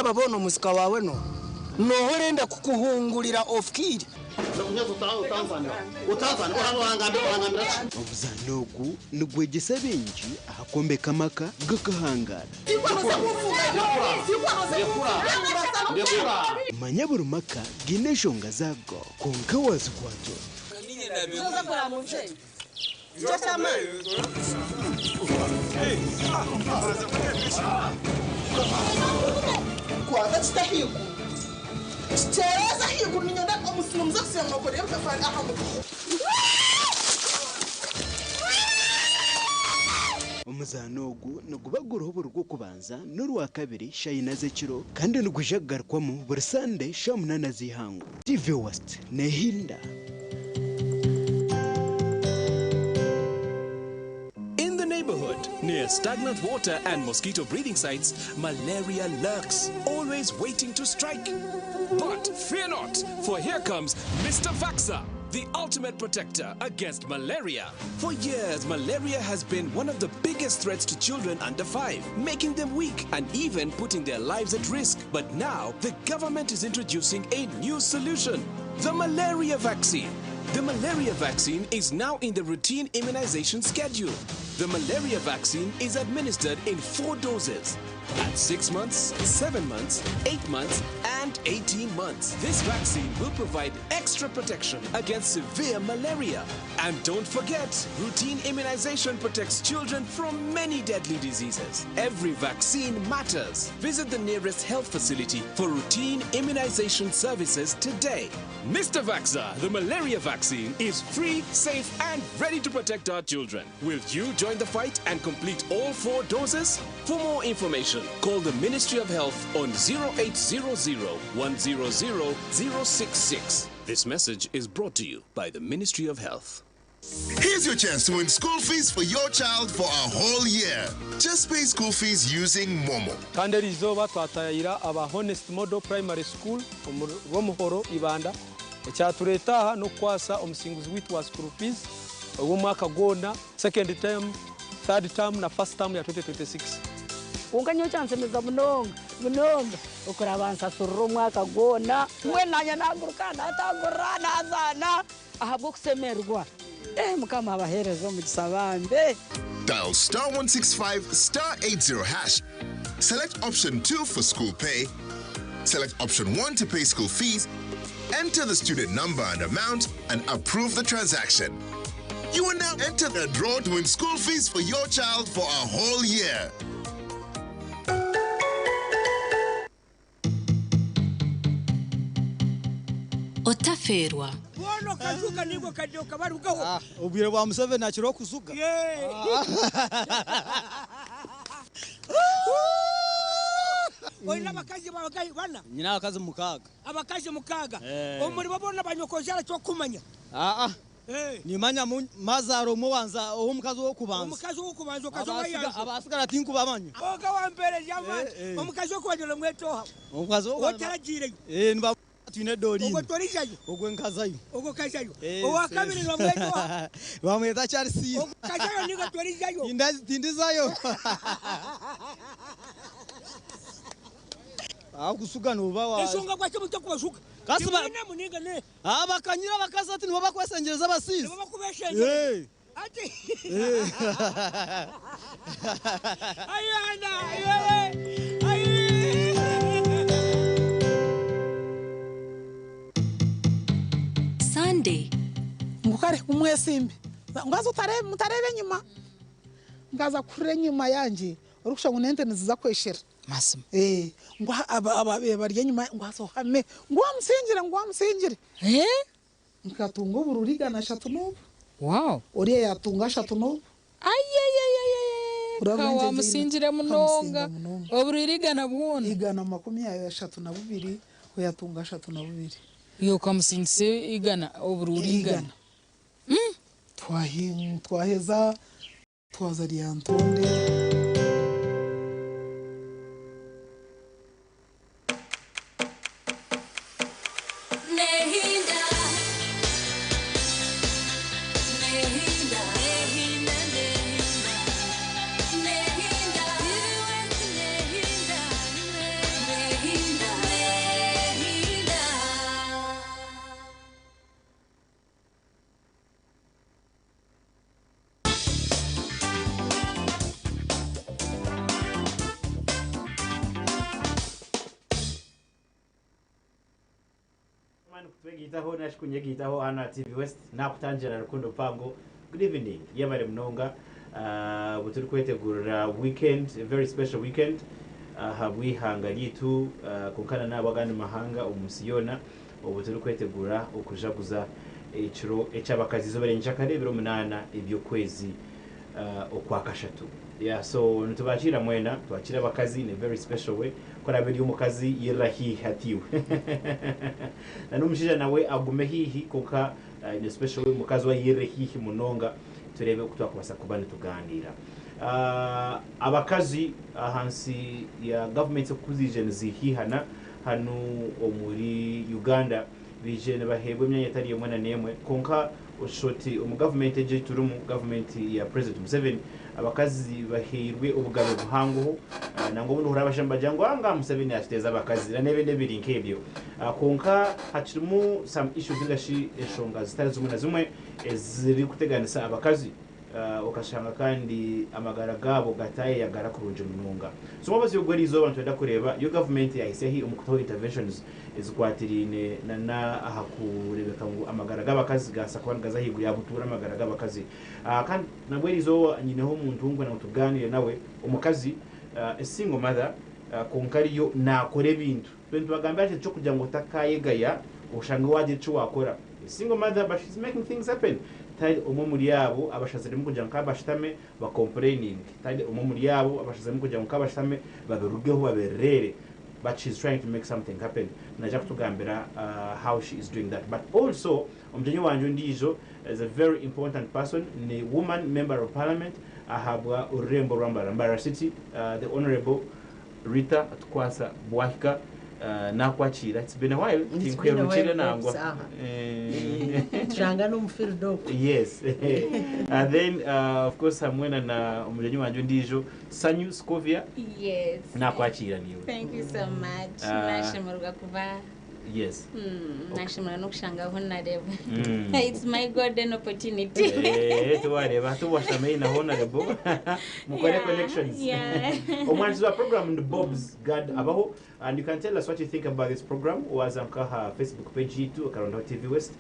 raba bono musika wawe no horenda kukuhungulira off kid obuzanogu nugwegesa benji ahakombe kamaka gakahangara manya buri maka gine shonga zago konka wazikwato Omuzanogu nugubagura ubu rwo kubanza n'urwa kabiri shayina zekiro kandi nugujagarkwamo buri Sunday shamunana zihangu TV West nehinda. In the neighborhood, near stagnant water and mosquito breeding sites, malaria lurks, always waiting to strike. But fear not, for here comes Mr. Vaxa, the ultimate protector against malaria. For years, malaria has been one of the biggest threats to children under 5, making them weak and even putting their lives at risk. But now, the government is introducing a new solution, the malaria vaccine. The malaria vaccine is now in the routine immunization schedule. The malaria vaccine is administered in 4 doses at 6 months, 7 months, 8 months, and 18 months. This vaccine will provide extra protection against severe malaria. And don't forget, routine immunization protects children from many deadly diseases. Every vaccine matters. Visit the nearest health facility for routine immunization services today. Mr. Vaxa, the malaria vaccine is free, safe, and ready to protect our children. Will you join the fight and complete all 4 doses? For more information, call the Ministry of Health on 0800 100 066. This message is brought to you by the Ministry of Health. Here's your chance to win school fees for your child for a whole year. Just pay school fees using Momo. Kanderi izoba twatayira aba Honest Model Primary School Romuhoro Ibanda. Echaturetaha no kwasa omusinguzi witwa school fees omwaka gona second term, third term na first term ya 2026. Unganyo chance meza munonga ukurabansa surro mwaka gona mwenanya nagurukana atagurana azana ahabwo kusemerwa mukama abaherezo mu gisabambe. Dial *165 *80 hash. Select option 2 for school pay. Select option 1 to pay school fees. Enter the student number and amount and approve the transaction. You will now enter the draw to win school fees for your child for a whole year. Otaferwa. Bono kazuka niko kadio kabarugaho. Ubwire bwa Museveni nakiro kuzuka. Oina abakazi bana. Nyina abakazi mukaga. Abakazi mukaga. Omuri babona banyokozara cyo kumanya. Nimanya mazaro mubanza omukazi wo kubanza. Omukazi wo kubanza kazoya. Abasigara tinku bamanyo. Oga wambere jamani. Omukazi wo kwanyura mwetoha. Omukazi wo otaragire. Niba twine dori. Ogo torijayo. Ogo nkazayo. Ogo kazayo. Owa kabiri no mwetoha. Bamweta Chelsea. Ogo kazayo nigo torijayo. Tindizayo. Kusuga nuba wa. Esonga kwa cyo kubasuka. Kasiba muninga ne. Abakanyira bakazati nibo bakwesengereza abasizi. Nibo bakubeshengereza. Ati. Ayana, Sunday. Ngukare umwesimbi. Ngazo mutarebe nyuma. Ngaza kure nyuma yanje. Urukusha ngunente niziza kweshera. Masimo. Ngwa barya nyuma ngwaso hame. Ngwa musingire. Nkatunga ubururiga na 3 n'ubu. Wow. Oriya yatunga 3 n'ubu. Kawa musingire munonga. Obururiga na bwona. Igana 32 oyatunga 32. Yo kamusinse igana obururiga. Twaheza twazari Antonde. Nehinda mani kutwegitaho nashikunyegitaho hano TV West nakutangira rukundo pango. Good evening yabare mnonga buturi kwetegura weekend, a very special weekend. Habwihangalitu kunkana n'abagani mahanga umusiyona ubuturi kwetegura okujaguza ekiro ekyabakazi zoberenja kare 8 ibyo kwezi okwakashatu. Yeah, so ntubachira mwena twachira abakazi in a very special way kora biri umukazi yirahi hatiwe na numushija nawe agume hihi kuka in a special way mukazi wa yirahi munonga turebe kutwakubasa kubana tuganira abakazi ahansi ya government okuzijene zihihana hanu omuri Uganda bijene bahebwe myanya tari mwana nemwe konka ushoti government eje turumu government ya President Museveni abakazi bahirwe ubugabo buhanguho nango buno urabashamba jango anga Museveni ashiteza abakazi n'ebende biri nkebyo konka hacirimo some issues ngashi eshonga zitari zimwe ziri kuteganisa abakazi okashanga kandi amagara gabo gataye yagara kurunje mununga so mwabazi yogweri zo abantu benda kureba yo government yahisehi umukuto interventions izikwatirine na ahakurebeka ngo amagara g'abakazi gasa kwanga zahigura yabutura amagara g'abakazi kandi nabweri zo nyineho umuntu ngwe na tuganire nawe umukazi a single mother konkariyo nakore bintu bagamba ati cyo kugira ngo takayegaya ushanga waje cyo wakora a single mother but she's making things happen tayari umumuri yabo abashazirimo kugira ngo kabashitame ba complaining tayari umumuri yabo abashazirimo kugira ngo kabashitame baberugeho baberere but she's trying to make something happen naja kutugambira how she is doing that but also umjenyi wanje ndijo is a very important person ni woman member of parliament ahabwa urembo rwambara city the honorable Rita Atukwasa bwahika nakwachira it's been a while tinkwero nangwa tranga no mfirdo yes and then of course hamwena na umjenyi wanje ndijo Sanyu Scovia yes nakwachira niwe thank you so much nashimuruga kuva yes nashimura no kushanga honorable it's my golden opportunity tuwareba tuwashame na honorable mukore connections omwanzi wa program in the Bob's God abaho and you can tell us what you think about this program was ankaha Facebook page to Karonda TV West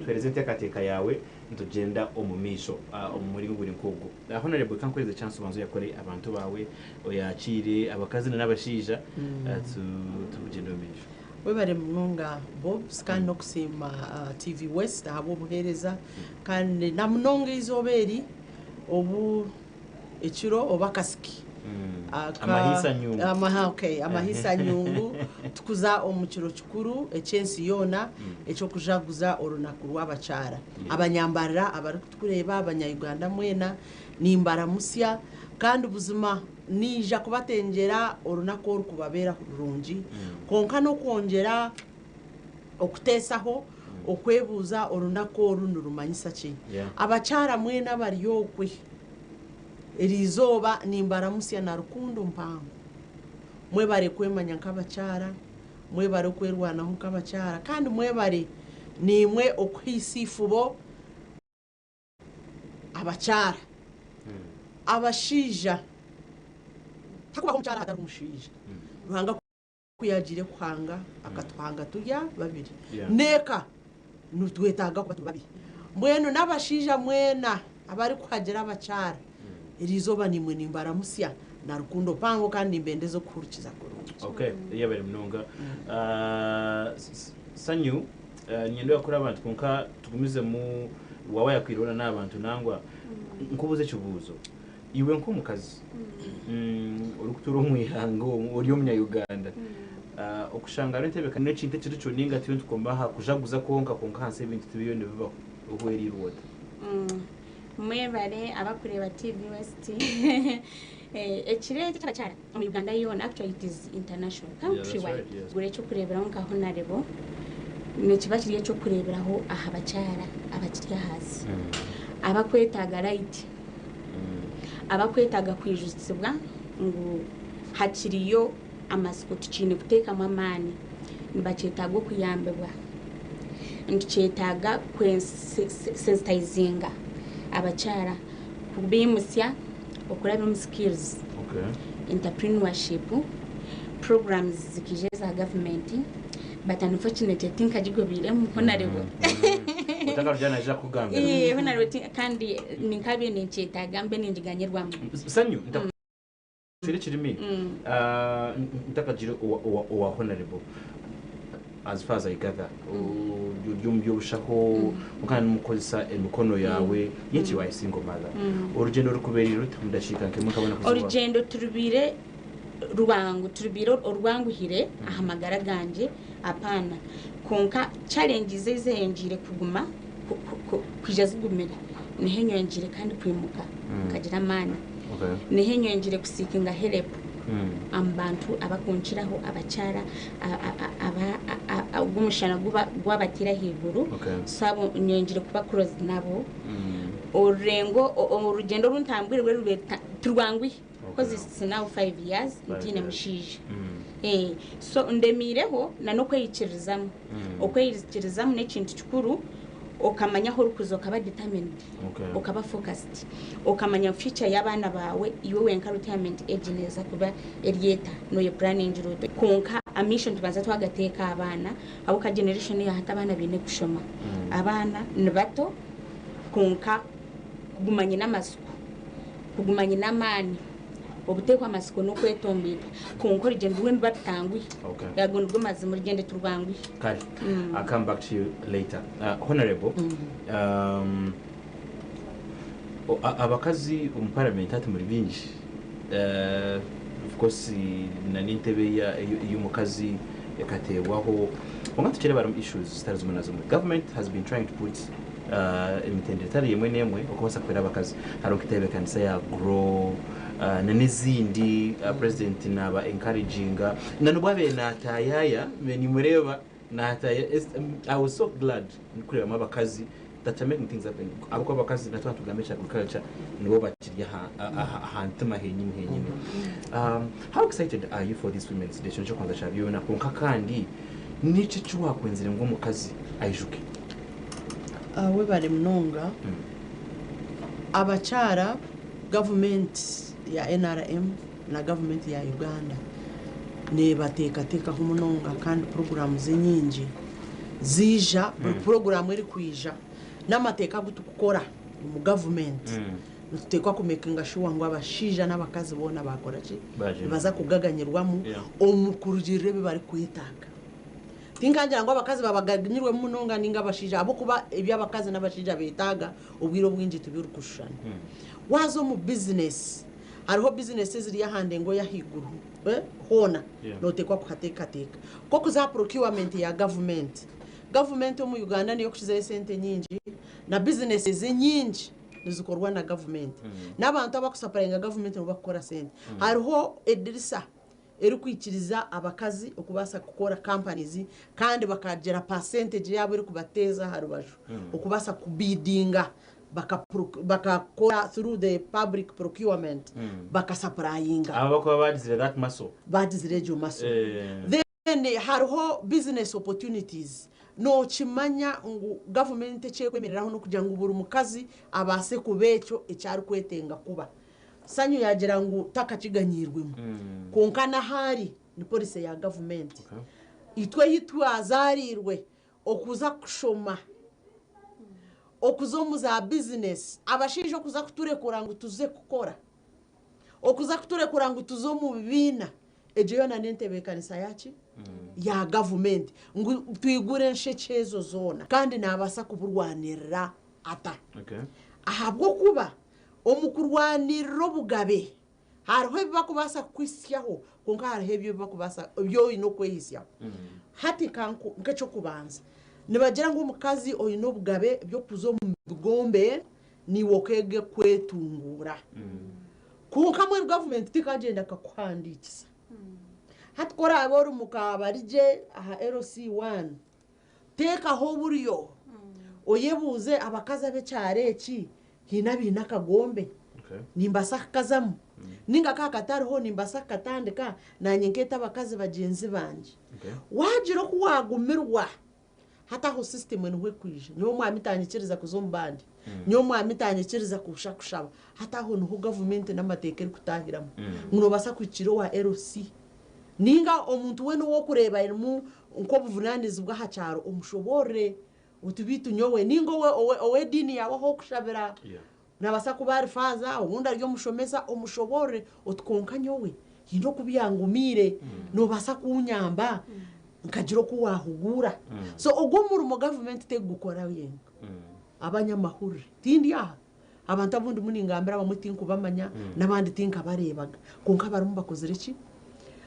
twerezente kateka yawe ntugenda omumisho omuri nguri nkogo honorable kankweze chance banzo yakore abantu bawe oyakire abakazi n'abashija tugenda omumisho webare munonga Bob's kandi nokusima TV West abo buhereza kandi namunonga izoberi obu ekiro obakasiki amahisa nyungu amahisa nyungu tukuza omukiro kikuru echensi yona echo kujaguza orunaku rw'abachara abanyambarira abari kutureba abanyayuganda mwena nimbara musya kandi ubuzima nija kubatengera orunaku orukubabera rungi konka no kwongera okutesaho okwebuza orunaku orunurumanyisa ki abachara mwena bari yokwe erizoba nimbara musya na rukundo mpango mwe bare kwemanya nk'abachara mwe bare kwerwana nk'abachara kandi mwe bare nimwe okwisifubo abachara abashija takuba kumchara atari umushija ruhanga kuyagire kwanga akatwanga turya babiri neka nutwetaga kuba babiri mweno nabashija mwena abari kuhagera abachara irizoba nimwe nimbara musya na rukundo pango kandi imbendezo kurukiza kurungi okay yabere mnonga Sanyu nyendo yakora abantu konka tugumize mu wawa yakwirona n'abantu nangwa nkubuze cyubuzo iwe nk'umukazi urukuturo mwihango uri yo munyayuganda okushanga rentebeka n'ekinte kiri cyo ninga tiyo tukombaha kujaguza konka hanse ibintu tubiyone bibaho uhweri ruwota mwebare abakureba TV West ekirete cy'abachara mu Uganda yona actually it is international country wide gure cyo kureberaho nka honorable ne kibakiriye cyo kureberaho aha bachara abakiriya hasi abakwetaga right abakwetaga kwijusibwa ngo hakiriyo amasiko tukine kuteka amani nibacetaga kuyambebwa ndicetaga sensitizinga abachara kubimusya okuraba skills entrepreneurship programs zikijeza government but unfortunately think ajigobiremu honorable utakarujana aja kugamba honorable kandi ninkabe nincheta gambe ninjiganyirwamo sanyu kirimi ntakajira wa honorable as far as I gather yubyushako mukana mukozesa emikono yawe yechi wa single mother urugendo rukuberira rutundashika nke mukabona kuzuba urugendo turubire rubangu turubire orwanguhire ahamagara ganje apana konka challenges zizenjire kuguma kujazigumira nihenyongire kandi kwimuka kagira mani nihenyongire kusikinga help abantu abakunchiraho abacara ubumushana gwabatira higuru sabo nyongire kuba cross nabo orengo urugendo runtambwirwe rubeta turwangwi because it's now 5 years ndine mushije so ndemireho nanokweyikirizamu okweyikirizamu nekintu kikuru okamanya ho rukuzo kaba determined okaba focused okamanya future y'abana bawe iwe wenka retirement age neza kuba erieta no ye planning route konka a mission tubanza twagateka abana abo ka generation ya hata abana bine kushoma abana nibato konka kugumanya n'amasuku kugumanya n'amani obutekwa amasiko no kwetombera konko rigendo when batangwi yagongo mazi muri gende turwangwi kali I'll come back to you later honorable abakazi parliament ati muri binji of course na nintebe y'umukazi yakatebwaho ongatukere barum issues zitarizumunazo government has been trying to put imitendetari yemwe nemwe okubasa kwera abakazi harokitebekanisa ya grow nanizindi president naba encouraging nanubwabe natayaya meni mureba nataya I was so glad kureba mabakazi that are making things happen abako abakazi natwa tugamesha agriculture nibo bakirya hantuma henyine how excited are you for this women's day cyo kwanza chabiyona konka kandi nice cyuwa kwenzire ngo mukazi ayijuke we bari mnonga abacara government ya NRM na government ya Uganda ne bateka humunonga kandi programs nyingi zija program iri kwija n'amateka gutukora mu government tutekwa kumekinga shuwa ngo abashija n'abakazi bona bakora ki baza kugaganyirwamo omukurugirire bari kwitaka tingangira ngo abakazi babaganyirwe mu munonga ninga abashija abo kuba iby'abakazi n'abashija bitaga ubwiro bwinji tubiri kushana wazo mu business hariho businesses ziri yahande ngo yahiguru hona notekwa kuhateka ko kuza procurement ya government mu Uganda niyo kushize sente nyingi na businesses nyingi nizikorwa na government n'abantu abakusaparinga government no bakora sente hariho edirisa eri kwikiriza abakazi okubasa gukora companies kandi bakagera percentage yabo eri kubateza harubaju okubasa kubidinga bakakora through the public procurement bakasaprayinga abako badizire that muscle badizire jo muscle then hariho business opportunities no chimanya ngo government cyekwemereraho no kugira ngo buri mukazi abase kubecho ecyari kwetenga kuba sanyu yagira ngo takakiganyirwemo konkana hari ni police ya government itwe azarirwe okuza kushoma okuzo muza business abashinjo kuza kuturekura ngo tuze gukora okuza kuturekura ngo tuzo mu bibina ejeyo na nentebekanisa yachi ya government ngo twigure nshechezo zona kandi nabasa kuburwanirira ata ahabwo kuba omukurwaniriro bugabe hariho bakubasa kwisyaho konka hariho ebyo bakubasa byo ino kweyisyaho hati kanku nkecho kubanza nibagira ngo umukazi oyino bugabe byo kuzo mu bigombe ni wokege kwetungura konka mu government tikagenda kakuhandikisa hati kora aboru mukabarije aha LC1 teka ho buriyo oyebuze abakaza be cyareki hinabina kagombe nimbasa kazamu ninga kakatariho nimbasa katandika na nyenketa abakazi bagenzi banje wajiro kuwagumirwa hata ho system nwe kwije nyo mwamitanyikiriza kuzombandi nyo mwamitanyikiriza kushakushaba hata ho no government n'amateka eri kutahiramo muno basa kwikiro wa LC ninga omuntu wenu wo kureba irimu nko buvunanizi bwa hacharo umushobore utubitu nyowe ningo we dini yawe ho kushabira nabasa kubari faza ubundi aryo mushomesa umushobore utkonka nyowe hindo kubiyangumire no basa kunyamba nkagiro kuwahugura so ogwo mu government te gukora yenga abanyamahuri tindi aha abantu abundi muningambira bamutinko bamanya nabandi tinka barebaga konka barumba kozereki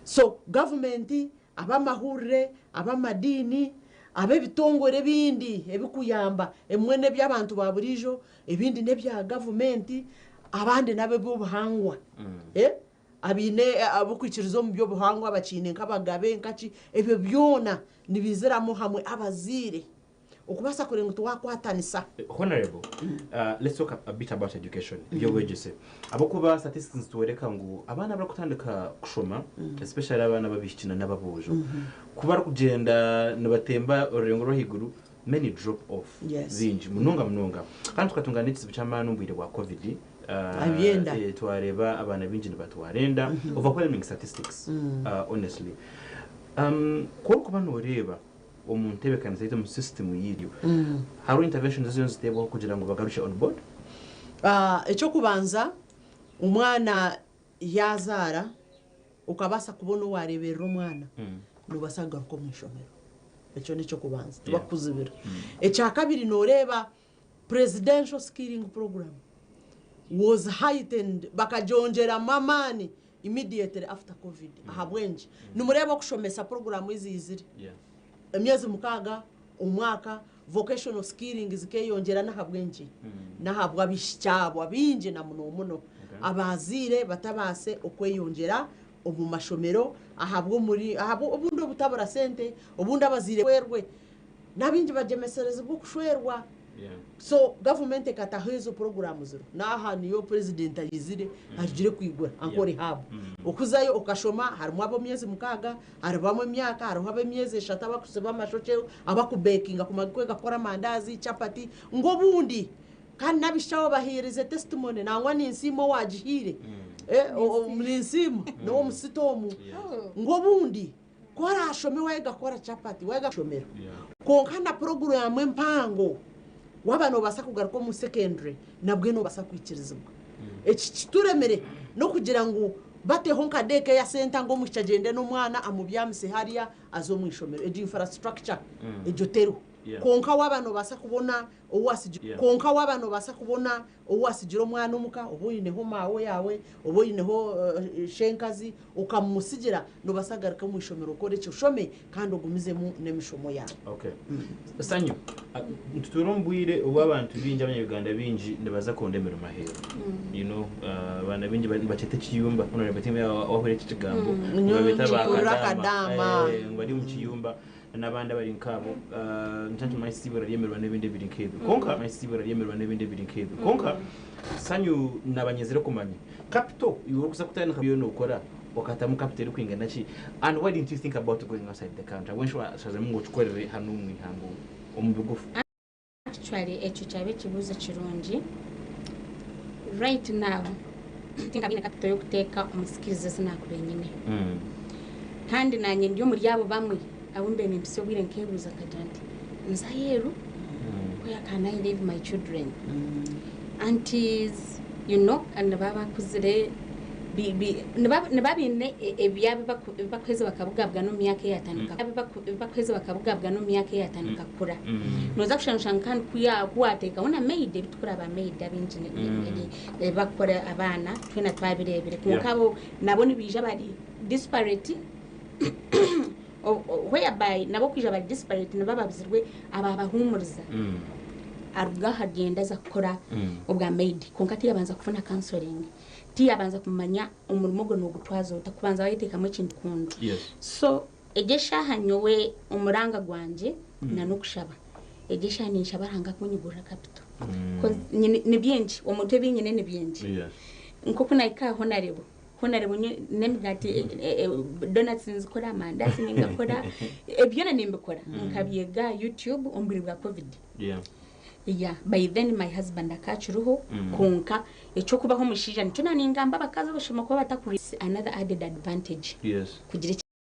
so government abamahurire abamadini abebitongore bindi ebikuyamba emwene by'abantu baburijo ebindi nebya government abandi nabe b'ubuhangwa abine abukwikirizo mu by'ubuhangwa abakine nk'abagabe nkaci ebyo byona nibiziramo hamwe abazire ukubasa kurenga twakwatanisa. Honorable, let's talk a bit about education. Your wages. Abakuba statistics tuwereka ngo abana barakutandika kushoma, especially abana babishikina n'ababujo. Kuba kugenda nabatemba orengo rohiguru many drop off. Zinji munonga. Kandi tukatunganitse bicyama n'umbwire wa COVID. Twareba abana binji batwarenda overwhelming statistics honestly. Ko kubana ureba umuntebekaniza mu system yiriyo hari interventions zitebo kugira ngo bagarushe on board echo kubanza umwana yazara ukabasa kubona warebera umwana nubasanga ko mwishomero echo nico kubanza tubakuzibira echa kabiri noreba presidential skilling program was heightened bakajonjera mamani immediately after covid ahabwenje numureba kushomesa program izizire emyezi mukaga umwaka vocational skilling zikeyongera nahabwenje nahabwa bishyabo abinje na muno abazire batabase okweyongera omu mashomero ahabwo ubundi butabara sente ubundi abazire werwe nabinje bajemesereze bwo kushwerwa so government katahezo program zero naha niyo president ayizire ajire kwigura ankore habo okuzayo okashoma harimo abo myezi mukaga haribamo imyaka hariho abo myezi eshatu bakuseba amashoche abakubekinga kumakwega kora mandazi chapati ngo bundi kandi nabishaho bahirize testimony nangwa ninsimo wajihire mlinsimo no musitomu ngo bundi kora ashome wega kora chapati wega shomero konkana program empango wabano basa kugaruka mu secondary nabwe no basa kwikirizwa turemere no kugira ngo bateho nkadeke ya center ngo mucyagende n'umwana amubyamise hariya azo mu ishomero infrastructure ejotero konka wabano basa kubona uwasijiro mwana umuka oboyineho mawe yawe oboyineho shenkazi ukamusigira no basagaruka mu ishomero kore cyo shome kandi ogumizemo nemishomo yawe. Okay. Sanyu tuturombwire ubabantu binje abanyarwanda binji ndabaza kondemera mahero. You know bana binji bacete kiyumba none batimwe ahore kigambo babeta bakadama bari mu kiyumba n'abandi bari nkabo ntantu mayisibura yemerwa n'ibindi biri nkebe konka mayisibura yemerwa n'ibindi biri nkebe konka Sanyu nabanyezere kumanya capital you kusa kutana kabiyo nokora wakata mu capital kwingana ki and why didn't you think about going outside the country when shaza mungo chukorere hanu mwihango omubugufu actually echo cyabe kibuza kirungi right now think abine capital yo kuteka umusikirize sinakubenyine kandi nanye ndiyo muri yabo bamwe abumbe mpise bwire nkebuza kadandi nzayeru where can I leave my children aunties you know and baba kuzire nababine ebyabe bakweze bakabugabwa no myaka yatanuka bakweze bakabugabwa no myaka yatanuka kura noza kushanshan kan kuwateka una maid bitukura ba maid abinjine bakora abana twena twabirebere kunkabo nabone bija bari disparity whereby nabo kwija bari disparate nabababizirwe ababahumuriza aruga hagenda za kora ubwa maid konkati yabanza kufuna counseling tiyabanza kumanya umurimo go no gutwaza utakubanza bayiteka mu kintu kundo so egesha hanyowe umuranga gwanje na nokushaba egesha ni shabaranga kunyugura capital ni byinshi umuntu binyine ni byinshi nkoko naika Honorable nemgati donuts nzikora mandazi ningakora ebyona nimbikora nkabyega YouTube ombiri bwa covid by then my husband akachuruho konka echo kubaho mushija nico naningamba bakaza bashoma kuba batakuri another added advantage kugira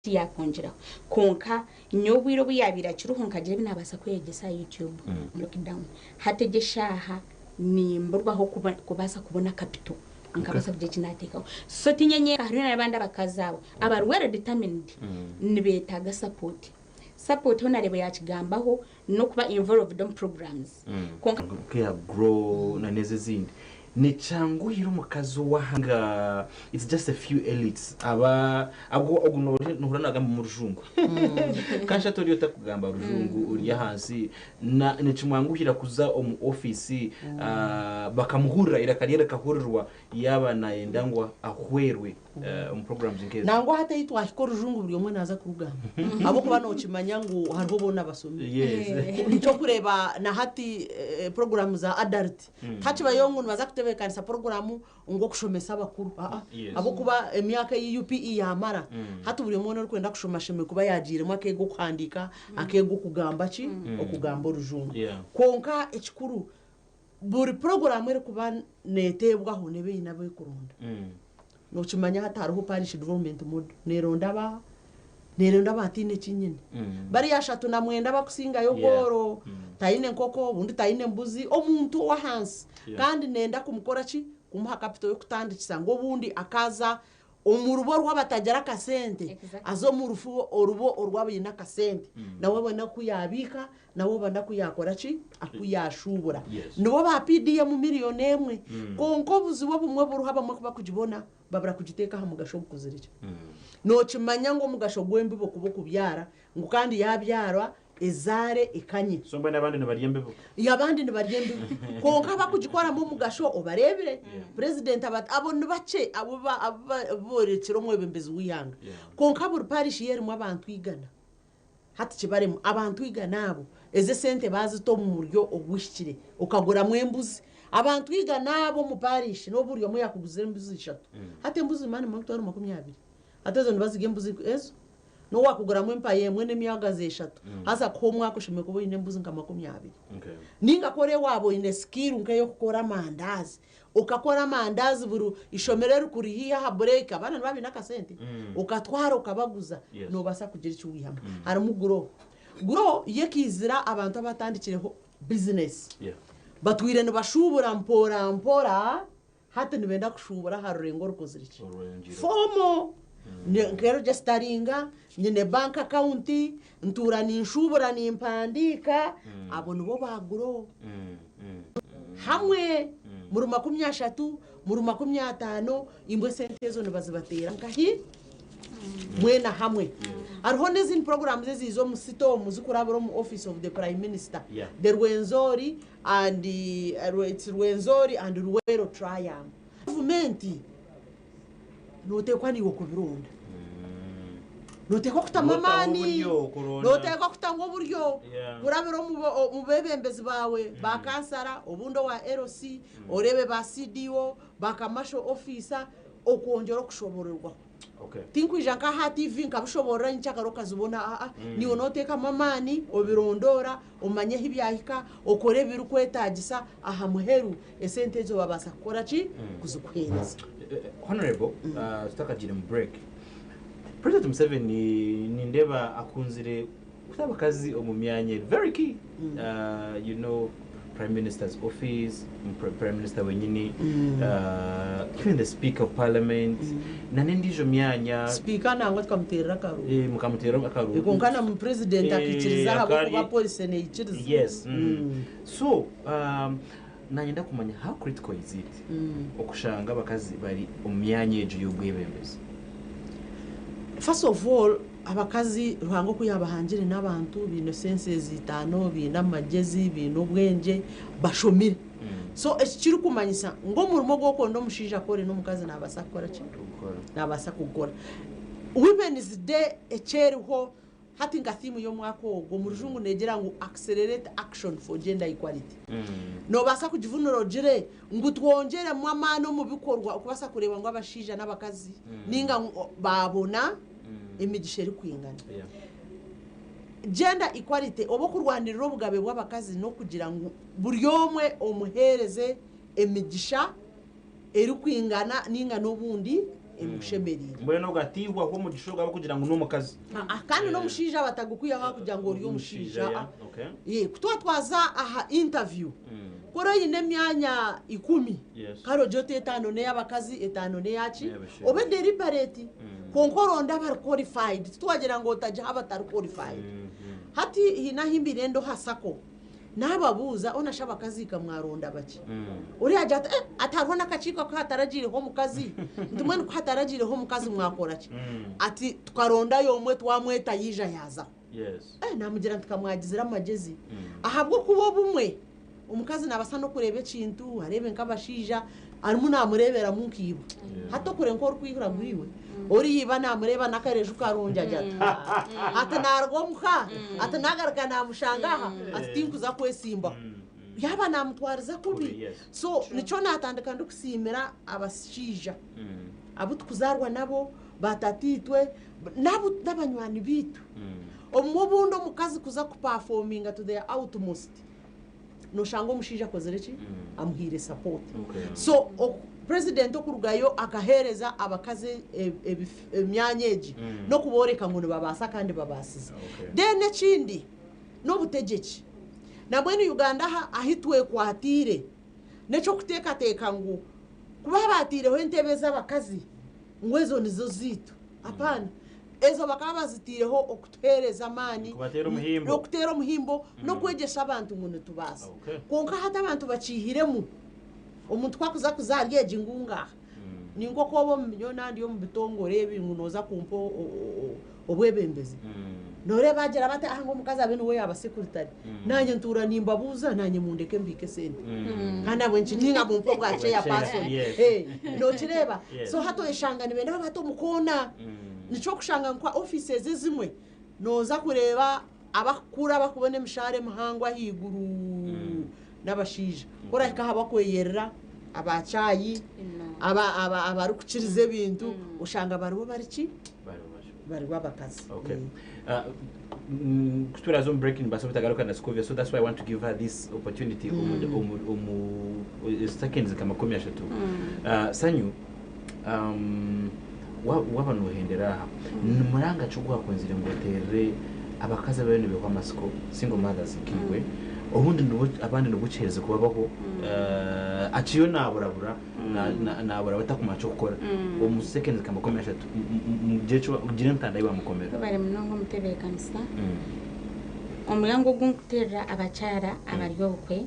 yakongeraho konka nyobwiro buyabira kiruho nkagira binabasa kwegesa YouTube lockdown hategeshaha ni mburwaho kubasa kubona capital nkabasa kuje kinatekaho so tinyenye hari n'abandi bakazabo abarwere determined nibetaga support hona rebo yakigambaho no kuba involved in programs konka ya grow na neze zindi ni changu hiro mukazo wahanga it's just a few elites aba nuhuranaga mu rujungu kasha tori yotakugamba rujungu uri hansi na nicimwanguhira kuza mu office bakamuhura ira kariyera kahurwa yaba naendangwa ahwerwe mu programs nkeze nango hata yitwa ko rujungu buri umwe naza kurugamba abo kuba no kimanya ngo hariho bona basomi nico kureba na hati programs za adult tachi bayongo baza kutebekanisa programu ngo kushomesa bakuru abo kuba emyaka y'UPE yamara hati buri umwe no kwenda kushomasheme kuba yagire mu akego kwandika akego kugamba ki okugamba rujungu konka ekikuru buri programu ere kuba netebwaho nebe inabo ikurunda no chimanya hata hariho parish development mode neronda batine kinyine bari yashatu na mwenda bakusinga yogoro taine nkoko bundi taine mbuzi omuntu wa hansi kandi nenda kumukora ki kumuha capital yo kutandikisa ngo bundi akaza omurubo rw'abatajara kasente azo murufu orubo orwabina kasente nawe bana kuyabika nawe bana kuyakora ki akuyashubura no ba PDM miliyoni emwe konko buzibo bumwe buruhaba mu kuba kujibona babura kujiteka ha mugasho kuzirike no kimanya ngo mugasho gwembi bo kubo kubyara ngo kandi yabyarwa ezare ikanye so mbona abandi nibaryembe yabandi nibaryembe konka bakujikora mu mugasho obarebire president abo nibace abo borekero mwebembezi wiyanga konka buri parish yeri mu abantu igana hati kibaremo abantu igana abo eze sente bazito mu buryo obwishikire ukagura mwembuzi abantu igana abo mu parish no buryo mu yakuguze embuzi 3 hati embuzi mani mu 2020 atezo nibazige embuzi ezo no wakugura mwempa yemwe n'emyagaze 3 hasa ko mwaka ushime kubo ine mbuzi nka 20 ninga kore wabo ine skill nkayo gukora mandazi ukakora mandazi buru ishomerero kuri hiya ha break abana babi nakasente ukatwara ukabaguza no basa kugira icyo wihama haramu guro yekizira abantu abatandikireho business batwire no bashubura mpora hata nibenda kushubura harurengo rukoziriki fomo ngero gestaringa nyine bank account ntura ni nshubura ni mpandika abo nibo baguro hamwe muri 30 muri 50 imbwe sentezo nibazibatera ngahi mwena hamwe ariho n'izindi programs zizo musito muzikurabiro mu office of the prime minister the Rwenzori and Rwenzori and Ruwero triumph government notekwa niwo kubirunda notekwa kutamamani notekwa kutango buryo burabiro mu bebembezi bawe ba kansara obundo wa LC orebe ba CDO bakamasho officer okongera kushoborerwa tinkwija nka ha TV nkabishobora ncyakaroka zibona niwo noteka mamani obirondora umanye hibyahika okore birukwetagisa aha muheru esentezo babasa kora ki kuzukwenza honorable tutakagire mu break President Museveni nindeba akunzire kutaba kazi omumyanye very key you know Prime Minister's office, Prime Minister wenyini, even the Speaker of Parliament, na nendijo myanya Speaker nango tukamutera karu. Mukamutera karu. Ikonkana mu president akikiriza habo kuba police ne ikiriza. Yes. So, nanyenda kumanya how critical is it okushanga bakazi bari omyanya ejo y'ubwebembezi. First of all, abakazi ruhango kuyabahangire n'abantu bino senses 5 bina magezi bino bwenje bashomire so ekiri kumanyisa ngo murimo goko ndo mushija kore no mukazi nabasa kora kintu nabasa kugora Women's Day echeriho hati ngathimu yo mwako go murujungu negera ngo accelerate action for gender equality no basa kujivunuro jire ngutwongere mwamano mu bikorwa ukubasa kureba ngo abashija n'abakazi ninga babona imigisha iri kwingana gender equality obo kurwanirira obugabe bw'abakazi no kugira ngo buri omwe omuhereze imigisha eri kwingana ninga nobundi emushemerire mbona ugatihwa ko mu gishoga kugira ngo n'umukazi kandi no mushija batagukwiye kugira ngo uriyo mushija kutwa twaza aha interview koro yine myanya 10 karo jote 5 ne y'abakazi 5 ne yaci obe deliberate konkoronda bar qualified twagira ngo taje abatari qualified hati hina himbirendo hasako nababuza onashaba akazi kamwaronda baki uri ajata atarona kaciko ko hataragire ho mukazi ndumwe ko hataragire ho mukazi mwakora ki ati twaronda yomwe twamweta yija yaza namugira tukamwagizira amagezi ahabwo kubo bumwe umukazi nabasa no kurebe cintu arebe nk'abashija arimo namurebera munkibo hato kure nko rwihura guriwe ori yiba namureba nakareje ukaronja jata ata nargomka ata nagaraka namushangaha atinkuza kwesimba yaba namutwariza kubi so nico natandika ndukusimira abashija abo tukuzarwa nabo batatitwe nabo nabanywani bitu omubundo mukazi kuza kuperforminga to their utmost no shango mushija kozereki amuhire support so president okurugayo akahereza abakaze emyanyeji no kuboreka ngo babasa kandi babasiza dene kindi no butegeki nabwe ni Uganda ahitwe kwatire neco kuteka teka ngo kuba batireho entebe z'abakazi ngwezo nizo zitu apana ezo bakaba zitireho okutereza amani no kutera muhimbo no kwegesha abantu ngo tubasa konka hata abantu bacihiremu umuntu kwakuza kuzaryeje ingunga ningo kobo myona ndiyo mubitongore bingunoza kumpo obwebembezi nore bagera bate ahango mukaza bene we abasekuritari nanye ntura nimbabuza nanye mundeke mbike sente kana bwenci ninga bumpo bwace ya person no kireba so hato eshangani bene bato mukona nico kushanga kwa offices zimwe noza kureba abakura bakubone mshare muhangwa higuru n'abashija koraka haba kweyerera abacayi aba rukucirize bintu ushanga baribo bariki bari wabakazi kuturazo breaking baso bitagaruka na Scovia, so that's why I want to give her this opportunity seconds kama 13 sanyu waba nohendera muranga cugwa kwenzire ngo tere abakaza bene be kwa masiko single mothers kigwe ubundi abandi no gucereza kubabaho aciyo naburabura nabura batakumacho gukora mu seconds kama 13 mujecho ugire ntanda iba mukomera bari mnongo mutebekanisa omulyango gunkutera abacara abaryokwe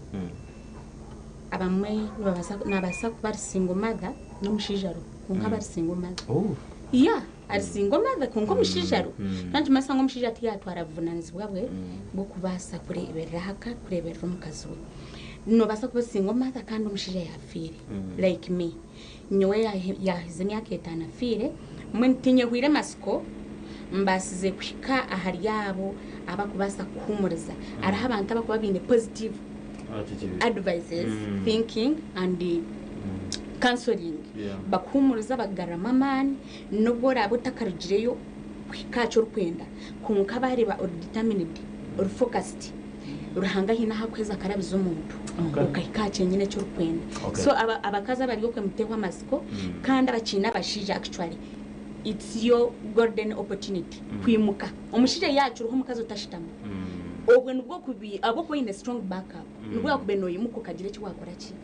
abamwe nabasa kubari single mother no mushijaro kunka bari single mother ari single mother kunko mushijaro nanje masango mushija ati yatwaravunaniza bwabwe bwo kubasa kurebera haka kurebera umukazi we no basa kuba single mother kandi umushija yafire like me nyowe yahize myaka 5 afire mwe ntinye hwire masiko mbasize kwika ahari yabo abakubasa kuhumuriza ari abantu abakuba bine positive advices thinking and counseling bakumuriza bagarama mani nubwo rabo takarigireyo kwikacho rukwenda kunka bari ba determined or focused ruhanga hina hakweza karabizo umuntu ukayikache nyine cyo rukwenda so abakaza bari gukwe mutekwa masiko kandi abakina bashija actually it's your golden opportunity kwimuka umushije yacu ruho mukazo utashitamo obwe nubwo kubi aboko in a strong backup nubwo yakubeno yimuko kagire cyo wakora ki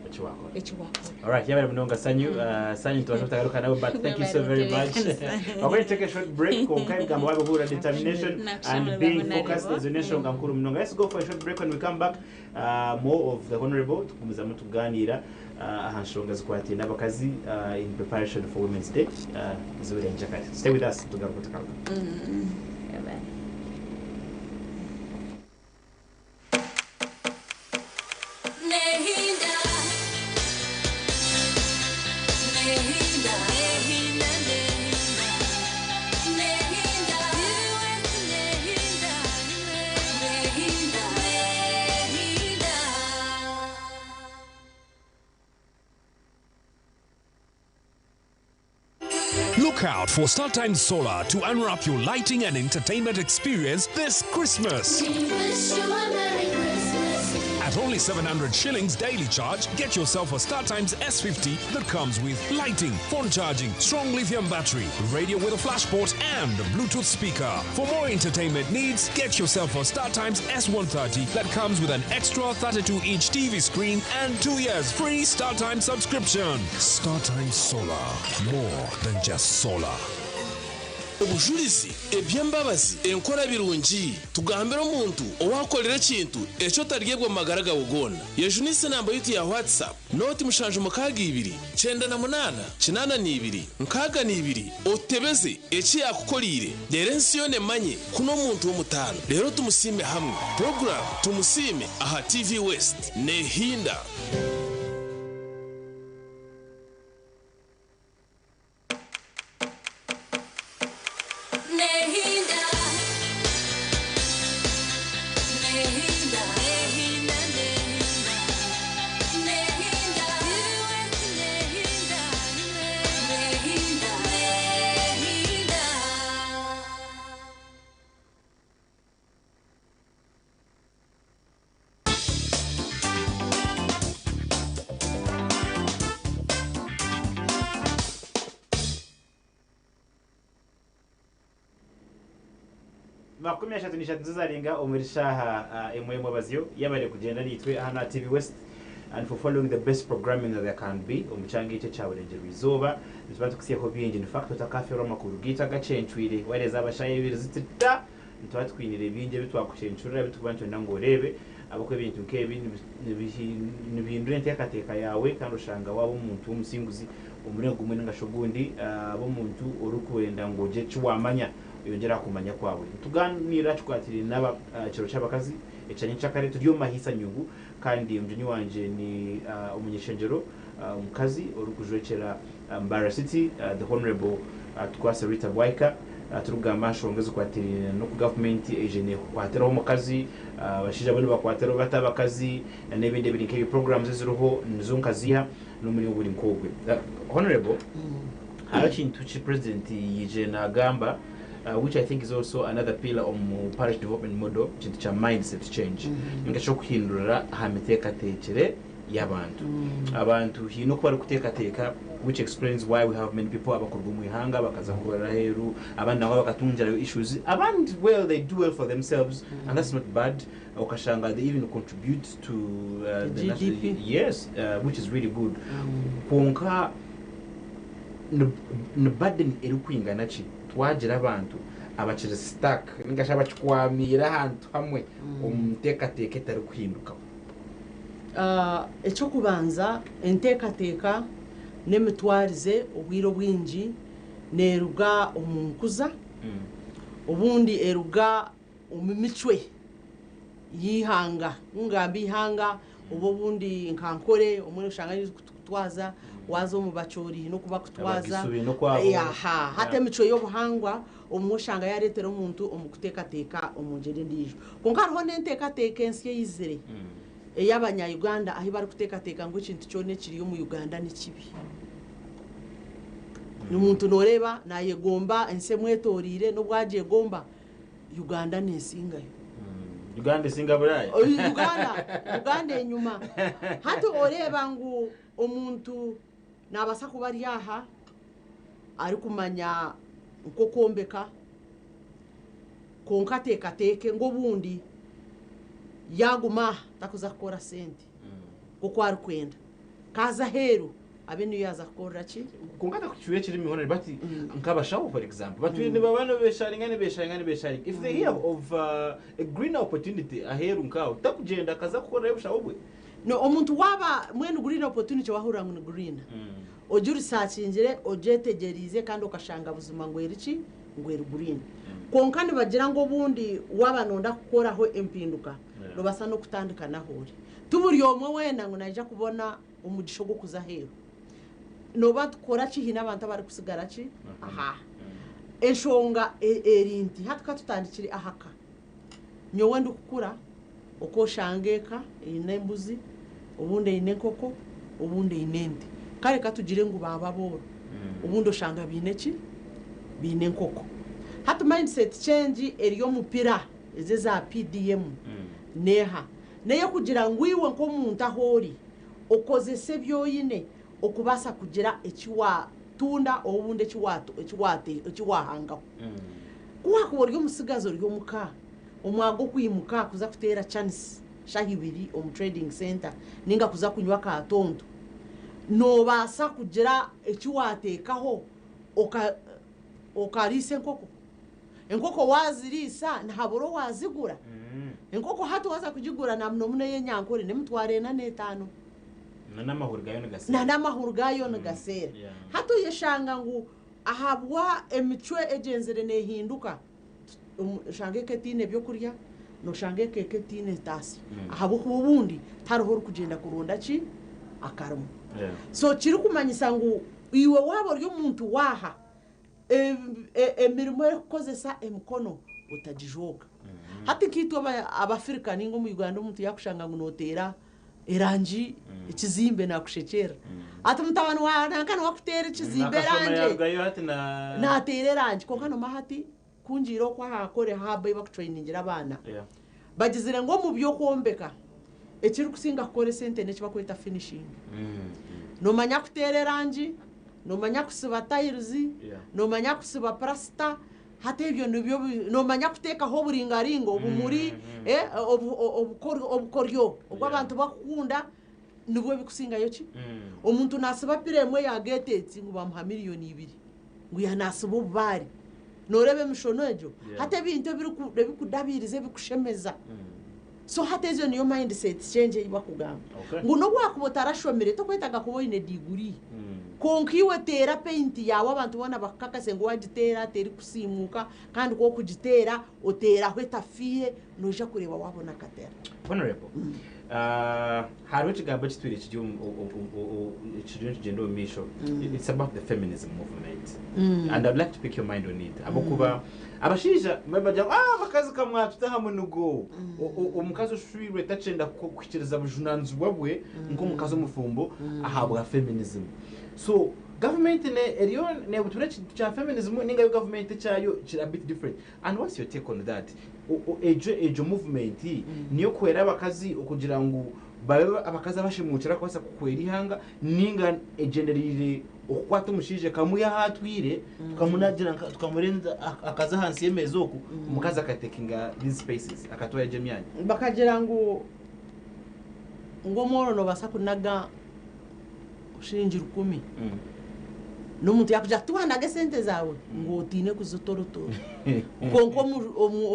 all right yabere munonga sanyu sanyu twashotagaruka nawe but thank you so very much we're going to take a short break konkai kama wabo hura determination and being focused as a nation ngankuru munonga. Let's go for a short break. When we come back more of the honorable tukumiza mutuganira ahanshonga zikwati n'abakazi in preparation for Women's Day zibere njaka. Stay with us tugaruka tukaruka. Look out for StarTime Solar to unwrap your lighting and entertainment experience this Christmas. We wish you a Merry Christmas. At only 700 shillings daily charge, get yourself a StarTimes S50 that comes with lighting, phone charging, strong lithium battery, radio with a flash port, and a Bluetooth speaker. For more entertainment needs, get yourself a StarTimes S130 that comes with an extra 32-inch TV screen and 2 years free StarTimes subscription. StarTimes Solar, more than just solar. Ubujurizi ebyembabazi enkora birungi tugambira omuntu owakolera kintu ekyo tariyebwa magaraga ugona yejunise namba yitu ya WhatsApp noti mushanju mukaga 2 98 82 nkaga 2 otebeze eki yakukolire lero nsiyone manye kuno muntu w'omutano lero tumusime hamwe program tumusime aha TV West nehinda. Makumi ashatu nishatu zizarenga umurishaha emwe bazyo yabare kugenda nitwe hana TV West and for following the best programming that there can be umuchangi ice chaburenje bizoba nitubatu kusiye hobinje in fact utakafero makuru gita gacenchwire wareza abashaye bizitita nitubatu kwinire binje bitwakucenchurira bitubantu ndango rebe abakwe bintu kebi nibihindure ntekateka yawe kandi ushanga wabo umuntu w'umusinguzi umurego umwe ngashogundi abo muntu urukwenda ngo je cywamanya yongera kumanya kwawe tuganira tukwatiri naba kiro cy'abakazi ecanye cyakare turyo mahisa nyungu kandi umjunyi wanje ni umunyeshenjero umukazi urukujwekera Mbara City the honorable Atukwasa Rita turugamba shongezo kwatiri no ku government agene kwatera umukazi bashija bano bakwatera batabakazi n'ebindi bintu programs ziruho nzunkaziha no muri buri nkogwe honorable harakintu chi president yije na gamba which I think is also another pillar of parish development model to mindset change ngasho kuhindura hameteka tekere y'abantu abantu hino ko bari kutekateka which explains why we have many people abakorwa mu ihanga bakaza kubarira heru abandi nabo bakatunjira issues abandi well they do well for themselves and that's not bad okashanga they even contribute to the GDP. Yes which is really good konka no burden erukwinga nachi twagira abantu abacire stack ningasha bachikwamira hantu hamwe umutekateke tari kuhinduka ecyo kubanza entekateka nemitwarize ubwiro bwinji neruga omunkuza ubundi eruga umimicwe yihanga ngambi ihanga ubundi nkankore umwe ushanga kutwaza wazo mu bacori no kuba kutwaza yaha hate mico yo buhangwa umushanga yaretera umuntu umukutekateka umungere ndijo konkarho nentekateka ensiye yizere eyabanya Uganda ahi bari kutekateka ngo ikintu cyone kiri mu Uganda ni kibi n'umuntu noreba naye gomba ense mwetorire no bwaje gomba Uganda nesingayo Uganda singa burayi Uganda enyuma hati oreba ngo umuntu nabasa kubari yaha ari kumanya uko kombeka konkatekateke ngo bundi yaguma takuza kukora senti kuko ari kwenda kaza heru abenu yaza kukora ki kungata kuchuye kiri mihonere bati nkabashaho for example but we babana besharingane if they hear of a green opportunity aheru nkaho takugenda kaza kukora yebushaho no omuntu waba mwene green opportunity wahura ngo green ojuri sachingire ojetegerize kandi okashanga buzima ngweriki ngweru green konkani bagira ngo bundi wabanonda kukoraho empinduka no basa no kutandikana hori tuburi omwe wenda ngo naje kubona umugisho go kuza heru no batukora kihina abantu bari kusigara ki aha eshonga erinti hatka tutandikire ahaka nyowe ndukukura uko shangeka inembuzi ubundi inenkoko ubundi inende kare katugire ngo baba boro ubundi oshanga bineki binenkoko hatu mindset change eriyo mupira eze za PDM neha naye kugira ngo iwe nk'omuntu ahori okozese byoyine okubasa kugira ekiwatunda obundi ekiwahangaho kuhakuba ori omusigazi ori omuka omwago kwimuka kuza kuteera chance shahi ibiri omu trading center ninga kuza kunywa katondo nobasa kugira ekiwateekaho okarise enkoko wazirisa ntaburo wazigura enkoko hati waza kugigura na mune y'enyankore nemutware na 5 n'amahuru gayo n'agasera hati yeshanga ngo ahabwa emicwe egenzere nehinduka shange ketine byo kurya no shange ketine tasi ahabo kubundi tariho kugenda kurunda ki akarumu so kiri kumanyisa ngo iwe wabo ryo muntu waha emirimo yokozesa emikono utajijoka hati kitu abafrika ningo mu Uganda umuntu yakushanga ngo notera erangi ikizimbe nakushekera ati mutabano wankana wakutera ikizimbe erangi na tere erangi konkano mahati kunjiro kwa hakore haba bakutrainingira abana bagizire ngo mu byo kwombeka ekiri kusinga kukore sente ne kibakweta finishing no manya kutera erangi no manya kusiba tiles no manya kusiba plasta hata ibyo nibyo no manya kuteka ho buringaringo obumuri obukoryo ubwo abantu bakunda nibwo bikusinga yoki omuntu nasiba piremwe ya geteti ngo bamuha miliyoni 2 ngo yanasiba ubari norebe mishono ejo hata ibintu bikudabirize bikushemeza so hata izo niyo mindset change ibakugamba ngo no wakubota arashomere to kwetaga kuboine diguri konkiwe tera paint yawe abantu bona bakakase ngo wagitera teri kusimuka kandi ko kugitera otera hwetafiye noja kureba wabona katera honorable haro kigamba kitwire kijyo kigendo misho it's about the feminism movement and I'd like to pick your mind on it abokuba abashija babaja bakazi kamwatu tahamunugo omukazo shwirwe tacenda kwikiriza bujunanzu bwabwe ngo mukazo mufumbo ahabwa feminism so government ne buture cha feminism ninga yo government chayo kira bit different and what's your take on that ejo movement niyo kwera abakazi okugira ngo babe abakazi abashimukira kwasa kukwera ihanga ninga egenderire okwata umushije kamuya hatwire tukamunagira tukamurenza akaza hansi yemezo umukazi akatekinga these spaces akatoya jemyanya bakagira ngo moro no basa kunaga ushinjira 10 n'umuntu yakuja tuhanage sente zawe ngo utine kuzotorotoro konko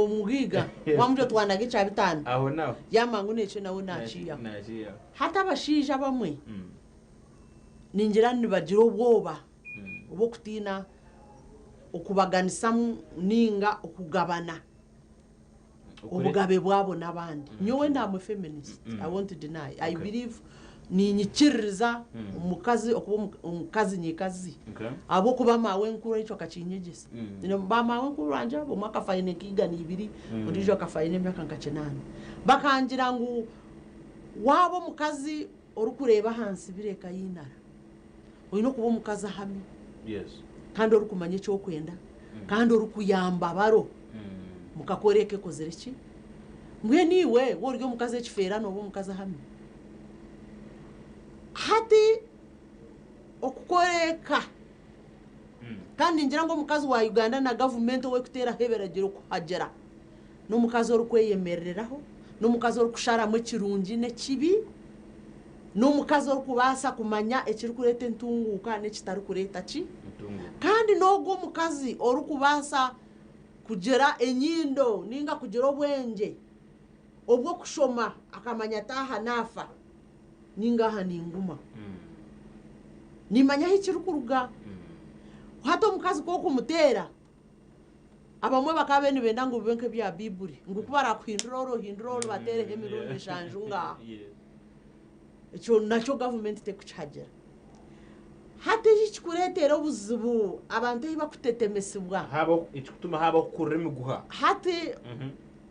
omugiga wamuje tuhanage cha 5 aho naho yamangu neche nawe naciya hata abashija bamwe ningira nibagira obwoba obo kutina okubaganisa ninga okugabana obugabe bwabo nabandi nyowe ndamwe feminist I want to deny I believe ni nyikiriza umukazi okuba umukazi nyikazi abo kuba mawe nkuru ico kacinyegese nino ba mawe nkuru anje bo mwaka fine kiga ni 2 ndijo ka fine myaka ngacenana bakangira ngo wabo mukazi orukureba hansi bireka yinara oyino kuba mukazi hami kandi orukumanye cyo kwenda kandi orukuyamba baro mukakoreke kozereki mwe niwe woryo mukazi ekifera no bo mukazi hami hati okukoreka kandi ngira ngo mukazi wa Uganda na government we kutera heberagiro kuhagera no mukazi orukweyemereraho no mukazi orukushara mu kirungi ne kibi no mukazi orukubasa kumanya ekiri kureta entunguka ne kitari kureta ki kandi nogo mukazi orukubasa kugera enyindo ninga kugera obwenje obwo kushoma akamanya taha nafa ninga haninguma nimanya hikirukuruga hato mukazi ko kumutera abamwe bakabe ni benda ngo bibenke bya biburi ngo kubara kwindroro hindroro batere hemiro nishanjunga echo nacho government te kuchagera hate hikikuretera obuzibu abantu bakutetemesibwa habo ikutuma habo kureme guha hate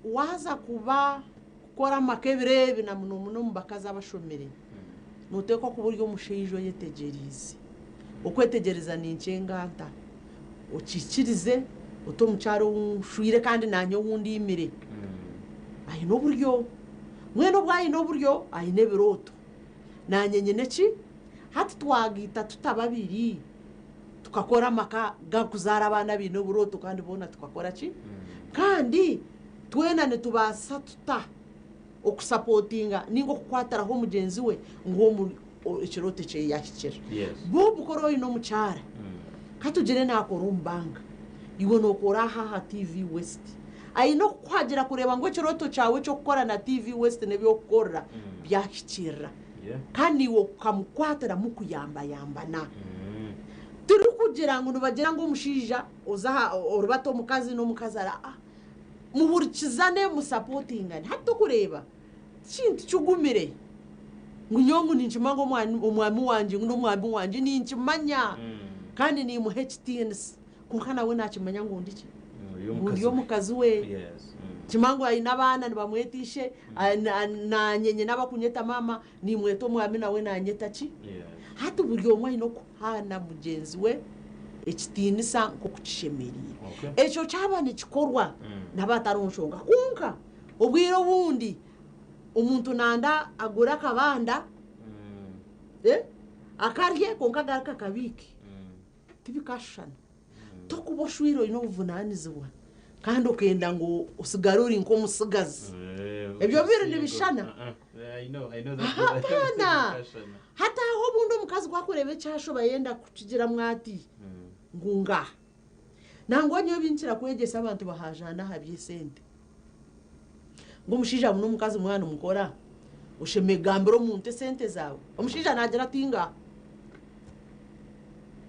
waza kuba kukora makebire bina muno mbakaza abashomere nuteko kuburyo mushijo yetegerize okwetegereza nincenganta ukikirize uto mucyaro ushwire kandi nanyo wundi imire ayi no buryo mwene bwayi no buryo ayine biroto nanyenye neki hati twagita tutababiri tukakora maka gakuzara abana bino buroto kandi bona tukakora ki kandi twenane tubasa tuta okusupportinga ningo kukwataraho mugenzi we ngo mu ikirote cye yashikira bo bukoro ino mucyara katugire nakora umbanga iwe nokora ha TV West ayino kwagira kureba ngo ikiroto cyawe cyo gukora na TV West nebyo gukora byashikira kandi wo kamukwatara mukuyamba-yambana turi kugira ngo nubagera ngo umushija uzaha orubato mukazi no mukazara muhurikizane musupportingane hato kureba kintu cyugumire ngunyongu ninjima ngo umwami wanje no mwami wanje ninjimanya kandi ni mu HTNS kunkana we nakimanya ngo ndiki uyo mukazi we kimango ayina abana nibamwetishe na nyenye nabakunyeta mama ni mweto mwami nawe nanyeta ki hati buryo mwe no kuhana mugenzi we HTNS ko kucishemeriye echo cyabane kikorwa nabatarunshonga kunka ubwiro bundi umuntu nanda agura kabanda akarye konka garaka kabiki tibikashana tokuboshwiro ino buvunanizwa kandi okenda ngo usigaruri nko musigazi ebyo biri nibishana I know that hata aho bundo mukazi kwakurebe cyasho bayenda kukigira mwati ngunga nango nyo bincira kwegesa abantu bahajana habyesente ngo mushija muno mukazi mwana mukora ushemegambiro muntu sente zawe umushija nagira tinga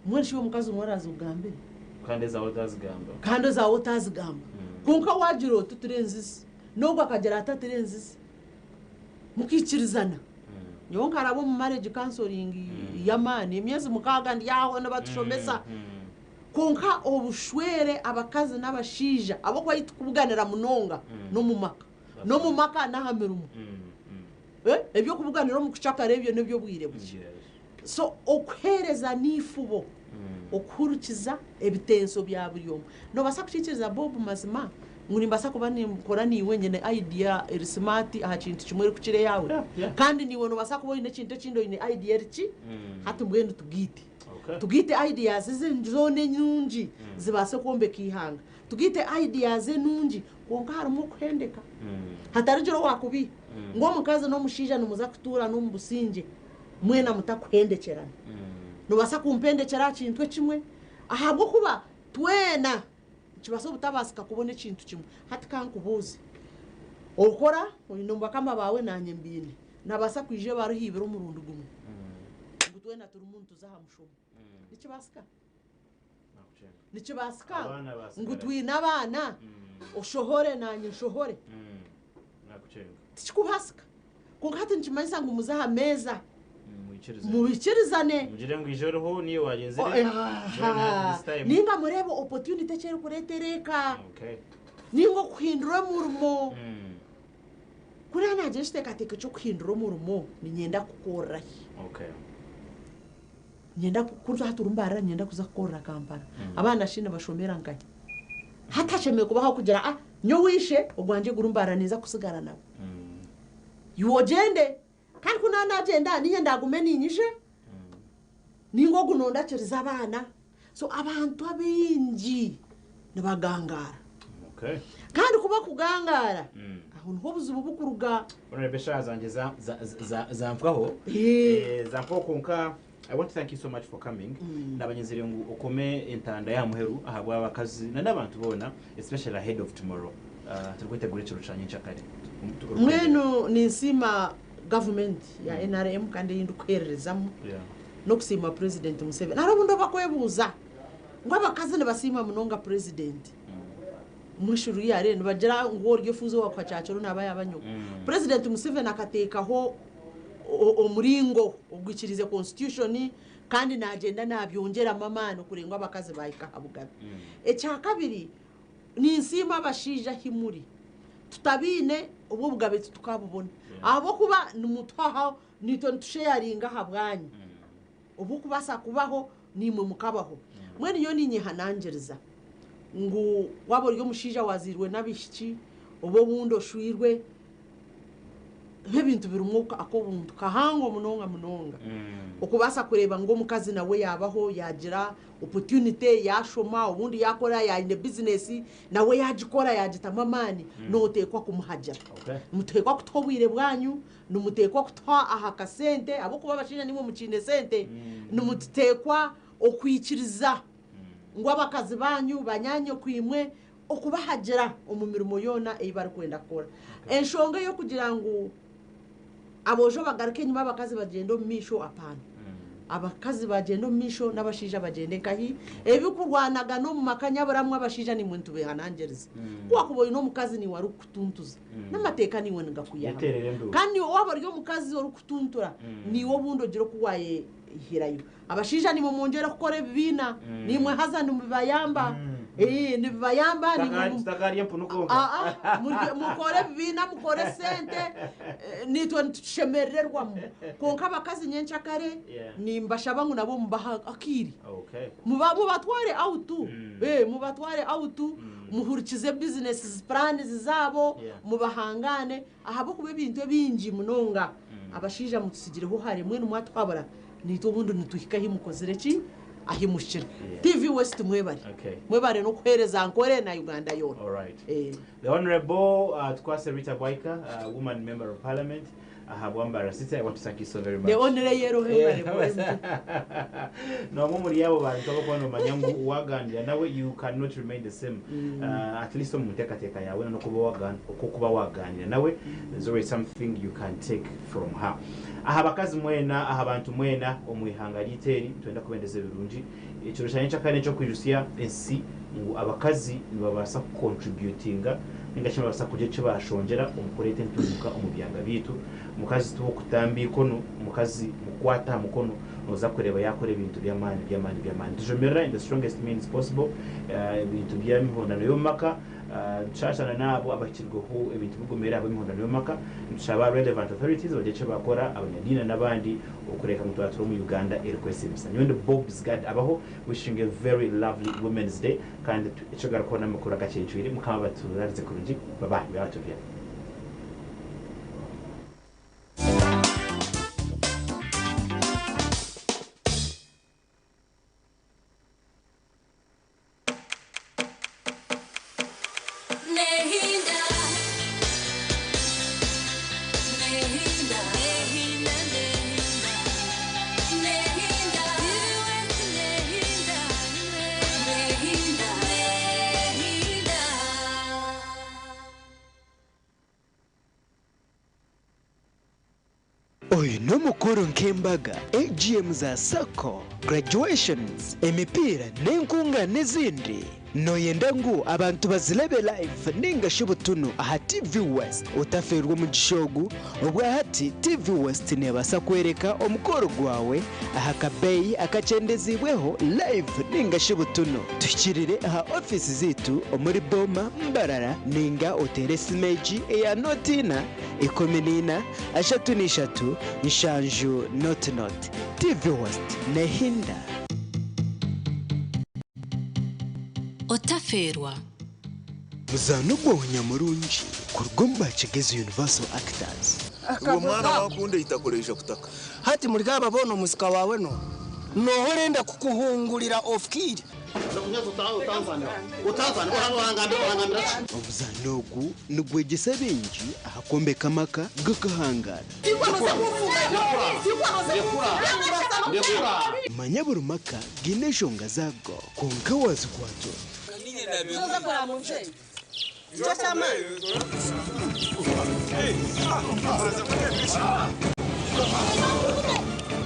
mwenshi wo mukazi mwaraza ugambe kandi zawo utazigamba kunka wajiro tuturenzisi nubwo akagera ataturenzisi mukikirizana nyonka arabo mu marriage counseling yamani imyezi mukaga ndiyaho n'abatushomesa kunka obushwere abakazi n'abashija abo kwayita kubuganira munonga no mu maka nahamirumu ebyo kubuganira mu kucakara ebyo nebyo bwire buke so okhereza nifubo okurukiza ebitenso bya buriyo no basa kucikiriza bob mazima nguni mbasa kuba nikora niwe nyene idea eri smart aha kintu kimwe kukire yawe kandi niwe no basa kuba ine kintu kindo ine idea riki hati mbwende tugite ideas z'inzone nyunji zibase kombeka ihanga tugite ideas nunji konka harimo kwendeka hatarigero wakubi ngo mukazi no mushija no muza kutura no mubusinje mwena mutakwendekerana no basa kumpendekera kintu kimwe ahabwo kuba twena kibaso butabasika kubona ikintu kimwe hati kankubuze okora uyinomba kama bawe nanye mbine nabasa kwije baruhibira umurundo gumwe ngutwena turi umuntu zahamushomo nikibasika ngutwina abana ushohore nanye nshohore tikubasika kunga hati nikimanyisa ngo umuzaha meza mubikirizane mugire ngo ijoro ho niyo wagenze ninga murebe opportunity cyero kuretereka ningo kuhindura murumo kuri anaje shitekateke cyo kuhindura murumo ni nyenda kukora nyenda kuza haturumbara nyenda kuza kukora kampara abana shine bashomera ngaye hatashemeye kubaho kugira nyo wishe ogwanje gurumbara neza kusigara nabo yuogende kandi kuna nagenda niye ndagume ninyishe ningo gunonda kiriza abana so abantu abinji nabagangara kandi kuba kugangara aho nho buzubu bukuruga orebesha zanjye zamfwaho zamfwaho konka I want to thank you so much for coming. Nabanyezere ngo ukome entanda ya muheru ahabwa abakazi n'abantu bona especially ahead of tomorrow. Turikwitegura cyo rucanye cyakare. Mwenu ni nsima government ya NRM kandi yindukwererezamo. No kusima president Museveni. Narabundo bakwebuza. Ngo abakazi ne basima munonga president. Mwishuru yare nibagera ngo ryo fuzo wakwacacero nabaya abanyo. President Museveni akatekaho umuringo ugwikirize constitution kandi nagenda nabyongera mamano kurengwa abakazi bayikahabugabe echa kabiri ni nsima bashija himuri tutabine ubu bugabe tukabubona abo kuba numutwaho nito tusharinga habwanyi ubu kubasa kubaho nimwe mukabaho mwene yo ninye hanangereza ngo wabo ryo mushija wazirwe nabishiki ubo bundo shwirwe nk'ibintu birumuka akobuntu kahango munonga ukubasa kureba ngo mukazi nawe yabaho yagira opportunity yashoma ubundi yakora ya in business nawe yagikora yagitama amani notekwa kumuhajira mutekwa kutobwire bwanyu numutekwa kutwa ahakasente abo kuba bashina nimwe mukine sente numutekwa okwikiriza ngo abakazi banyu banyanyo kwimwe okubahajira umumirimo yona eyibari kwenda kora enshonga yo kugira ngo abojo bagaruke nyuma abakazi bagendo misho apana abakazi bagendo misho n'abashija bagende kahi ebikurwanaga no mu makanya baramwe abashija ni muntu behanangereza kwa kuboye no mukazi ni wari kutuntuza n'amateka ni wene ngakuyaha kandi waba ryo mukazi wari kutuntura ni wo bundo giro kuwaye hirayo abashija ni mumongera gukora bibina nimwe hazana mu bayamba ni bayamba ni stakari mpunuko mukore bibina mukore sente nitwe tushemererwamo konka abakazi nyencha kare ni mbashabangu nabo mubaha akiri mubatware autu mubatware autu muhurikize business plans zabo mubahangane ahabo kube bintu bingi munonga abashija mutusigireho hari mwe numwatwabara nito bundi nutuhikahi mukozereki ahimushira TV West mwebare no kwereza nkore na Uganda yona. All right. The Honorable Atukwasa Rita Atukwasa, woman member of parliament. Ahabwamba Rasita, I want to thank you so very much. The honorable yero no muri yabo bantu abakwana manyangu waganda nawe you cannot remain the same. At least omuteka teka yawe no kuba waganda nawe there's always something you can take from her. Ahabakazi mwena ahabantu mwena omwihangaliteri twenda kubendeze birungi ekiro cyane cyakane cyo kwirusiya ensi ngo abakazi nibabasa contributinga ningashima basa kuje cyo bashongera umukorete nturuka umubyanga bitu mukazi tuwo kutambi kono mukazi mukwata mukono noza kureba yakore ibintu by'amani tujomera in the strongest means possible ibintu by'amihondano yo maka chashana nabo abakirgoho ibintu bigomera abamihondano yo maka nshaba relevant authorities bajeche bakora abanyadina nabandi ukureka mutwaturo mu Uganda erkwesibisa nyonde Bob's God abaho wishing a very lovely Women's Day kandi ico garakona makuru gacecwire mukaba baturaze kurungi bye bye Oyu no mukuru nk'embaga AGM za Sako graduations emipira n'enkunga n'izindi noyenda ngo abantu bazilebe live ninga shibutunu aha TV West utaferwa mu gishogu ubwa hati TV West nebasa kwereka omukoro gwawe aha kabeyi akacendezibweho live ninga shibutunu tukirire aha office zitu omuri Boma Mbarara ninga oteresi meji ya notina ikomenina ashatu nishatu nshanju not TV West nehinda otaferwa muzano gwonya murungi kurugomba kigeze Universal Actors uwo mwana wakunde itakoresha kutaka hati muri gaba bono musika wawe no horenda kukuhungulira off kid obuzanogu nugwegesa bingi ahakombe kamaka gakahangara manya burumaka gineshonga zago konka wazikwato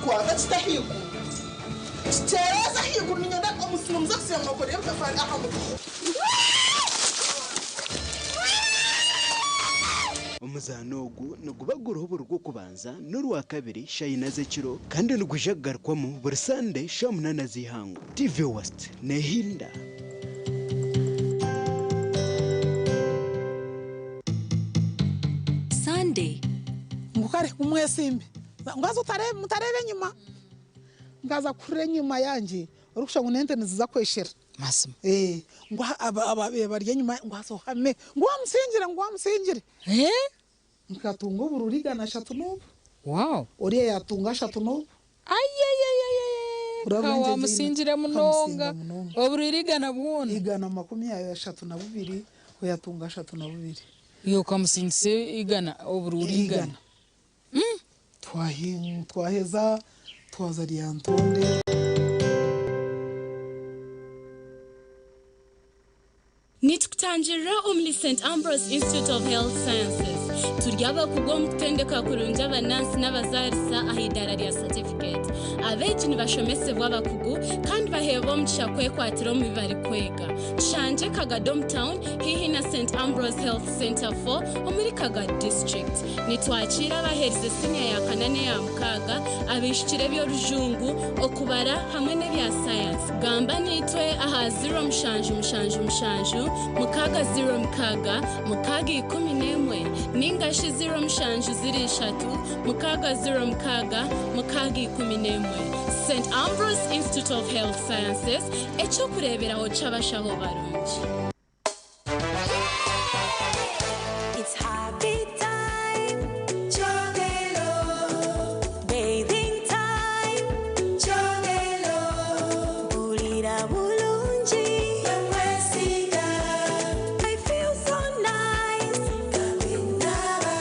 kwa tastahiku Stereza hiyo kunyenda kwa muslimu mzakisi ya mwakode ya mtafari ahamu umuzanogu nugubagura ubu rwo kubanza n'urwa kabiri shayina zekiro kandi nugujagarkwamo buri Sunday shamunana zihangu TV West nehinda Sunday ngukare umwesimbi ngazo mutarebe nyuma ngaza kure nyuma yanje urukusha ngo nente niziza kweshera masimo ngo ababe barya nyuma ngwaso hame ngo amusingire nkatunga ubururigana 3 n'ubu. Wow. Uriya yatunga 3 n'ubu. Kawa musinjire munonga. Obururigana bwona. Igana 32 uyatunga 32. Iyo kamusinjise igana obururigana. Twaheza twazari Antonde. Nitukutangira omuli St. Ambrose Institute of Health Sciences. Turyaba kugwa mukutendeka kurunja abanansi n'abazarisa ahidara rya certificate. Abeji nibashomesebwa abakugu kandi baheba omugisha kwekwatira omu bibari kwega. Tushanje Kagadom Town hihi na St. Ambrose Health Center 4 omuri Kaga District. Nitwakira abaherize senior ya 4 ya mukaga abishikire by'orujungu okubara hamwe n'ebya science. Gamba nitwe aha 0 mushanju mukaga 0 mukaga 11 ningashi 0 mushanju 3 mukaga 0 mukaga 11 St. Ambrose Institute of Health Sciences echo kureberaho cyabashaho barungi. It's happy time, Chogelo. Bathing time, Chogelo. Bulira bulungi, Wesiga. I feel so nice, Kabinaba.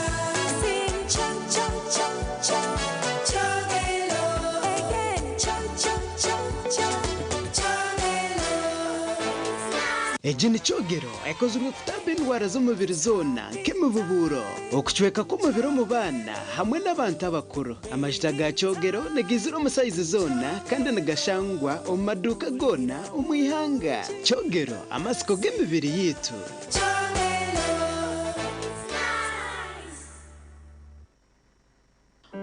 Sing chong chong chong chong, Chogelo. Again, chong chong chong chong, Chogelo. Eji ni Chogero ekozwe kutaba indwara z'umubiri zona nk'imibuburo okucweka k'umubiri mu bana hamwe n'abantu abakuru. Amajita ga Chogero negizira omusayizi zona kandi nagashangwa omu maduka gona omu ihanga. Chogero amasiko g'emibiri yitu.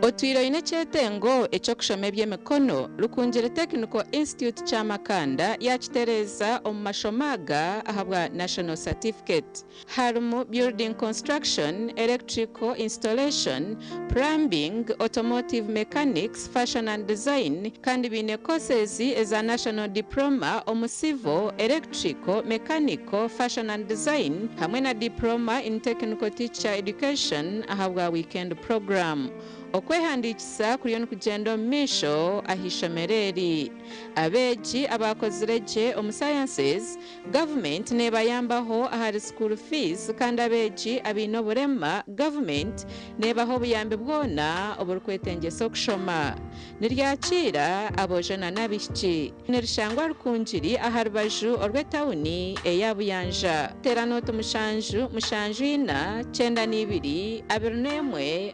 Otwiro ine chetengo echokushome by'emikono Lukungire Technical Institute cha Makanda yakitereza omu mashomaga ahabwa National Certificate. Harimo Building Construction, Electrical Installation, Plumbing, Automotive Mechanics, Fashion and Design kandi bine courses eza National Diploma omu Civil, Electrical, Mechanical, Fashion and Design hamwe na Diploma in Technical Teacher Education ahabwa Weekend Program. Okwehandikisa kuriyo n'okugenda omu misho ahishomereri. Abeji abakozireje omu sciences government nebayambaho ahari school fees kandi abeji abine oburema government nebaho obuyambi bwona oburkwetengesa okushoma. Niryakira abojana n'abishiki nirishangwa Rukungiri aha rubaju orw'etawuni eya Buyanja. Teranoto mushanju 4 92 21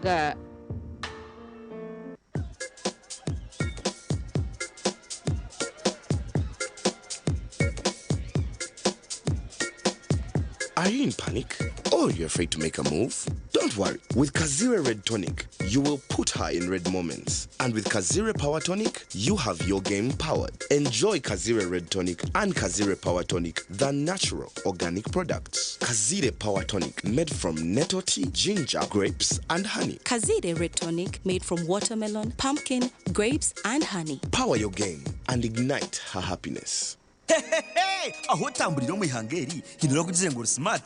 6 Are you in panic? Or you're afraid to make a move? Don't worry. With Kazire Red Tonic, you will put her in red moments. And with Kazire Power Tonic, you have your game powered. Enjoy Kazire Red Tonic and Kazire Power Tonic, the natural organic products. Kazire Power Tonic, made from nettle tea, ginger, grapes, and honey. Kazire Red Tonic, made from watermelon, pumpkin, grapes, and honey. Power your game and ignite her happiness. aho tamburiro mu ihangeri hinura kuzengura smart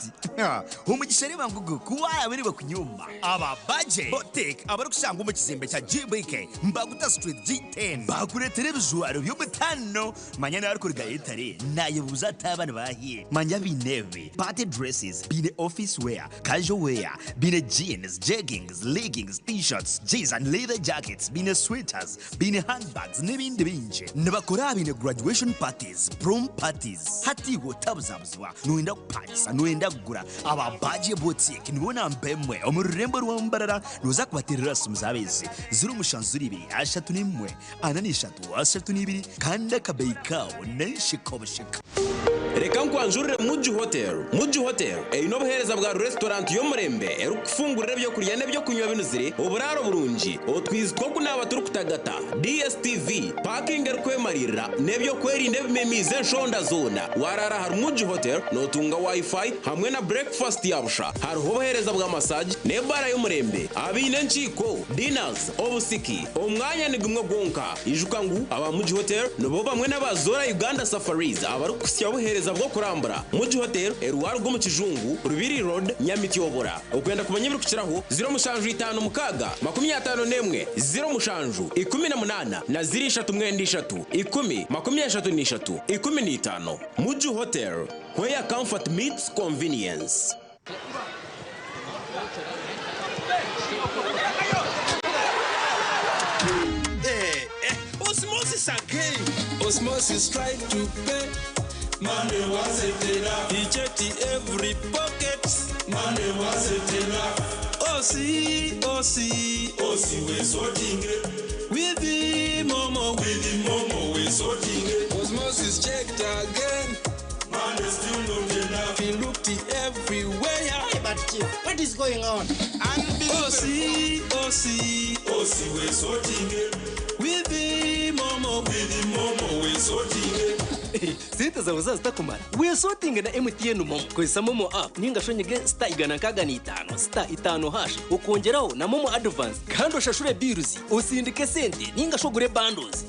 umugisha reba ngugu kuwaya bari bakunyuma aba budget botek abari kushanga mu kizembe cya GBK Mbaguta Street G10 bakure televiziyo byo mutano manyana ari kuriga etare naye buzatabana bahiye manya bineve party dresses bine office wear casual wear bine jeans jeggings leggings t-shirts jeans and leather jackets bine sweaters bine handbags n'ibindi binje nabakora bine graduation parties prom parties hati gotabuzabuzwa nuenda kupasa nuenda kugura aba budget boutique nibona mbemwe omurembo rwambarara ruza kubaterera sumuzabezi 0 3 kandi akabeikawo neshikoboshika. Reka nkwanjurire Muji Hotel eyinobuhereza bwa restaurant yo murembe erukufungurira byo kurya nebyo kunywa binuzire uburaro burungi otwizwa kunaba turi kutagata DSTV parking erukwemarira nebyo kwerinda bimemize nshonda zona warara har Muji Hotel notunga wifi hamwe na breakfast yabusha har hobuhereza bwa massage nebara yo murembe abine nchiko dinners obusiki omwanya nigumwe gonka ijuka ngu aba Muji Hotel nobo bamwe n'abazora Uganda Safaris abarukusya buhereza obuhereza bwo kurambura Muji Hotel eruwaro rwo mu Kijungu Rubiri Road Nyamitiyobora okwenda kumanya ibiri kukiraho 056 mukaga 51 0 18 na 0 15 Muji Hotel where comfort meets convenience. Osmosis again. Osmosis tried to pay. Money wasn't enough. He checked every pocket. Money wasn't enough. Osi, we're sorting it. With the momo, we're sorting it. Osmosis checked again. Money still not enough. He looked everywhere. Hey, but what is going on? Osi, we're sorting it. With the momo, we're sorting it. Sita zawe zitakumara. We're sorting na MTN momo. Kwesa momo app ninga shonyege star 105 star 5 hash ukongeraho na momo advance kandi ushashure bills usindike sente ninga shogure bundles.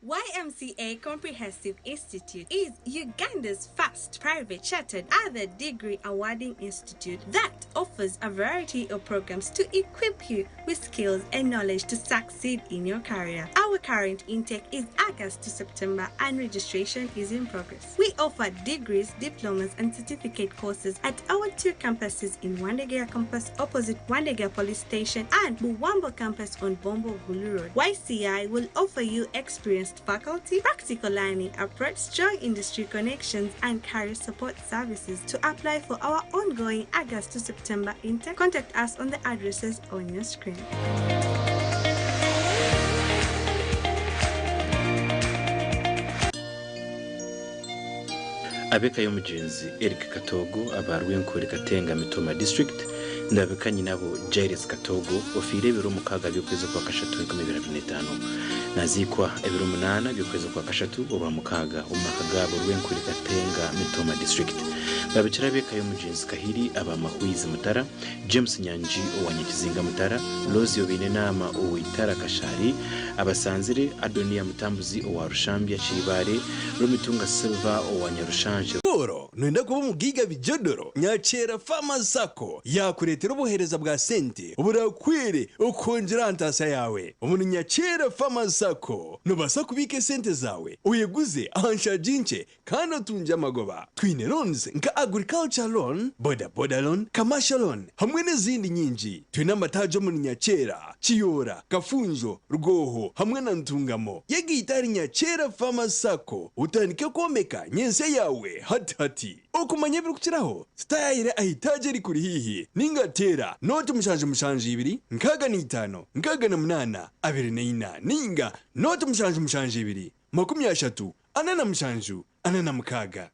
YMCA Comprehensive Institute is Uganda's first private chartered other degree awarding institute that offers a variety of programs to equip you with skills and knowledge to succeed in your career. Our current intake is August to September and registration is in progress. We offer degrees, diplomas and certificate courses at our 2 campuses in Wandegea campus opposite Wandegea police station and Buwambo campus on Bombo Gulu Road. YCI will offer you experienced faculty, practical learning approach, strong industry connections, and career support services. To apply for our ongoing August to September intake, contact us on the addresses on your screen. Abeka y'umugenzi Eric Katogo abarwenkore Katenga Mitoma district ndabekanye nabo Jairus Katogo ofire biro mukaga byokweza kwa kashatu 2025 nazikwa ebiro 8 byokweza kwa kashatu oba mukaga umwaka gabo rwenkore Katenga Mitoma district babicira beka y'umugenzi Kahiri aba Mahwizi Mutara James Nyanji owanyakizinga Mutara Lozi obine nama owitara Kashari abasanzire Adonia Mutambuzi owa Rushambya Chibare Romitunga Silva owanyarushanje Oro nenda kuba mugiga bijodoro nyacera Farmers Sacco yakuretera ubuhereza bwa sente uburakwire ukongera antasa yawe umuntu nyacera Farmers Sacco nubasa kubike sente zawe uyeguze ahanshajinche kandi utunja magoba Twine loans nka agriculture loan boda loan commercial loan hamwe n'izindi nyinji twina matajo mu nyacera Chiyora Kafunjo Rugoho hamwe na Ntungamo yegitari nyacera Farmers Sacco utandike komeka nyense yawe hati okumanya biri kukiraho style ahitaje rikuri hihi ningatera note mushanje ibiri nkaga ni 5 nkaga na 8 abiri na 4 ninga note mushanje ibiri 30 anana mushanju anana mukaga.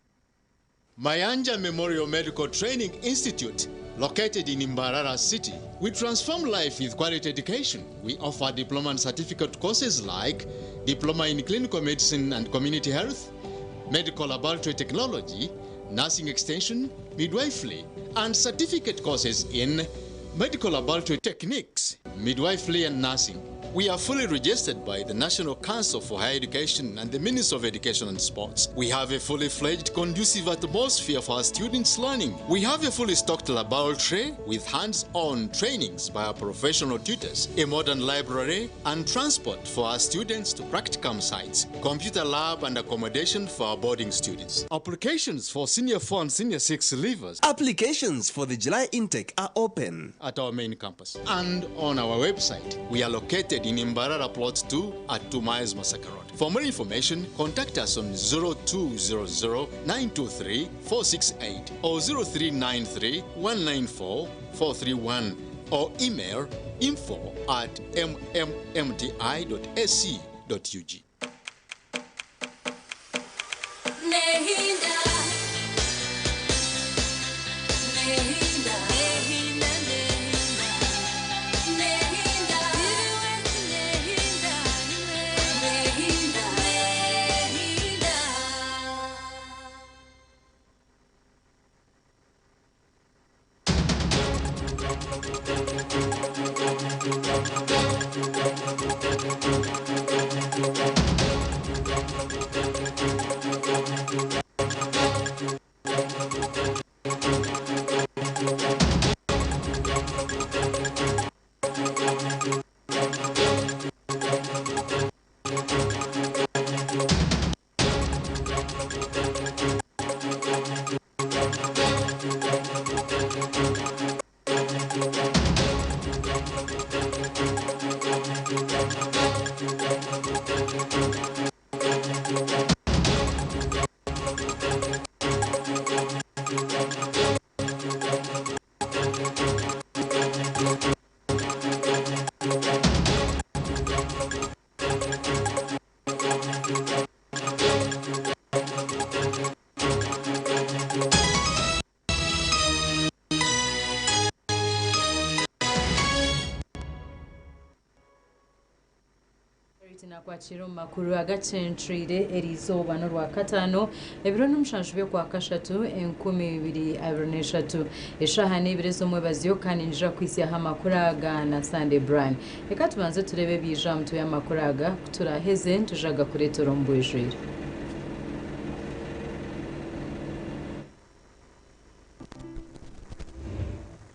Mayanja Memorial Medical Training Institute, located in Mbarara City. We transform life with quality education. We offer diploma and certificate courses like Diploma in Clinical Medicine and Community Health, Medical Laboratory Technology, Nursing Extension, Midwifery, and certificate courses in Medical Laboratory Techniques, Midwifery and Nursing. We are fully registered by the National Council for Higher Education and the Ministry of Education and Sports. We have a fully fledged conducive atmosphere for our students' learning. We have a fully stocked laboratory with hands-on trainings by our professional tutors, a modern library, and transport for our students to practicum sites, computer lab and accommodation for our boarding students. Applications for Senior 4 and Senior 6 leavers. Applications for the July intake are open at our main campus and on our website. We are located in Mbarara Plot 2 at 2 miles Masaka Road. For more information, contact us on 0200-923-468 or 0393-194-431 or email info@mmti.ac.ug. Thank you. nakwakira mu makuru agacentrire erizoba no rwa katano ebiro n'umushanju byo kwa kashatu 2023 eshahane ibirezo mwebaziyo kandi njira kwisi ya makuru aga na Sunday Brian reka tubanze turebe bija mtu ya makuru aga turaheze tujaga kuretoro mbujira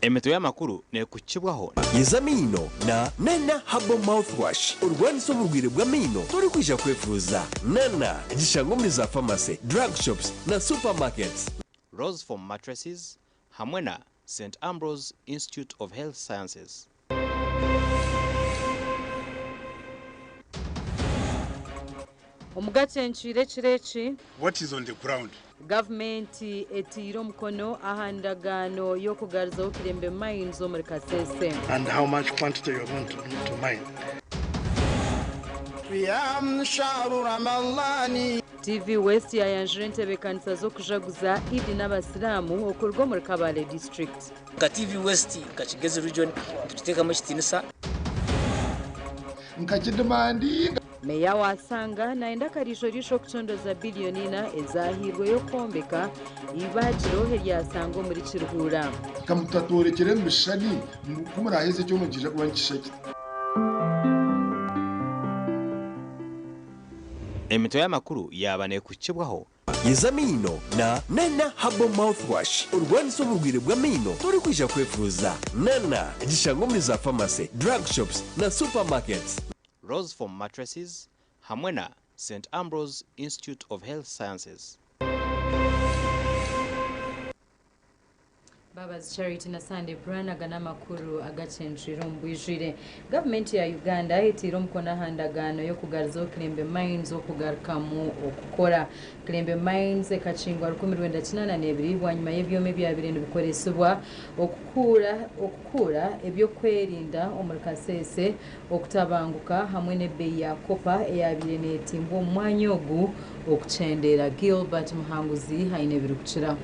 Emeto y'amakuru ne kukibwaho Yezamino na Nana Herbal Mouthwash urwanisa uburwire bw'amino turi kwija kwefuza Nana gishango muri za pharmacy, drug shops na supermarkets. Rose Foam Mattresses hamwe na St Ambrose Institute of Health Sciences. Omugacentrire kireki What is on the ground? Government etiro mkono ahandagano yo kugarzaho kirembe mines zo muri Kasese. And how much quantity you're going to mine. TV West yayanjire ntebekaniza zo kujaguza idi n'abasilamu okurwa muri Kabale district. Ka TV West kachigeze region tuteka mu kitinisa. Nkakidemandi Meya wasanga naenda karisho risho kutondoza biliyoni na ezahirwe yo kombeka ibajiro heryasango muri Kiruhura. Kamutatorekere mishani kumuraheze cyo mugije kubankishaki. Emeto y'amakuru yabane kukibwaho Yezamino na Nana Herbal Mouthwash urwanisa uburwire bw'amino turi kwija kwefuza Nana gishango muri za pharmacy, drug shops na supermarkets. Rose Foam Mattresses hamwe na St Ambrose Institute of Health Sciences. Baba's Charity na Sunday Brian agana makuru agacentriro mbwijire. Government ya Uganda etiro mkona handagano yo kugarzo Kilembe Mines zo kugarukamu okukora Kilembe Mines ekachingwa 2022 bwanyuma y'ebyome byabirinde bikoresebwa okukura ebyo kwerinda omurikasese okutabanguka hamwe n'ebbeyi ya kopa eyabire netimbo omwanya ogu okucendera Gilbert Muhanguzi haine birukira.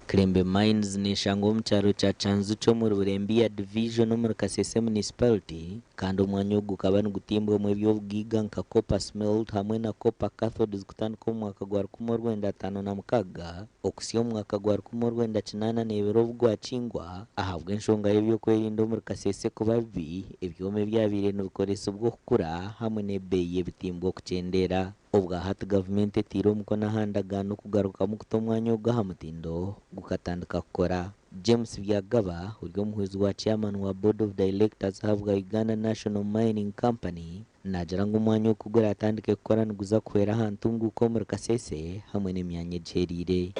Kilembe Mines ni shango mcharo cha chanzu cho muri Burembia Division muri Kasese Municipality kandi umwanya gukaba n'ugutimbwa mu byo bwiga nka copper smelt hamwe na copper cathodes gutandika umwaka gwa 1956 okusiyo umwaka gwa 1998 n'ebiro bwacingwa ahabwe nshonga y'ibyo kwerinda muri Kasese kubabi ebyome byabire n'ubukoreso bwo kukura hamwe n'ebeye bitimbwa kucendera obwa hati government etiro mukona handagano kugaruka mu kutomwanya ugahamutindo gukatandika kukora. James Byagaba uryo muhwizi wa chairman wa board of directors habwa Uganda National Mining Company najarango umwanya kugura atandike kukora nguza kwera hantungu ko muri Kasese hamwe n'imyanya jerire.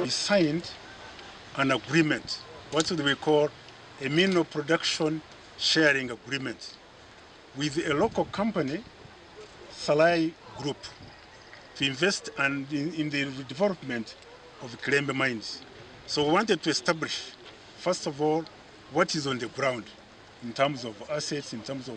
We signed an agreement, what we call a mineral production sharing agreement, with a local company, Salai Group, to invest and in the development of Kilembe Mines. So we wanted to establish, first of all, what is on the ground in terms of assets, in terms of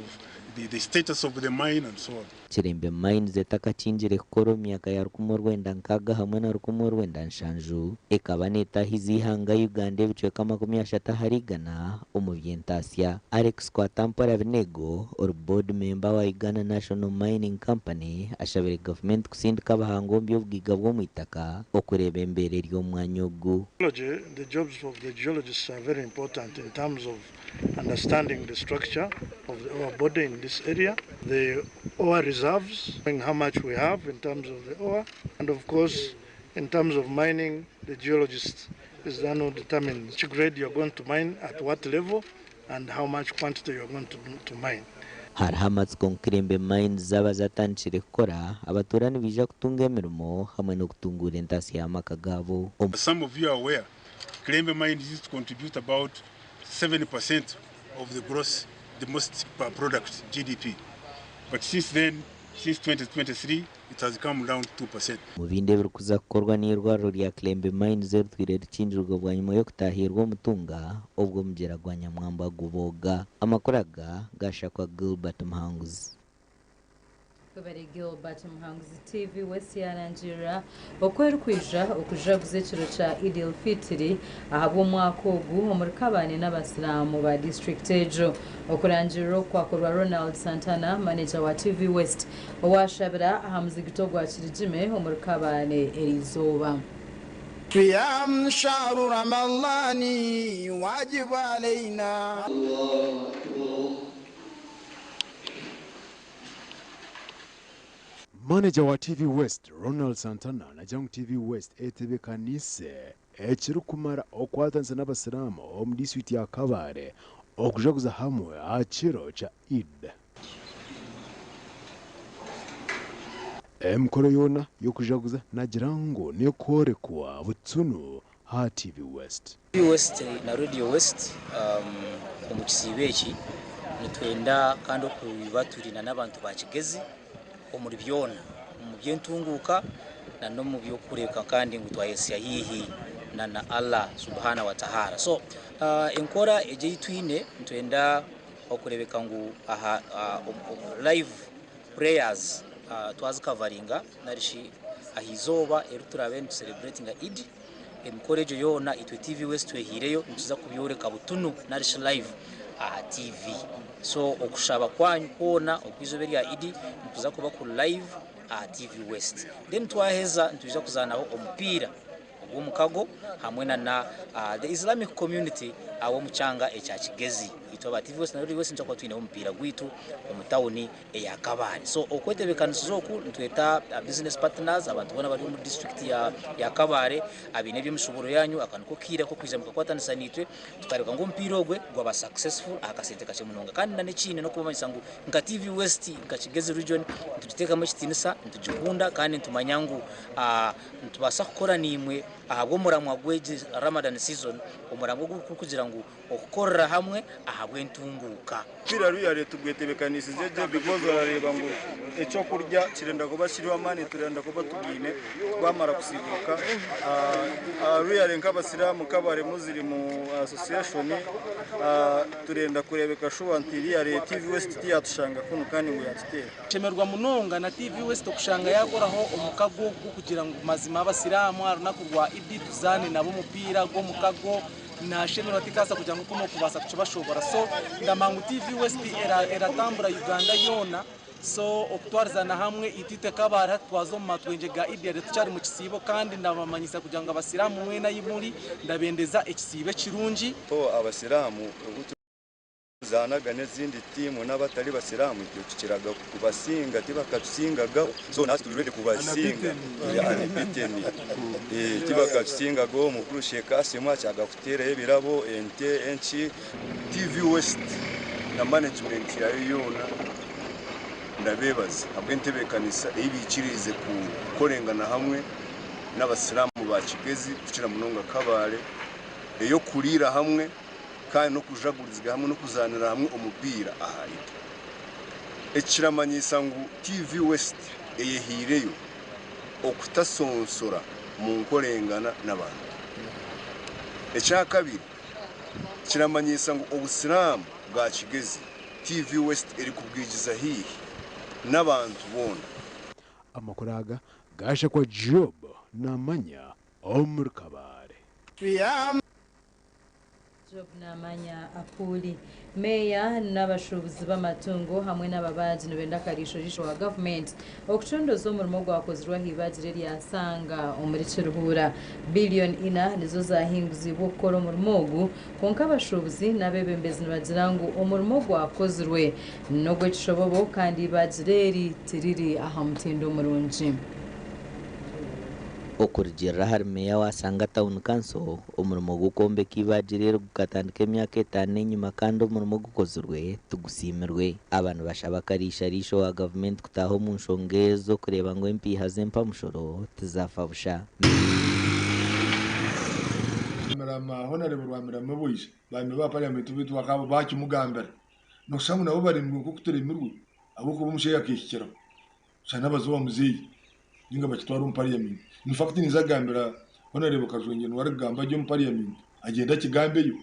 the status of the mine and so on. Kilembe Mines etakachinjire kukoro myaka ya 1900 hamwe na 1907 ekaba netahizi hanga Uganda ebicweka 30 harigana omubyentasia. Alex Kwatampara Binego or board member wa Uganda National Mining Company ashabire government kusindika abahango by'obwiga bwo mwitaka okureba embere ry'omwanya ogu. The jobs of the geologists are very important in terms of understanding the structure of the ore body in this area, the ore reserves, and how much we have in terms of the ore, and of course in terms of mining, the geologist is the one who determines which grade you're going to mine at what level and how much quantity you're going to mine. Harhamats kon Kilembe Mines zaba zatanchire kukora abaturani bija kutunga emirimo hamwe no kutungura entasi y'amaka gabo. Some of you are aware, Kilembe Mines used to contribute about 70% of the gross domestic product, GDP. But since then, since 2023, it has come down to 2%. Mubinde birukuza kukorwa n'irwaro rya Kilembe Mines rutwire rukinjirwa bwanyuma yo kutahirwa mutunga ubwo mugera gwa Nyamwamba guboga amakoraga gashakwa Gilbert Muhanguzi. Kubere Gilbert Muhanguzi TV West ya Nigeria okweri kwija okujaguza ekiro kya Eid al-Fitr ahabwo mwaka ogu omurikabane n'abasilamu ba district ejo okurangira kwakorwa Ronald Santana manager wa TV West owashabira aha muzigito gwa kirijime omurikabane erizoba قيام شهر رمضان واجب علينا Manager wa TV West Ronald Santana na Jang TV West etebekanise ekiri kumara okwatanza n'abasilamu omu district ya Kabare okujaguza hamwe akiro kya Eid. Emikoro yona y'okujaguza nagira ngo nekorekwa butunu ha TV West. TV West na Radio West omu kisiibo eki nitwenda kandi okubibaturina n'abantu ba Kigezi omuri byona mu byentunguka na no mu byokureka kandi ngo twayesya hihi na Allah subhanahu wa ta'ala. So enkora eje twine ntwenda okurebeka ngo live prayers twazi coveringa narishi ahizoba eruturabe to celebrating Eid emikoro ejo yona itwe TV West twehireyo ntuza kubyoreka butunu narishi live TV. So okushaba kwanyu kona okwizoberi ya Eid ntuza kuba ku live TV West. Then twaheza ntuza kuzanaho omupira ogw'omukago hamwe na the Islamic community awo muchanga ekya Kigezi itwa TV West na Radio West nchakwa twine omupira gwitu omutawuni eya Kabare. So okwetebekanisiza oku ntweta business partners abantu bona bali mu district ya Kabare abine by'emishoboro yanyu akanuko kira ko kwiza mukakwatanisa nitwe tukareka ngo omupira ogwe gwaba successful akasente kache munonga kandi na nekine no kubamanyisa ngo nka TV West nka Kigezi region tutiteka mu kitinisa ntujikunda kandi ntumanyangu ntubasa gukora nimwe ahabwo muramwa gweje Ramadan season umuramwo kugira ngo okukorera hamwe ahabwe ntunguka pira ruyare tugwetebekanisize je because arareba ngo eco kurya kirenda kuba kiriwa mani turenda kuba tugine twamara kusibuka ruyare nk'abasilamu Kabare muziri mu association turenda kurebeka shuwa ntiri ya TV West yatushanga kuno kandi ngo yatitera chemerwa munonga na TV West okushanga yakoraho omukago kugira ngo mazima abasilamu arunakurwa Eid tuzane nabo mupira go mukago na sheme batikasa kugira ngo kuno kubasa kucibashobora. So ndamangu TV West eratambura Uganda yona so okutwarizana hamwe itite Kabare twazo mu matwenje ga Eid tucari mu kisibo kandi ndabamanyisa kugira ngo abasilamu mwe na yimuri ndabendeza ekisibe kirungi to abasilamu zanaga n'izindi timu n'abatari basilamu cyo kiraga kubasinga tibakatusingaga so nasi turede kubasinga ya biteni tibakatusinga go mu kurusheka semwa cyaga kutera ebirabo ente enchi TV West na management ya yona ndabebaza abwentebekanisa ibikirize ku korengana hamwe n'abasilamu ba Kigezi kucira munonga Kabare eyo kurira hamwe kandi no kujagurizwa hamwe no kuzanira hamwe umupira ahari ekiramanyisa ngo TV West eyehireyo okutasonsora mu nkorengana n'abantu. Ekya kabiri kiramanyisa ngo obusilamu bwa Kigezi TV West eri kubwijiza hihi n'abantu bona. Amakuraga gasha kwa Job namanya omuri Kabare. Job namanya apuli meya n'abashubuzi b'amatungo hamwe n'ababaji nibenda karisho wa government okutondoza omurimo gwakozirwa hibagire lyasanga omuri kiruhura billion ina nizo zahinguzibwa okukora omurimo ogu konka abashubuzi n'abebembezi nibagira ngu omurimo gwakozirwe n'ogw'ekishobobo kandi ibagire eri tiriri aha mutindo omurungi. Okurugirira hari meya wasanga town council omurimo gukombeka ibagire gukatandika emyaka 5 enyuma kandi omurimo gukozirwe tugusimirwe abantu bashaba karisharisho wa government kutaho mu nshonga ezo kureba ngo MP hazempa mushoro tuzafa busha marama honorable Rwamirama boys bami ba parliament bitu bakabo bakimugambira no samu nabo bari mu kuturemirwe abo kuba umushe yakishikira sana bazuba muzeyi ninga bakitwara mu parliament in fact nizagambira honorable Kazwenge n'waragamba ryo mu parliament agenda kigambeyo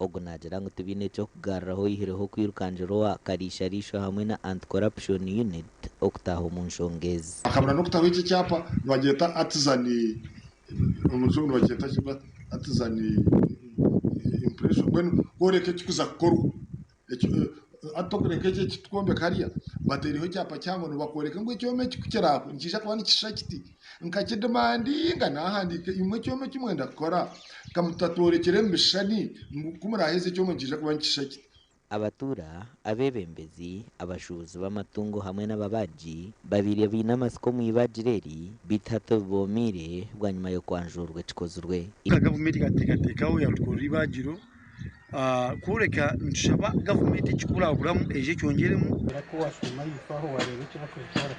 ogo nagira ngo tubine cyo kugarraho ihireho kwirukanjirwa karisharisho hamwe na anti-corruption unit okutaha mu nshongezi akabura no kutaho iki cyapa bageta atizani umuzungu bageta atizani impression when goreke kikuza koru atokoreke kitwombe kariya bateriho cyapa cyangwa bakoreka ngo icyome kikukera njisha kwa nikisha kiti nkakidemandi nganahandike imwe cyome kimwenda kora kamutatorekere mbishani kumuraheze cyome njisha kwa nikisha kiti abatura abebembezi abashuzi b'amatungo hamwe n'ababaji babiri binamasiko mu ibajireri bitatu bomire bwa nyuma yo kwanjurwe cikozurwe gavumenti gatekatekaho yatwora ibagiro kureka nshaba gavumenti kikura buramu eje cyongeremo ko wasoma yifaho warebe cyo bakora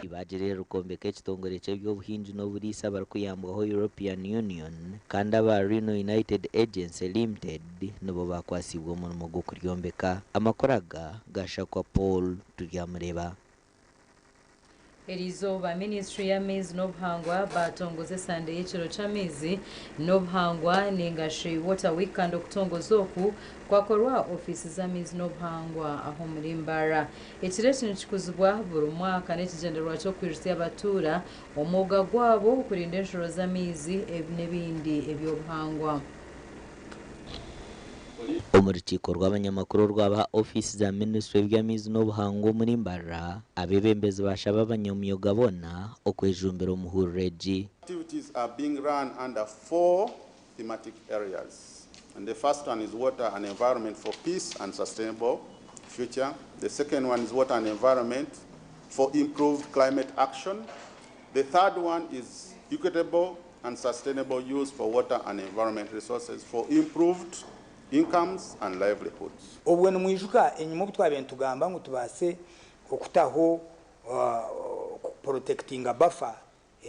ibajire rukombeka ekitongore ky'ebyobuhingi n'oburisa barikuyambwaho European Union kandi aba Reno United Agency Limited nibo bakwasibwa omurimo gw'okuryombeka amakoraga gashakwa Paul turyamureba Erizoba Ministry ya Maize n'obuhangwa batongoze Sunday y'ekiro ky'amaizi n'obuhangwa ningashi Water Week kandi okutongoza oku kwakorwa ofisi za maize n'obuhangwa aho muri Mbara ekiro kino kikuzibwa buri mwaka n'ekigendererwa ky'okwirusya abatura omwuga gwabo okurinda enshuro z'amaizi n'ebindi eby'obuhangwa omurukiko rw'abanyamakuru rwaba ofisi za Ministry y'Amaizi n'obuhangwa muri Mbara abebembezi bashaba abanyamyuga bona okwejumbira omuhurreji. Activities are being run under 4 thematic areas. And the first one is water and environment for peace and sustainable future. The second one is water and environment for improved climate action. The third one is equitable and sustainable use for water and environment resources for improved incomes and livelihoods. Obwenu mwijuka enyuma obutwabe ntugamba ngo tubase okutaho protecting a buffer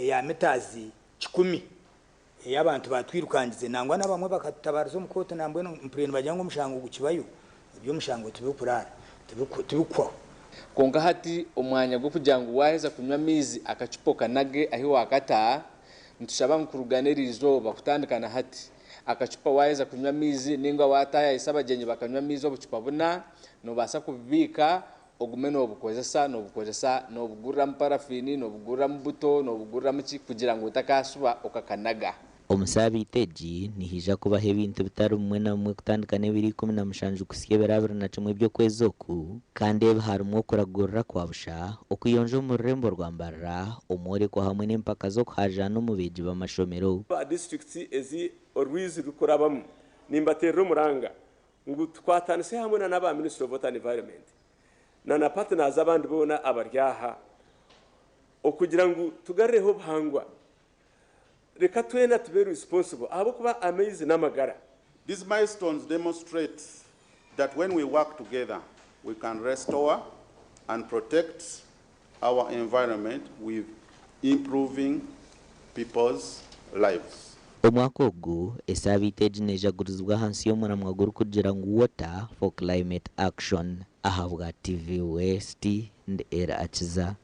ya metazi 10 y'abantu batwirukangize nangwa nabamwe bakatabariza umukoto nambwe mpureni bajyango mushango gukibayo ibyo mushango tubikurara tubikwa konga hati omwanya gwo kujango waheza kunywa amizi akacupoka nage ahi wakata ntushaba nkuruganirizo bakutandikana hati akacupa waheza kunywa amizi ninga wataya isabagenye bakanywa amizi obucupa buna no basa kubika ogume no bukozesa no bugura parafini no bugura mbuto no bugura muki kugira ngo utakasuba okakanaga omusabiteji nihija kubaho ebintu bitari umwe na umwe kutandikana ebiri 17 kusiya birabira na kimwe byo kwezoku kandi harimo kuragurira kwabusha okuyonja mu rembo rwa Mbara omore ko hamwe n'empaka zo kuhaja no mubeji b'amashomero ba district ezi orwizi rukorabamo nimbatero muranga ngo twatanise hamwe na ba Ministry of Water and Environment na partners abandi bona abaryaha okugira ngo tugareho bhangwa reka twena to be responsible abo kuba amazing namagara. These milestones demonstrate that when we work together we can restore and protect our environment with improving people's lives. omwaka ogu esabiteji nejagurizwa hansi y'omuramwa guri kugira ngo Water for Climate Action ahabwa TV West ndera akiza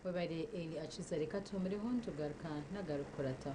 webare eli akiza reka tumuriho ntugaruka nagarukurata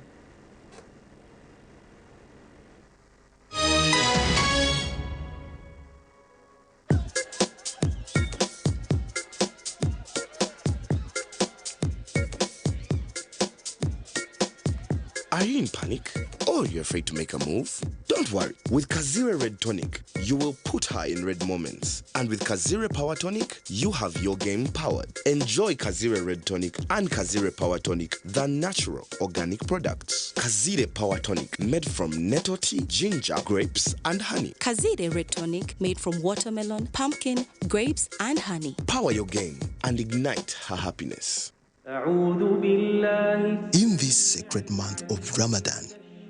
Are you in panic? Or you're afraid to make a move? Don't worry. With Kazire Red Tonic, you will put her in red moments. And with Kazire Power Tonic, you have your game powered. Enjoy Kazire Red Tonic and Kazire Power Tonic, the natural organic products. Kazire Power Tonic, made from nettle tea, ginger, grapes, and honey. Kazire Red Tonic, made from watermelon, pumpkin, grapes, and honey. Power your game and ignite her happiness. In this sacred month of Ramadan,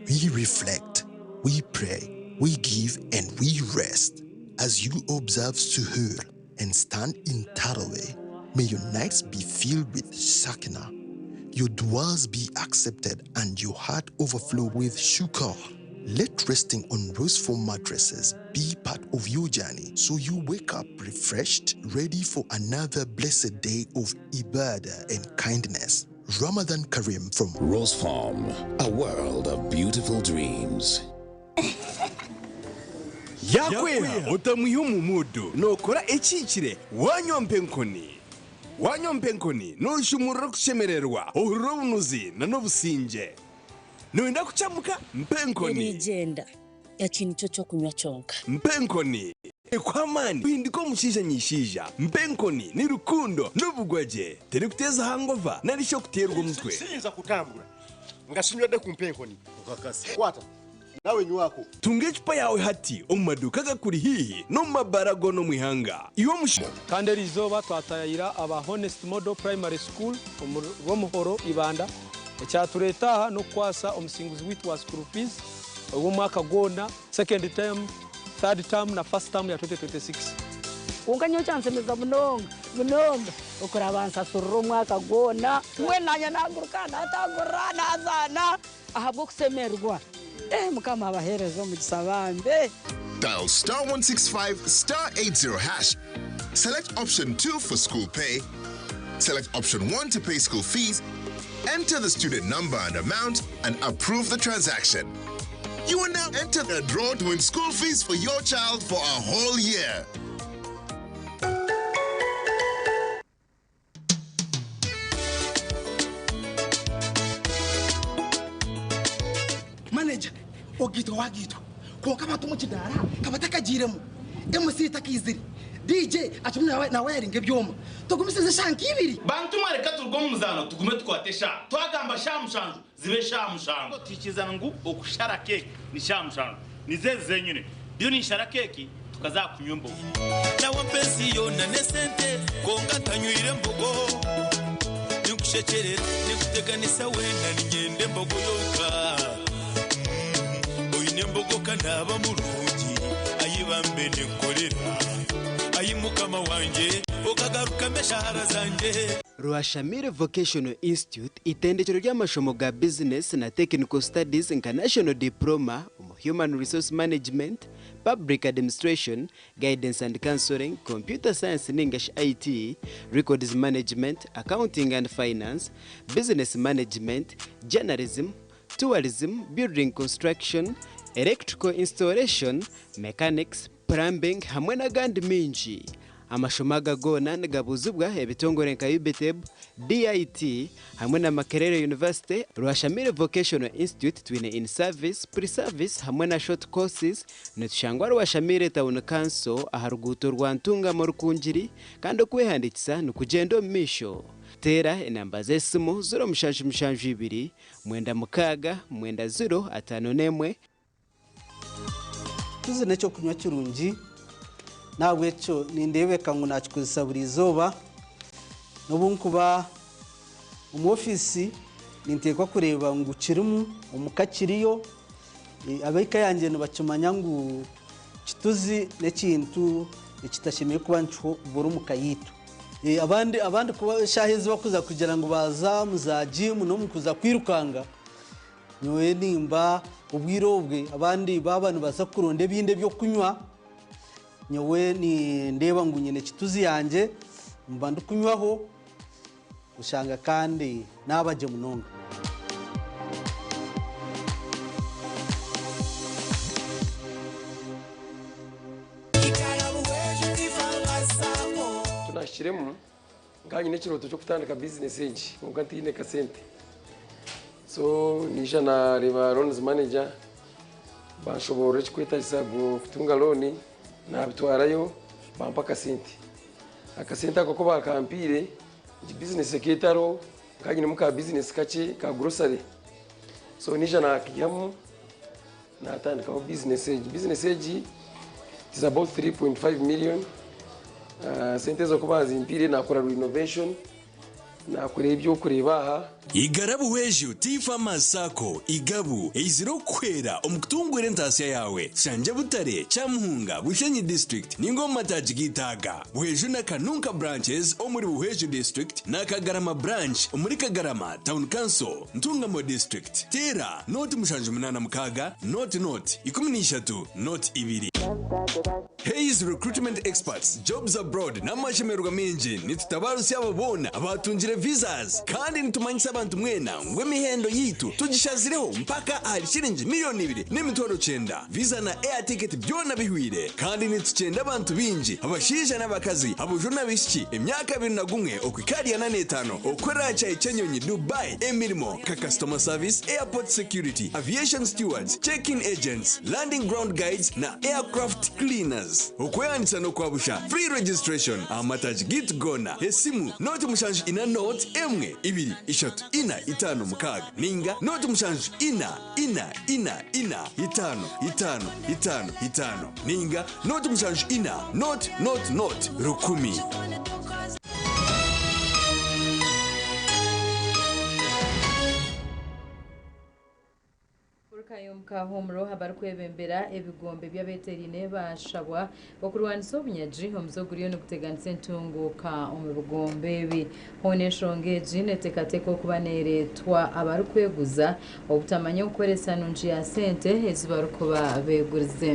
we reflect, we pray, we give, and we rest. As you observe Suhoor and stand in Tarawih, may your nights be filled with Sakina, your du'as be accepted, and your heart overflow with shukr. Let resting on rose foam mattresses be part of your journey so you wake up refreshed, ready for another blessed day of ibadah and kindness. Ramadan Karim from Rose Farm, a world of beautiful dreams. Yakweha utamuha umudu nokora ekikire wanyompenkoni noshumura kushemererwa urubunuzi na nobusinje noenda kuchamuka mpenkoni igenda yakintu cyo cyo kunywa cyonka mpenkoni ekwamani bindiko mushija mpenkoni ni rukundo n'ubugwaje teri kuteza hangova narisho kuterwa umutwe sinza kutambura ngasinyode ku mpenkoni ukakasi kwata nawe nywako tunge chupa yawe hati omumaduka gakuri hihi no mabarago no mwihanga iwo mushimo kandi rizoba twatayira aba Honest Model Primary School wo muhoro ibanda ecyatureta no kwasa omusinguzi witwa school fees wo mwaka gona second term third term na first term ya 2026 unganyo chance meza munonga ukurabansa surro mwaka gona mwe nanya nagurukana atagorana azana ahabwo kusemerwa mukama abaherezo mu gisabambe. Dial star 165 star 80 hash. Select option 2 for school pay. Select option 1 to pay school fees. Enter the student number and amount and approve the transaction. You will now enter the draw to win school fees for your child for a whole year. Manager, ogito wagito. Ko kama tumuchidara, kama takajiremo. MC takiziri. DJ achumna na wiring ebyoma. Tugumisize shanki ibiri. Bantu mareka turgo muzano tugume twatesha. Twagamba shamushanju zibe shamushanju. Tikizana ngu okushara cake ni shamushanju. Nizeze nyine. Byo ni shara cake tukaza kunyumbo. Na wampesi yona nesente konga tanywire mbogo. Nikushecherera nikuteganisa wena ningende mbogo yoka. Oyine kanaba mulungi ayibambe nekorera. Ayimukama wanje okagaruka meshahara zanje. Rwashamire Vocational Institute itendekero ry'amashomo ga business na technical studies international diploma human resource management, public administration, guidance and counseling, computer science and English IT, records management, accounting and finance, business management, journalism, tourism, building construction, electrical installation, mechanics, plumbing hamwe n'agandi minji. Amashomaga gona ngabuzubwa ebitongore nka UBTEB, DIT hamwe na Makerere University, Rwashamire Vocational Institute twine in service, pre-service hamwe na short courses netushangwa Rwashamire Town Council aharuguto rwantunga mu rukunjiri kandi kwehandikisa nukugendo misho. Tera enamba zesimu 0772 9 0 tuzi necyo kunywa kirungi nawe cyo nindebeka ngo nakikuza buri zoba nobunkuba mu office nintekwa kureba ngo kirimu umukakiriyo abeka yanjye no bacumanya ngo kituzi nekintu ekitashimiye kuba ncho buri mukayitu abandi kuba shahezi bakuza kugira ngo baza muza gym no mukuza kwirukanga nyowe nimba ubwirobwe abandi babanu baza kuronde binde byo kunywa nyowe ni ndeba ngo nyine kituzi yanje mbanda kunywaho ushanga kandi nabaje munonga tunashiremo nganye nekiroto cyo kutandika business age ngo ntine kasente so nisha na riba loans manager bashobora kwitagisa gutunga loan na bitwarayo bampa kasente akasente ako bakampire business ketaro nganye muka business kache ka grocery so nisha na kiyamu na atandika business age is about 3.5 million sente zo kuba zimpire na kora renovation nakureba ibyo kureba aha igarabu wejo tifa masako igabu iziro kwera omukutungwire ntasiya yawe shanje butare chamuhunga bushenyi district ningoma tajigitaga buhejo na kanunka branches omuri buhejo district na kagarama branch omuri kagarama town council ntungamo district tera not mushanje munana mukaga not 13 not 2 Hayes recruitment experts jobs abroad namashemerwa menje nitutabarusi ababona abatunjire visas kandi nitumanyisa abantu mwena ngwemihendo yitu tugishazireho mpaka ahari shilingi $2,900 visa na air ticket byona bihwire kandi nitucenda abantu binji abashija n'abakazi abujuna bishiki emyaka 21 okwikari ya 85 okweracha ichenyonyi Dubai emirimo ka customer service airport security aviation stewards check-in agents landing ground guides na aircraft cleaners okweyanisa no kwabusha free registration amataji git gona esimu noti mushanju ina note emwe 2 3 4 5 6 ninga noti mushanju ina 5 ninga noti mushanju ina not rukumi Kayumka homro habarukwebembera ebigombe by'abeterine bashabwa bakurwanisa obunyaji omuzoguriyo nokuteganisa entunguka omubigombe ebi honeshonge jine tekateko kubaneretwa abarukweguza obutamanya okukoresa nungi ya sente ezibarukuba begurize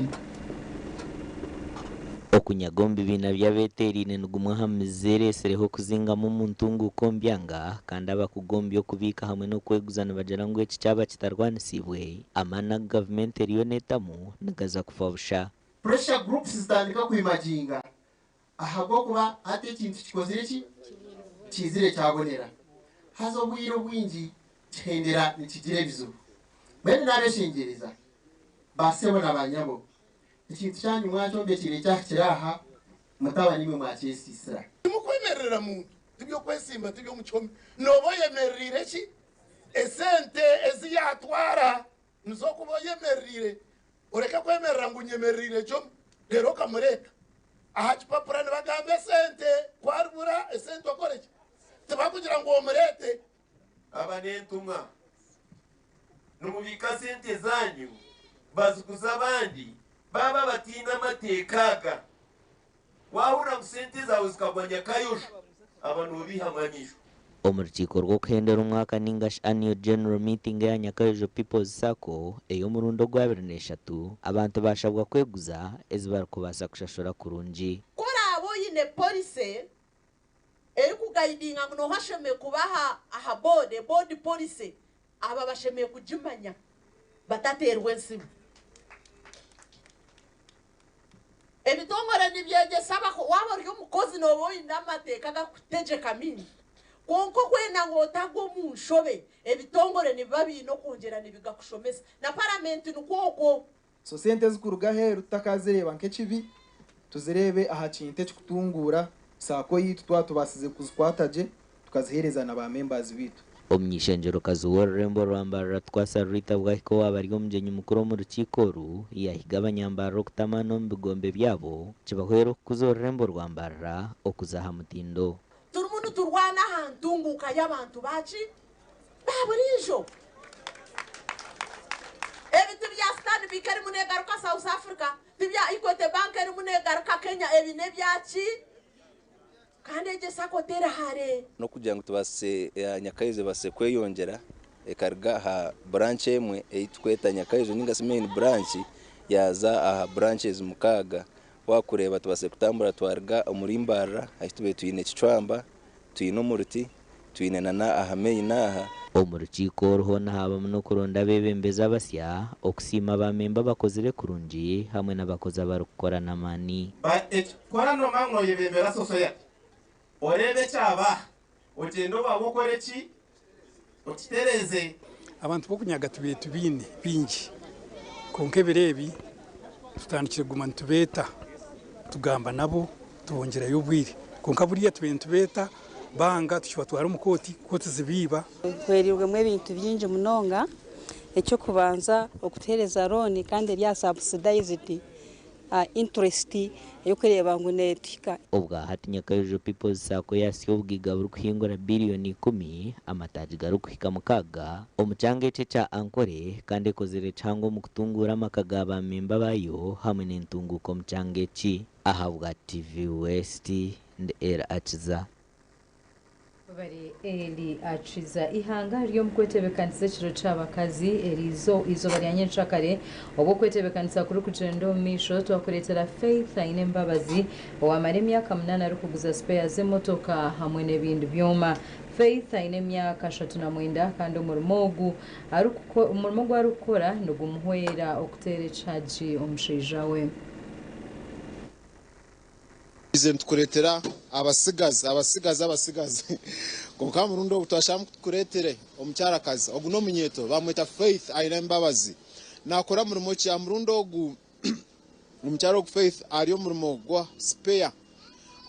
okunyagombe bina byabeterine nugumwa hamizere sereho kuzinga mu muntungu kombyanga kandi abakugombye okubika hamwe no kweguzana bajara ngo eki cyaba kitarwanisibwe amana government eriyo netamu nagaza kufabusha pressure groups zitandika kwimajinga ahagwo kuba ate ikintu kikozire iki kizire cyabonera hazo bwiro bwingi tendera nikigire bizubu bene nabeshingereza basebo nabanyabo ikintu cyanyu mwacombe kire cyakiraha mutaba nimwe mwakesisira mukwemerera muntu tibyo kwesimba tibyo muchome noboyemerire ki esente eziyatwara nzokuboyemerire ureka kwemerera ngunyemerire cyo rero kamureta aha kipapura nibagambe sente kwarubura esente okoreki tibakugira ngo omurete abanentumwa numubika sente zanyu bazikuza abandi baba batina matekaga wahura kusente zawe zikagwanya kayosho abantu bihamanyisho omurukiko rwo kuhendera umwaka ningash annual general meeting ya Nyakayojo People's Circle eyo murundo gwa 23 abantu bashabwa kweguza ezibarukubasa kushashura kurungi kora boyine police eri kugaidinga ngo hasheme kubaha aha board police aba basheme kujimanya bataterwe nsibu ebitongora nibyegesa bako waba ryo mukozi nobo indamateka gakuteje kamini konko kwena ngo tago munshobe ebitongore nibabi no kongera nibigakushomesa na parliament nukoko so sente zikuruga he rutakazireba nkekibi tuzirebe aha kinte kutungura sako yitu twatubasize kuzikwataje tukazihereza na ba members bitu omnyishenjero kazuwa rembo rwambara twasa Rita bwahiko wabaryo mjenyi mukuru mu rukikoru yahiga abanyambaro kutamano mbigombe byabo kibahwero kuzo rembo rwambara okuzaha mutindo turumunu turwana hantunguka y'abantu baci baburijo ebitu bya stand bikari munegaruka South Africa tibya Equity Bank eri munegaruka Kenya ebine byaci kandi egesa kotera hare no kugira ngo tubase Nyakayojo base kweyongera ekarga ha branch emwe eitweta Nyakayojo ninga main branch yaza aha branches mukaga wakureba tubase kutambura twarga omurimbara ahitube tuyine kicwamba tuyine omuruti tuyine na ahamenyi naha omurukiko ruhona haba no kuronda bebembeza basya okusima bamemba bakozire kurungi hamwe n'abakoza barukorana mani ba korano mango yebembera society orebe cyaba ogendo babukoreki okitereze abantu bokunyaga tubetu bine bingi konke birebi tutandikire guma ntubeta tugamba nabo tubongera y'ubwire konka buriya tubeta banga tushobora twara umukoti koti zibiba kwerirwe mwe bintu byinje munonga ecyo kubanza okutereza roni kandi rya subsidized interest yo kureba ngo netika ubwa hati Nyakayojo People's Sacco yasiyo ubwiga buri kuhingura biliyoni 10 amataji garukuhika mukaga omucanga ece ca ankore kandi kozere cango mu kutungura amakaga ba memba bayo hamwe n'intunguko mucanga eci ahabwa TV West ndera aciza bari eli aciza ihanga ryo mukwetebekanisa kiro c'abakazi erizo izo bari anyenshakare obwo kwetebekanisa kuri kucendo misho twakuretera Faith aine mbabazi owamara emyaka 8 ari kuguza spare z'emotoka hamwe n'ebindi byoma Faith aine emyaka 39 kandi umurimo gwa rukora ndugumuhwera okutere charge omushaija we Izent kuretera abasigazi konka murundo utasham kuretere omucyarakazi oguno munyeto bamwita Faith aina mbabazi nakora murimo cya murundo ogu omucyaro Faith ariyo murimo gwa spare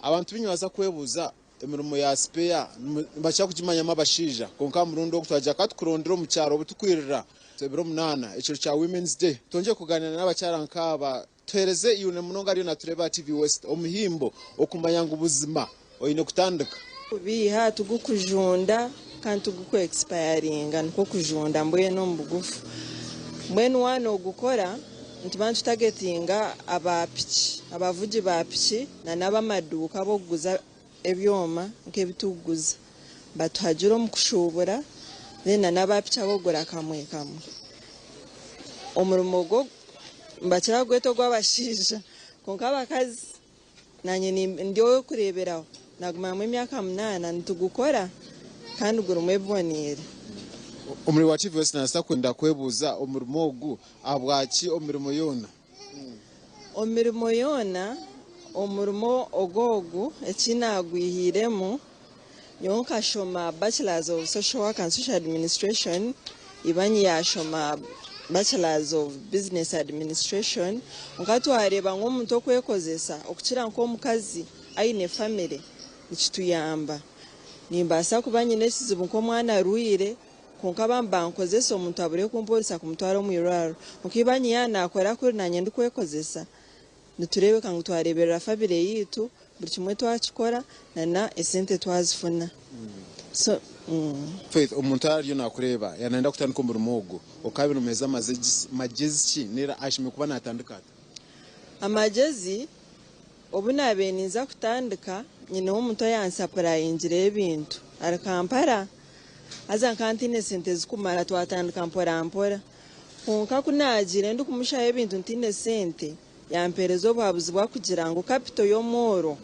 abantu binywaza kwebuza emirimo ya spare bacha kujimanya mabashija konka murundo gutwaja katukurondera omucyaro butukwirira sebiro 8 ekiro cya Women's Day tonje kuganira n'abacyarankaba tuhereze iyune munonga ariyo natureba TV West omuhimbo okumanya ngo ubuzima oyine kutandika biha tugukujunda kandi tuguko expiringa nko kujunda mboye no mbugufu mwenu wano gukora ntibantu targetinga abavuji ba piki na nabamaduka bo kuguza ebyoma nk'ebituguza batuhajira mu kushubura nena nabapiki abogora kamwe omurimo go mbakira gweto gw'abashija konka abakazi nanye ndiyo kureberaho naguma mu myaka 8 ntugukora kandi gurumwe bonire omuri wa TV West nasa kwenda kwebuza omurimo ogu abwaki omurimo yona omurimo ogogu ekinagwihiremo yonka shoma bachelors of social work and social administration ibanyi ya shoma Bachelors of Business Administration ngatu areba ngo umuntu okwekozesa okukira nko mukazi aine family nikituyamba nimbasa kubanye nesizibu nko mwana ruire konka bamba nkozesa omuntu abure kumpolisa kumutwara mu iraro ukibanye yana akora kuri nanye ndikwekozesa niturebe kangu twareberera family yitu buri kimwe twakikora na esente twazifuna so Faith omuntu ariyo nakureba yanaenda kutandika omurimo ogu okabiri meza magezi ki nera ashime kuba natandika amagezi obunabeninza kutandika nyine omuntu yansapura yinjire ebintu ari Kampala aza kantine sente zikumara twatandika mpora konka kunagire ndi kumushaye ebintu ntine sente yampereza obwabuzi bwa kugira ngo capital y'omoro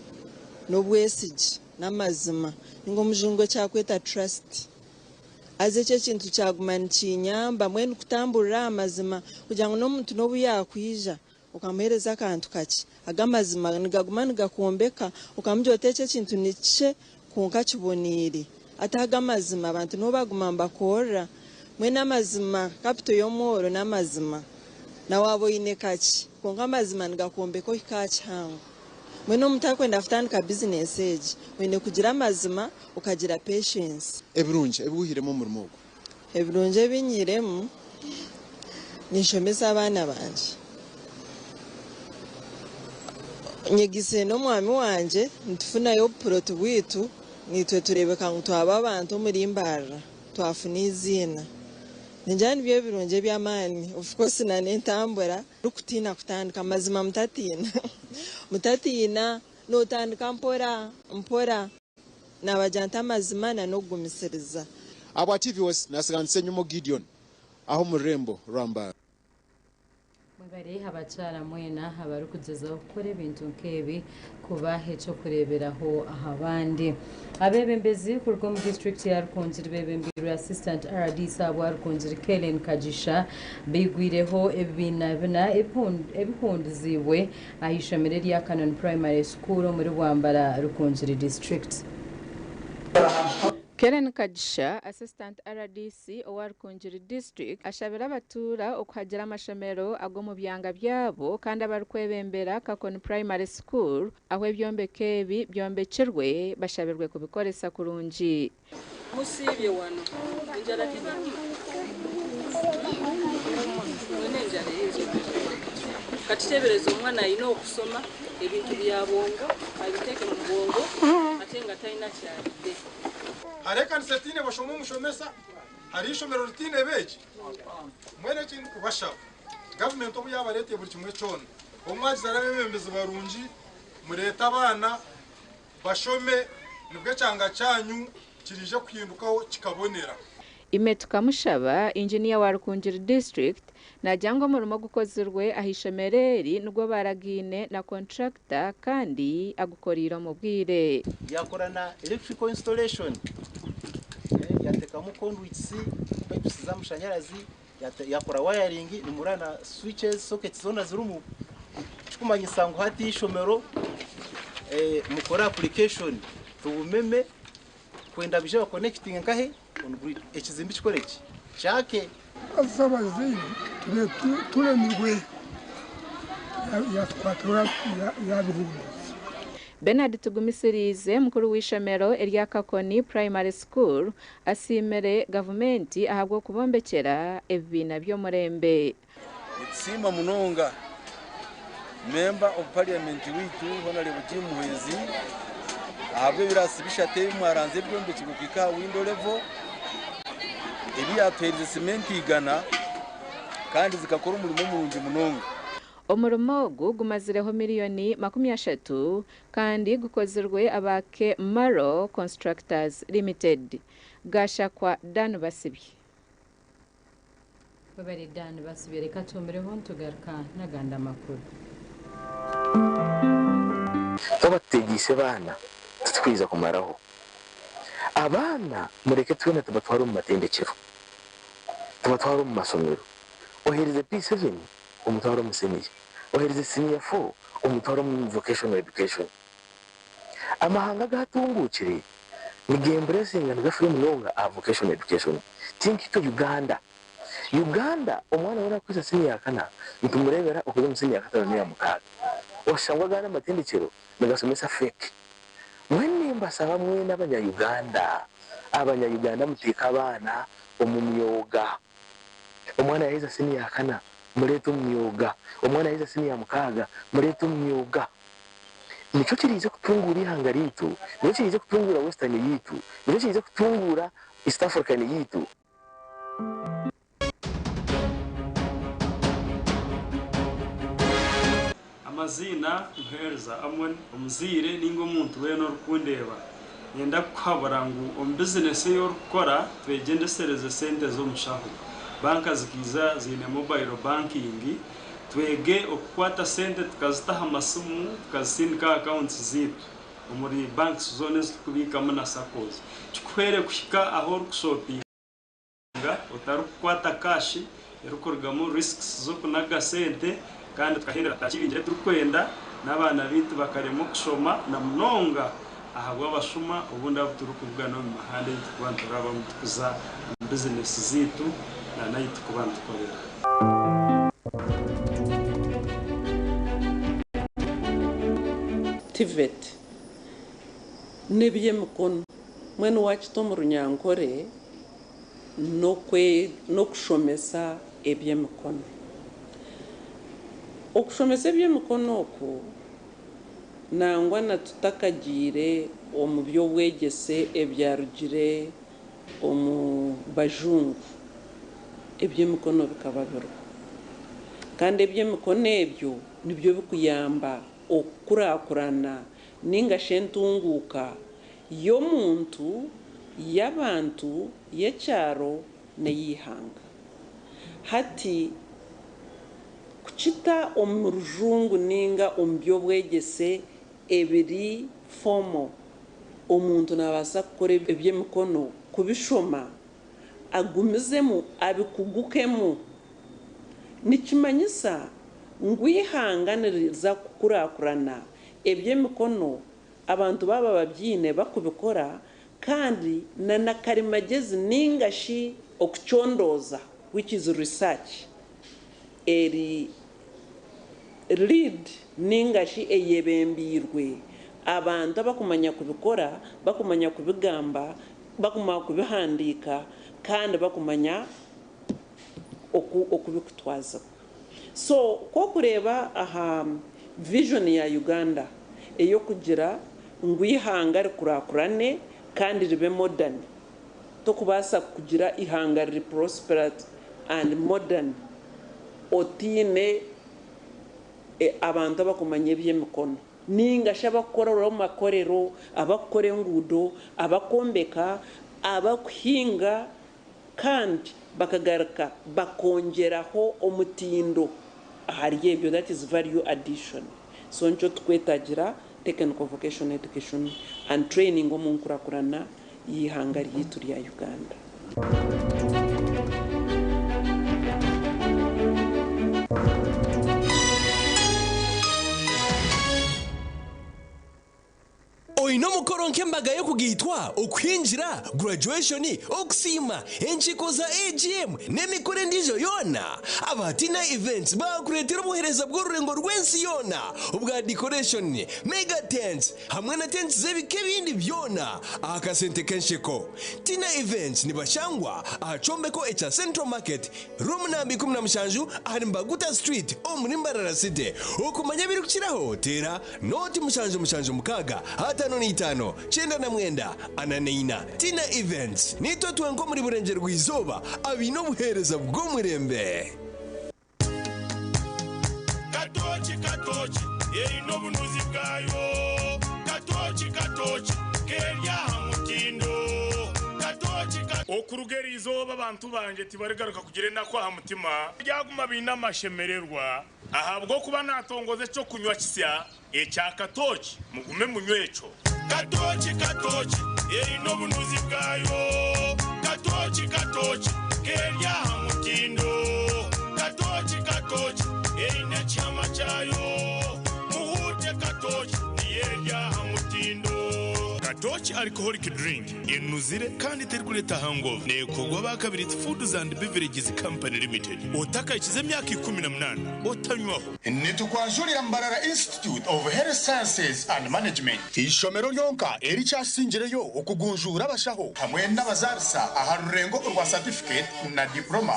n'obwesigi n'amazima ngo mujungo cyakweta trust aze cyo kintu cyagumana kinyamba mwene kutambura amazima kugira ngo n'omuntu nobu yakwija ukamuhereza akantu kaki agamazima nigagumana gakombeka ukamujyote cyo kintu nice kunka kibonire ataga amazima abantu no baguma mbakora mwene amazima capital y'omoro n'amazima na wabo ine kaki kunka amazima nigakombeka ikaki hango mwene mutakwenda afutandika business age wene kugira amazima ukagira patience ebirunje ebuhiremo murimo ogu ebirunje binyiremo nishomesa abana banje nyegise no mwami wanje ntufunayo proti bwitu nitwe turebeka ngo twaba abantu muri imbara twafuna izina njani byo birunje by'amani of course na nentambura rukutina kutandika amazima mutatina no tandika mpora na bajanta amazima na no gumisiriza aba TV West nasiganse nyumo Gideon aho murembo ramba mwebare habacara mwena habaru kugezaho gukora ibintu nkebi kuba hecho kureberaho ahabandi abebembezi ku rwo mu district ya Rukonziri bebembiri assistant RD sabo Rukonziri Kellen Kajisha bigwireho ebinabina ebihundiziwe ahishamire rya Canon Primary School muri Rwambara Rukonziri district. Kellen Kajisha, Assistant RDC owa Rukonziri District, ashabira abatura okuhagira amashomero ago mu byanga byabo kandi abarukwebembera Kakoni Primary School aho ebyombeke ebi byombekerwe bashabirwe kubikoresa kurungi. Musibye wano njala katitebereza omwana alina okusoma ebintu byabwongo abiteeke mu bwongo ate nga talina kyalidde. Hari ekanisa tiine bashoma omushomesa, hari ishomero ritiine beegi. Mwene kintu kubashaba gavumenti obu yabareeteye buri kimwe kyona omwagiza abebembezi barungi mureeta abaana bashome nibwo ekyanga kyanyu kirije kuhindukaho kikabonera. Imetuka Mushaba engineer wa Rukungiri district najyango omurimo gukozerwe ahishemereri nubwo baragine na contractor kandi agukorira mu bwire yakorana electrical installation yatekamu conduits pipes z'amashanyarazi yakora wiring nimurana switches sockets zona zirumu kumanyisa ngo hati ishomero mukora application tubumeme kwenda bije connecting nkahe on grid ekizimbi kikoreki cyake azabazi turemirwe yatwatura yabirundi. Bernard Tugumisirize mukuru w'ishomero erya Kakoni Primary School asimere gavumenti ahabwo kubombekera ebina byo murembe. Sima munonga member of parliament witu honorable Jim Muhezi ahabwe birasibisha tebe mwaranze byombe kigukika window level ebi atwereze cement igana kandi zikakora umurimo murungi munonga. Omurimo gumazireho miliyoni 30 kandi gukozerwe abake Maro Constructors Limited. Gashakwa Dan Basibye. Babari Dan Basibye reka tumireho ntugaruka naganda makuru. Abategise bana tutwiza kumaraho. Abana mureke twene tubatwara mu matendekero. Tubatwara mu masomero. Ohereze P7 umutwara mu senior. Ohereze senior 4 umutwara mu vocational education. Amahanga gatungukire ni gembracing and gafuri munonga a vocational education. Think to Uganda. Uganda omwana wona kwisa senior kana ntumurebera okuza mu senior 5 ya mukaga. Oshangwa gana matendekero nagasomesa fake. Mwene mbasaba mwene abanya-Uganda muteka abana omumyoga. Omwana yahiza senior kana muleto myoga. Omwana yahiza senior mukaga muleto myoga. Nicho kirize kutungura ihanga ritu, nicho kirize kutungura western yitu, nicho kirize kutungura East African yitu. Amazina mpereza amwe omuzire ningo muntu weno rukundeba yenda kwabara ngo business yo rukora twegendesereze sente zo mushaho banka zikiza zine mobile banking twege okukwata sente tukazitaha amasumu tukazisindika accounts zitu muri banks zone zikubikamo na sakozi kikwere kushika aho rukushoppinga utarukwata cash erukorgamo risks zo kunaga sente kandi tukahindura takibinjire turukwenda n'abana bitu bakaremo kushoma na mnonga ahabwa abashuma ubundi abuturukuvuga no mu mahande y'ikubantu raba mutukuza business zitu na nayitu kubantu korera. TVET n'ebyemikono mwene wacu Tom Runyankore no kushomesa ebyemikono. Okushomesa ebyemikono oku nangwa na tutakagire omu byobwegese ebyarugire omu bajungu ebyemikono bikaba biro kandi ebyemikono ebyo nibyo bikuyamba okukurakurana ningashe entunguka y'omuntu y'abantu y'ekyaro n'eyihanga hati kuchita omu rujungu ninga omu byobwegese ebiri fomo omuntu nabasa kukora ebyemikono kubishoma agumizemu abikugukemu nikimanyisa ngwihanganiriza kukurakurana ebyemikono abantu baba babyine bakubikora kandi na karimagezi ningashi okuchondoza which is research eri lead ningashi eyebembirwe abantu bakumanya kubikora bakumanya kubigamba bakumanya kubihandika kandi bakumanya okubikutwaza so ko kureba aha vision ya Uganda eyo kugira ngo ihanga rikurakurane kandi ribe modern to kubasa kugira ihanga ri prosperous and modern otine abantu abakumanye by'emikono ninga shabakora makorero abakore ngudo abakombeka abakuhinga kandi bakagaruka bakongeraho omutindo hariye byo, that is value addition. So ncho twetagira technical vocational education and training omunkurakurana yihanga ryitu rya Uganda. Oino mukoro nk'embaga yo kugitwa okwinjira graduation okusima enchiko za AGM n'emikore ndijo yona abatina events bakuretera obuhereza bw'orurengo rw'ensi yona obwa decoration mega tents hamwe na tents z'ebike bindi byona akasente kenshiko. Tina events nibashangwa achombeko echa Central Market room nambi 17 ahari Mbaguta Street omuri Mbarara City okumanya biri kukiraho tera noti mushanju mukaga hata noni itano chenda na mwenda ananeina. Tina events nito tuwenko muri burengero rw'izoba abino buhereza bw'omurembe. Katochi yeino bunuzi bwayo katochi kerya hamutindo katochi okurugeri izoba abantu banje tibaregaruka kugire nakwa hamutima ryaguma bina mashemererwa ahabwo kuba natongoze cyo kunywa kisya echa katochi mugume munywecho katochi yeino bunuzi bwayo katochi kerya hamutindo katochi yeine chama chayo muhute katochi yerya hamutindo. Katochi alcoholic drink enuzire kandi terkuleta hangover nekogwa bakabiri Foods and Beverages Company Limited otaka ikize myaka 18 otanywaho nitukwanjurira Mbarara Institute of Health Sciences and Management ishomero lyonka eri cyasingireyo okugunjura abashaho hamwe n'abazarisa aharurengo rwa certificate na diploma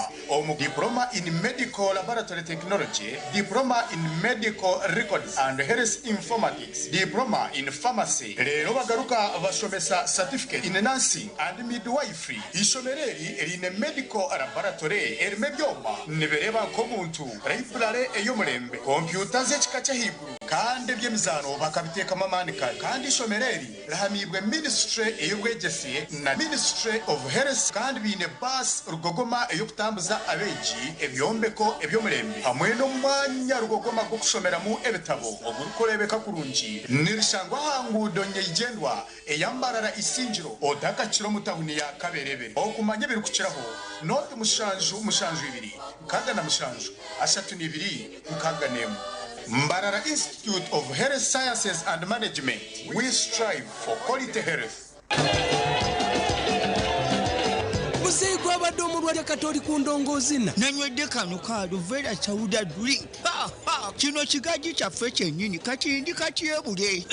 diploma in medical laboratory technology, diploma in medical records and health informatics, diploma in pharmacy. Rero bagaruka bashomesa certificate in nursing and midwifery. Ishomereri erine medical laboratory erime byoma nibereba ko muntu library eyomurembe computer z'ekikacha higuru kandi byemizano bakabiteka mamanika kandi ishomereri rahamibwe ministry eyobwegesiye na ministry of health kandi bine bus rugogoma eyokutambuza abeji ebyombeko ebyomurembe hamwe no mwanya rugogoma go kushomeramo ebitabo ogukorebeka kurunji nirishangwa hangudo nyegendwa eyambarara isinjiro odaka kiro mutahuni ya kaberebere okumanye biri kukiraho note mushanju ibiri kaga na mushanju ashatu nibiri kukaga nemu. Mbarara Institute of Health Sciences and Management, we strive for quality health. Musei kwa badomu rwa Katoli kundongozina nanywedde kano ka Ruvera Chauda drink kino kigaji kyaffe kyennyini kakindi katyebule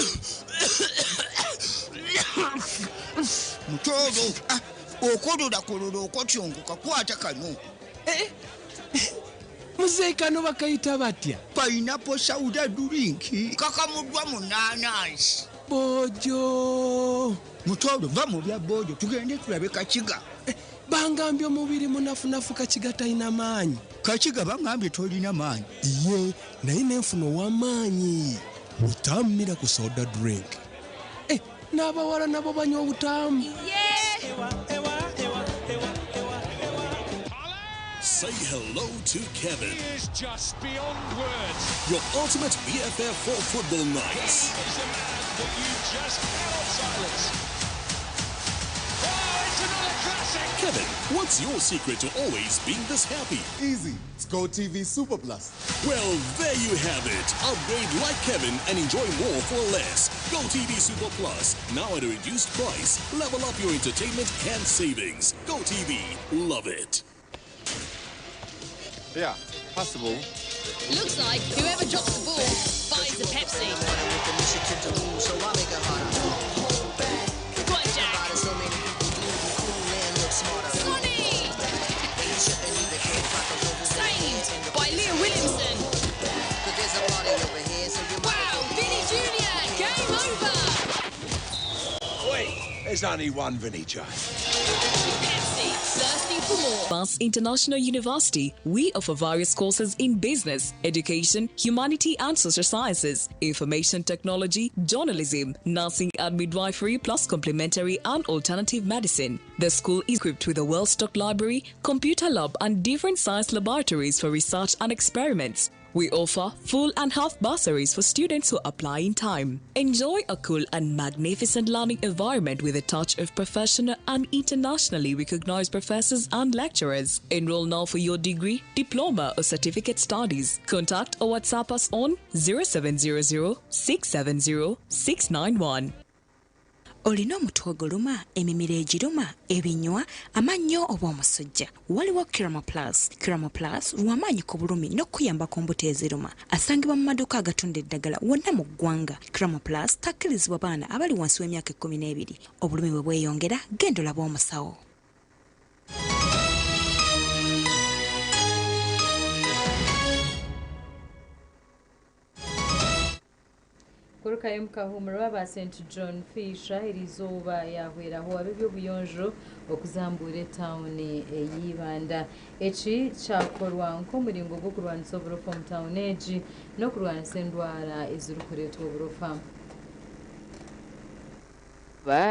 mutoro okolola okotyongoka kwata kano Musei kano bakayita batya pineapple soda drink kakamuddwa mu nanasi bojo mutoro va mu bya bojo tugende tulabe kakiga bangambye omubiri munafunafu kakiga talina maanyi. Kakiga bangambye tolina maanyi ye naye nenfuna ow'amaanyi butamira ku soda drink n'abawala nabo banywa obutamu. Say hello to Kevin. He is just beyond words. Your ultimate BFF for football nights. He is a man that you just cannot silence. Oh, it's another classic. Kevin, what's your secret to always being this happy? Easy. It's GoTV Super Plus. Well, there you have it. Upgrade like Kevin and enjoy more for less. GoTV Super Plus, now at a reduced price. Level up your entertainment and savings. GoTV, love it. Yeah, possible. Looks like whoever drops the ball buys a Pepsi. Go on, Jack. Sonny! Saved by Leah Williamson. There's only one Vinny J. Thirsty for more? Bus International University, we offer various courses in business, education, humanity and social sciences, information technology, journalism, nursing and midwifery, plus complementary and alternative medicine. The school is equipped with a well-stocked library, computer lab and different science laboratories for research and experiments. We offer full and half bursaries for students who apply in time. Enjoy a cool and magnificent learning environment with a touch of professional and internationally recognized professors and lecturers. Enroll now for your degree, diploma or certificate studies. Contact or WhatsApp us on 0700 670 691. Olina omutwe oguluma, emimiro egiruma, ebinywa, amannyo oba omusujja. Waliwo Kiramo Plus. Kiramo Plus lw'amaanyi ku bulumi n'okuyamba ku mbuto eziruma. Asangibwa mu maduuka agatunda eddagala wonna mu ggwanga. Kiramo Plus takkirizibwa baana abali wansi w'emyaka 12. Obulumi bwe bweyongera, genda olabe omusawo. Kuruka y'omukahumuro aba St John Fisher erizoba yahweraho abebyobuyonjo okuzambura etawuni eyibanda. Eki kyakorwa nk'omuringo gw'okurwanisa oburofa mu tawuni egi n'okurwanisa endwara ezirikureetwa oburofa.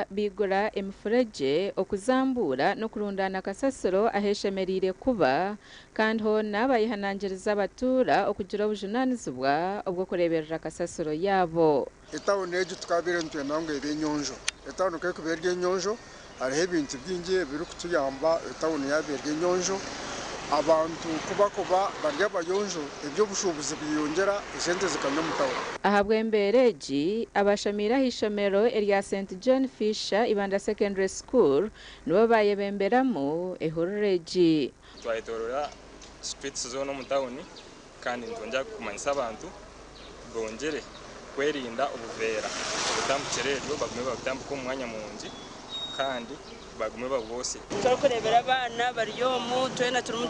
Bigura emifuregye okuzambura n'okurundana kasasiro aheshemerire kuba kandi hona bayihanangiriza abatuura okugira obujunaanizibwa obw'okureeberera kasasiro yaabo. Etawuni egi tukabire nitwenda ngu ebyenyonjo. Etawuni kekuba ery'enyonjo hariho ebintu bingi ebirikutuyamba etawuni yaba ery'enyonjo. Abantu kuba barya abayonjo eby'obushubuzi biyongera esente zikanya mu tawuni. Aha bw'embeera egi abashamira ah'ishomero erya St John Fisher Ibanda Secondary School nibo bayebemberamu ehuriro egi. Twayitorora streets zona mu tawuni kandi ntonja kumanyisa abantu bongere kwerinda obuveera obutambukire eryo bagume babutambuka omwanya mungi kandi bagume babwose. Twakurebera abana baryomu twena turimu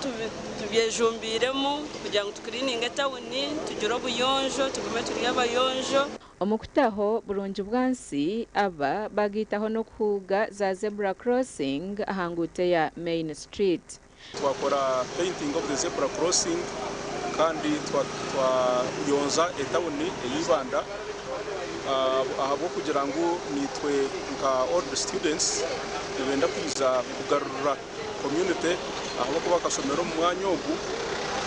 tubyejumbiremu kugira ngo tukirininge etawuni tugire obuyonjo tugume turi abayonjo. Omukutaho burungi bwansi aba bagitaho n'okuhuga za zebra crossing ahangute ya Main Street. Twakora painting of the zebra crossing kandi twayonza etawuni eyibanda ahabo kugira ngo nitwe nka all the students tubenda kwiza kugarura community aho kuba kasomero mu mwanya ogu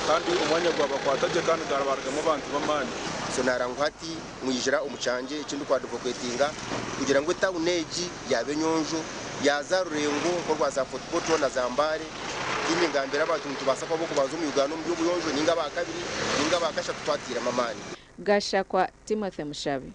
kandi umwanya gwabakwataje kandi garabaragamo abantu b'amani. So narangwati mwijira umucanje ikintu kwa advocatinga kugira ngo etawuni egi yabe nyonjo yaza rurengo ko rwaza football na zambare kindi ngambira abantu tubasa kwa boko bazo mu Uganda mu by'ubuyonjo ninga bakabiri ninga bakasha kutwatira mamani. Gasha kwa Timothy Mushabi.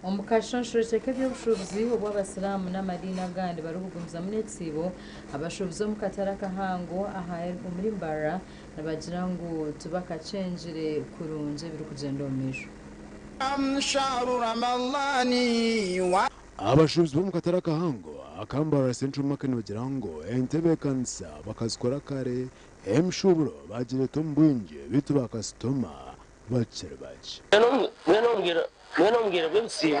Omukasho nshoreke by'obushubuzi obw'abasilamu n'amadini agandi baruhugumiza mu netsibo abashubuzi mu katara kahango aha muri Mbara nabagira ngo tubakacenjire kurunje biri kugenda omisho. Abashubuzi bo mu katara kahango akambara Central Market bagira ngo entebekanisa bakazikora kare emshuburo bagire tombwinje bitu bakastoma bakire baje. Mwene mbwira bw'ibisibo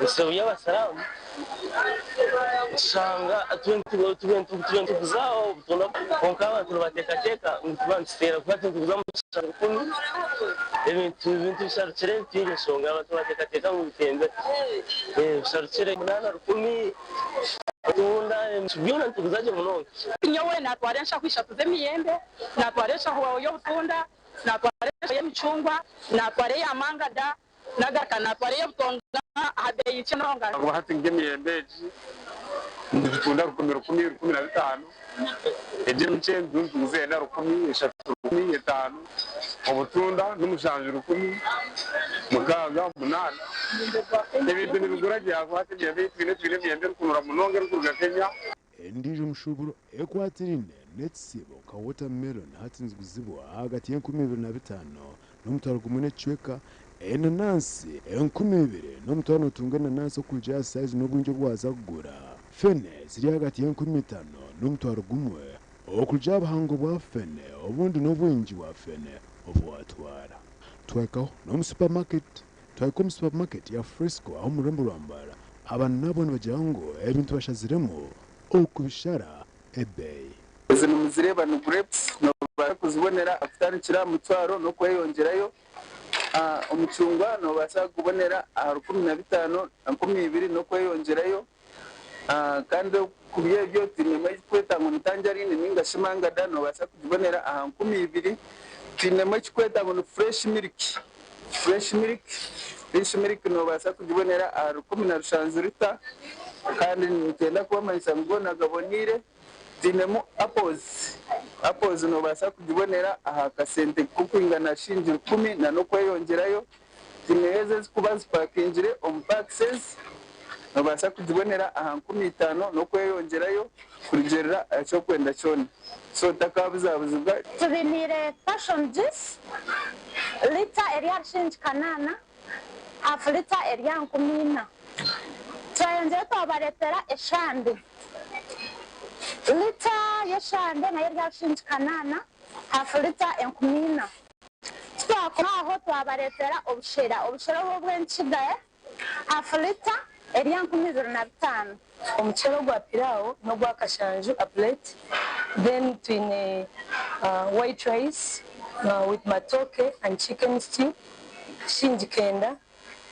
bisabo y'abasalamu usanga tuzaho tuna konka abantu batekateka ngutubantera kwate kuza mu cyarukuni ibintu bisarukire tinge songa abantu batekateka mu bitembe bisarukire munana rukumi tunda byona tuzaje munonga nyowe natwaresha kwishatuze miyembe natwaresha ho yo butunda natwaresha y'imicungwa natwareye amangada nagaka natwareye butonga habeyi kinonga ngo bahatinge miyembeji nditunda rukumira 15 eje mchendu nzena rukumi 15 obutunda n'umushanje rukumi mugaga munana ebintu nibiguraje akwate twine miyembe rukunura munonga rukuruga Kenya endije umshuburo ekwatirine netsibo ka watermelon hatinze kuzibwa hagati ya 25 n'umutaro kumune chweka enanasi 12 n'umutano tungana naso kuja size n'obunje bwaza kugura fene ziri hagati ya 15 n'umutaro gumwe okuja abahango bwa fene obundi n'obwinji bwa fene obwatwara tweka no supermarket twaikom supermarket ya Frisco aho murembo rwambara aba nabo nibagira ngo ebintu bashaziremo okubishara ebeyi izi muzireba ni grapes no bakuzibonera afitanikira mutwaro no kweyongerayo umucungwa no basa kubonera 15 12 no kweyongerayo kandi kubiye byo tinema ikweta ngo tangerine ninga shimangada no basa kuzibonera 12 tinema ikweta ngo fresh milk no basa kuzibonera 15 Rita kandi nitenda kuba mayisa ngo nagabonire tinemo apples no basa kuzibonera kasente kukwingana shinji 10 na no kweyongerayo tineze kuba zipakingire packs no basa kuzibonera 15 no kweyongerayo kugerera cyo kwenda cyone so takabuzabuzibwa tubinire passion juice lita area shinji kanana half lita area 10 twayenze twabaretera eshandi lita yeshande na area shinji kanana half lita 10 twakoraho twabaretera obushera bw'enchigaye half lita area 15 omuchero gwa pilau no gwa kashanju a plate then twine white rice with matoke and chicken stew shinji kenda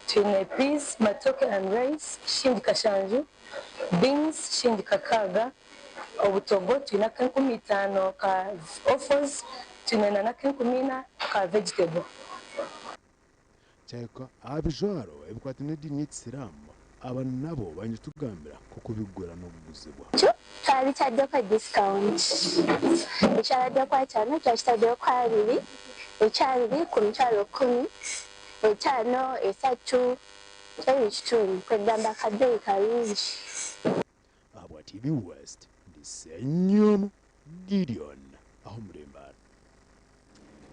twine peas matoke and rice shinji kashanju beans shinji kakaga obutogo twine 15 ka offers twine na 10 ka vegetable cyako abijaro ebikwatine dini tsiramu aba nabo banyitugambira ko kubigura no kuguzibwa cyari cyajya kwa discount cyari kwa cyane cyashitade kwa 2 cyari ku mcharo 10 cyano esatu cyari cyumi kwenda kadei karinji abo TV West disenyo Gideon aho muremba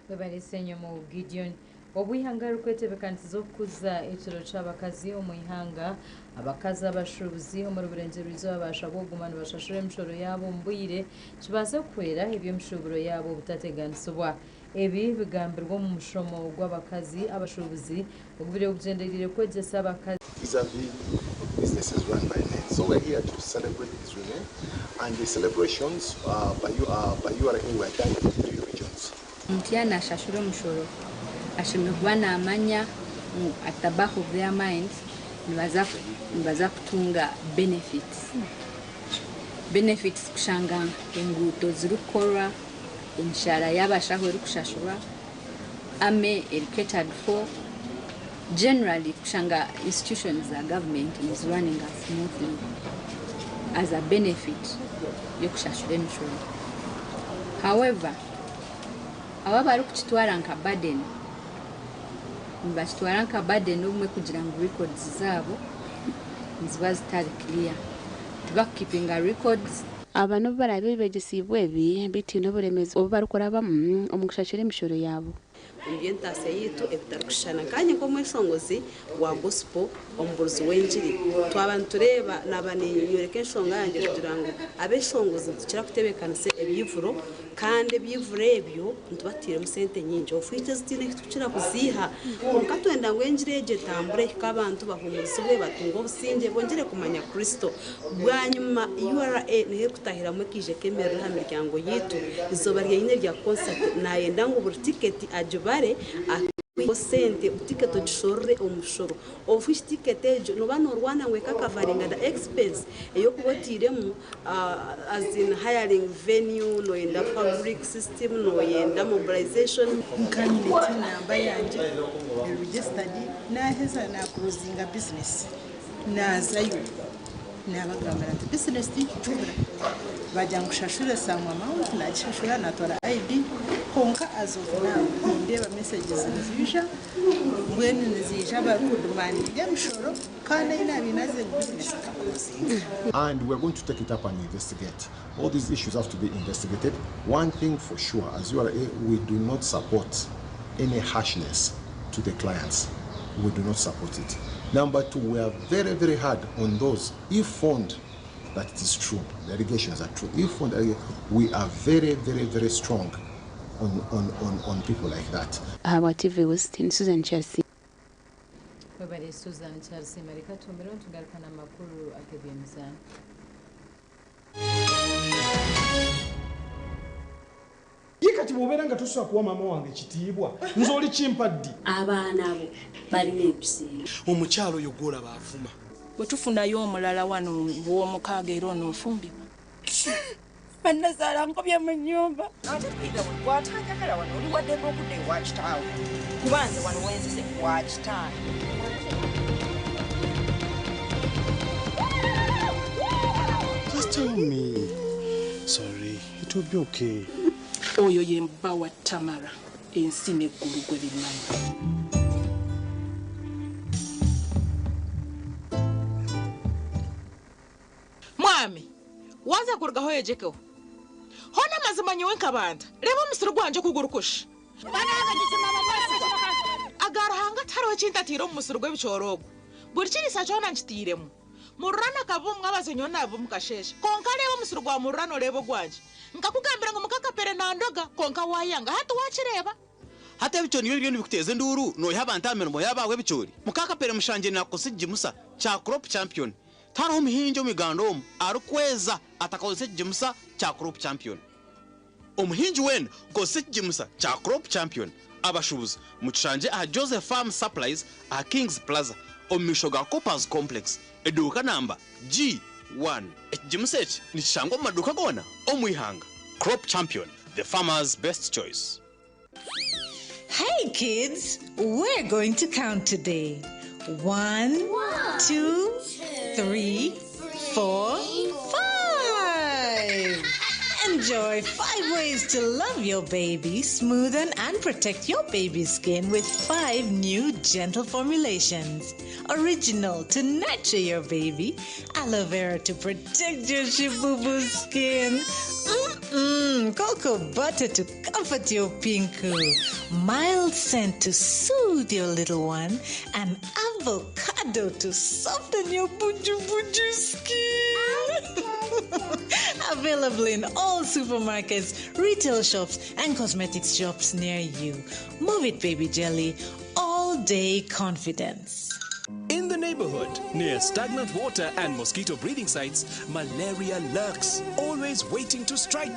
bebari senyo mu Gideon obwihanga rukwetebekaniza okuza ekiro cy'abakazi omwihanga abakazi abashubuzi omuruburenze rwizo abasha bogumana bashashura emishoro yabo mbwire kibaze kwera ebyo mishoboro yabo butateganisibwa ebi bigambirwa mu mushomo gw'abakazi abashubuzi ogubire okugenderire kwegesa abakazi businesses run by men. So we're here to celebrate these women, and the celebrations by URA were done in 3 regions. Mtiana ashashura mushoro ashimekuwa na amanya at the back of their minds nibaza kutunga benefits kushanga enguto zirukora imishara yabashaho eri kushashura ame educated for generally kushanga institutions za government is running as smoothly as a benefit yokushashura emishoro. However abari kukitwara nka burden mbashitwara nka burden umwe kugira ngo records zabo ziba zitari clear tuba keeping records abantu barabe begesibwe biti n'uburemezi obarukora omukushashira emishoro yabo ambientase yitu ebitarukushana kanye ko mwesongozi wa gospel omburuzi wenjiri twabantu tureba nabaniyoreka ensonga yanjye kugira ngo abeshongozi tukira kutebekanise ebyivuro kandi ebyivuro ebyo ntubatire mu sente nyingi ofite zitine tukira kuziha nkatwenda ngo enjiri tambure kabantu bahumurizwe batunga obusinge bongere kumanya Kristo bwanyuma URA nihe kutahira mu kije kemera hamiryango yitu izoba ryine rya concert nayenda ngo buri ticket ajubare sente ticket gishorre umushoro office ticket ejo no bano Rwanda ngweka covering the expense eyo kubotiremu as in hiring venue no yenda fabric system no yenda mobilization nkanyite namba yanje registered naheza na cruising business nazayo nabagambira ati business tichura bajya ngushashura samwa amount na gishashura natora ID konka azofuna ndeba messages nzija bwene nzija barukudumani demshoro kana ina binaze business kakosi. And we're going to take it up and investigate. All these issues have to be investigated. One thing for sure, as URA, we do not support any harshness to the clients. We do not support it. Number 2, we are very, very hard on those, if found that it is true, the allegations are true. If found, we are very, very, very strong on people like that. Our TV was in Susan Chelsea. webale Susan Charles Amerika tumero tugarukana amakuru akebemza Yikati bobera nga tuswa kuwa mama wange kitiibwa nzoli chimpaddi abaana abo balina ebiseera omukyalo yogola baafuma bwe tufunayo omulala wano bw'omukaaga era onoofumbibwa bannazaala nkobya mu nnyumba ate pida bwatanyagala wano oli waddeko okudda ewa kitaawe kubanze wano wenzize wa kitaawe Just tell me. Sorry, it will be okay. Oyo ye mba wa Tamara ensi n'eggulu gwe bimanyi. Mwami waza kurugaho yejekeho hona mazima nyewe nkabanda reba umusiro gwanje kugurukusha agarahanga taro cintatiro umusiro gw'ebicorogo buri kirisa cyona nkitiremo murana kabumwe abazenyo nabo mukasheshe konka reba umusiro gwa murano rebo gwanje nkakugambira ngo mukakapere nandoga konka wayanga hatu wachireba hata ebichoni byo bikuteze nduru no yabanta amenmo yabawe bichori mukakapere mushanje nakosije musa cha crop champion taro umuhinjo migandom arukweza atakosije musa cha crop champion umuhinji wen kosije musa cha crop champion abashubuza mucishanje a Joseph Farm Supplies a Kings Plaza omishoga Coppers Complex eduka namba G1 ejimusechi nishango maduka gona omwihanga crop champion the farmer's best choice. Hey kids, we're going to count today. 1, 2, 3, 4, 5. Enjoy 5 ways to love your baby, smoothen and protect your baby's skin with 5 new gentle formulations. Original to nurture your baby, aloe vera to protect your shibubu skin, cocoa butter to comfort your pinku, mild scent to soothe your little one, and avocado to soften your buju skin. Available in all supermarkets, retail shops, and cosmetics shops near you. Move it, baby jelly. All day confidence. In the neighborhood, near stagnant water and mosquito breeding sites, malaria lurks, always waiting to strike.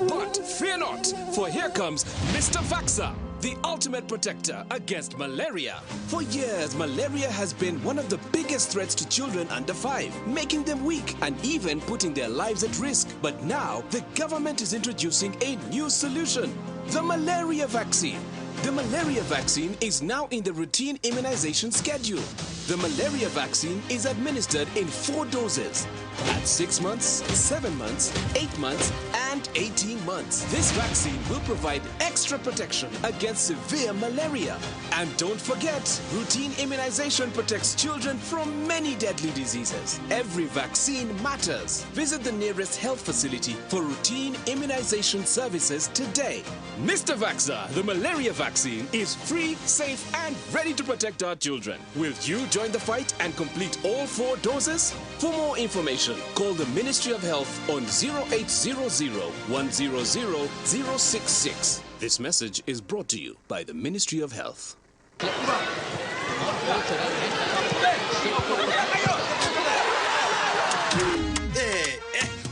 But fear not, for here comes Mr. Vaxa, the ultimate protector against malaria. For years, malaria has been one of the biggest threats to children under 5, making them weak and even putting their lives at risk. But now, the government is introducing a new solution, the malaria vaccine. The malaria vaccine is now in the routine immunization schedule. The malaria vaccine is administered in 4 doses at 6 months, 7 months, 8 months, and 18 months. This vaccine will provide extra protection against severe malaria. And don't forget, routine immunization protects children from many deadly diseases. Every vaccine matters. Visit the nearest health facility for routine immunization services today. Mr. Vaxa, the malaria vaccine is free, safe, and ready to protect our children. Will you join the fight and complete all 4 doses? For more information, call the Ministry of Health on 0800 100 066. This message is brought to you by the Ministry of Health.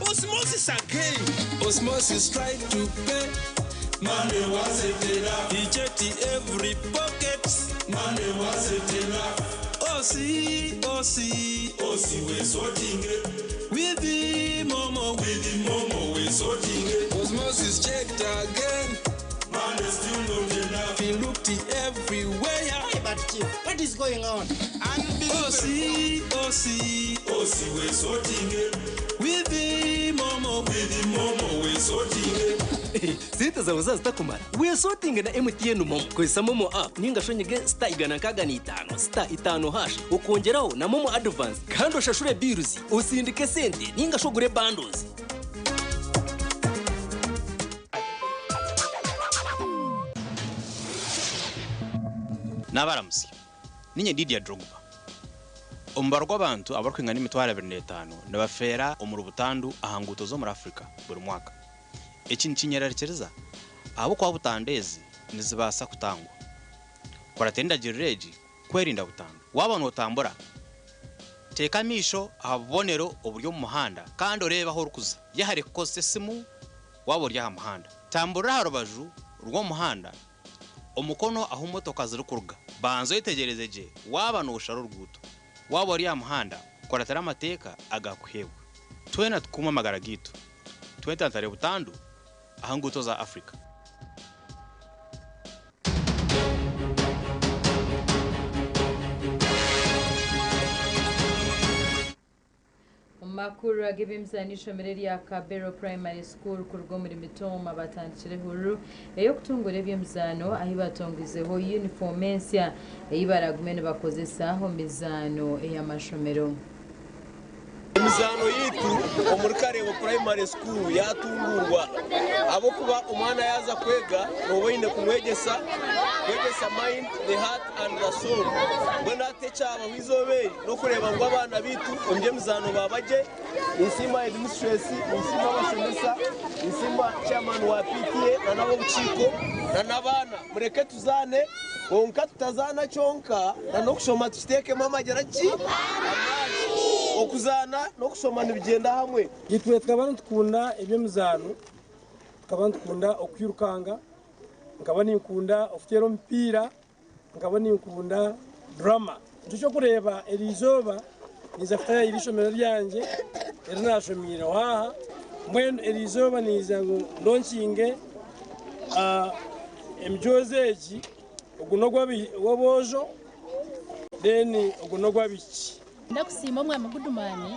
Osmosis again. Osmosis tried to pay. Money was it enough? He checked every pocket. Money was it enough? Osi, we're sorting it. With the momo, we're sorting it. Osmosis checked again. Money still not enough. He looked everywhere. Hey, but Chief, what is going on? Osi, we're sorting it. With the momo, we're sorting it. Sita za uzazi takumara. We are sorting na MTN momo. Kwa momo app ninga shonyege star igana kaga ni 5 star 5 hash ukongeraho na momo advance kandi ushashure biruzi usindike sente ninga shogure bundles. Nabaramusi ninye Didier Drogba ombarwa abantu abarkwinga n'imitwaro 25 nabafera umurubutandu ahanguto zo muri Afrika buri mwaka eki nkinyerekereza abo kwa butandezi nizibasa kutangwa kwaratenda jireji kwerinda butambo waba notambura teka misho abonero uburyo mu muhanda kandi ureba aho rukuza yahare kose simu wabo rya muhanda tambura harubaju rwo muhanda umukono aho motoka ziri kuruga banzo yitegerezeje waba nusharo rwuto wabo rya muhanda koratara amateka agakuhewe twena tukuma magara gitu twetantare butandu ahanguto za Afrika. Makuru agibimzanisho mireri ya Kabero Primary School kurgo muri mitoma batandikire huru eyo kutungura ebyemzano ahi batongizeho uniform ensya eyibaragumene bakozesa ho mizano eyamashomero. Imizano yitu omurikare wa primary school yatungurwa abo kuba umwana yaza kwega noboyine kumwegesa mind, the heart and the soul. Bwana techa abahizoberi no kureba ngo abana bitu onje mizano babaje insima administration insima basomesa insima chairman wa PTA na nabo buciko na nabana mureke tuzane onka tutazana chonka na no kushoma tuteke mama jaraki okuzana no kusoma nibigenda hamwe yitwe twabana tukunda ebyemizano tukabana tukunda okuyirukanga nkabani nkunda ofutero mpira nkabani nkunda drama cyo kureba erizoba niza faya irishomero ryanje erinashomira waha mwendo erizoba niza ngo launchinge emjozeji ogunogwa wobojo then ogunogwa biki ndakusima omwami gudumani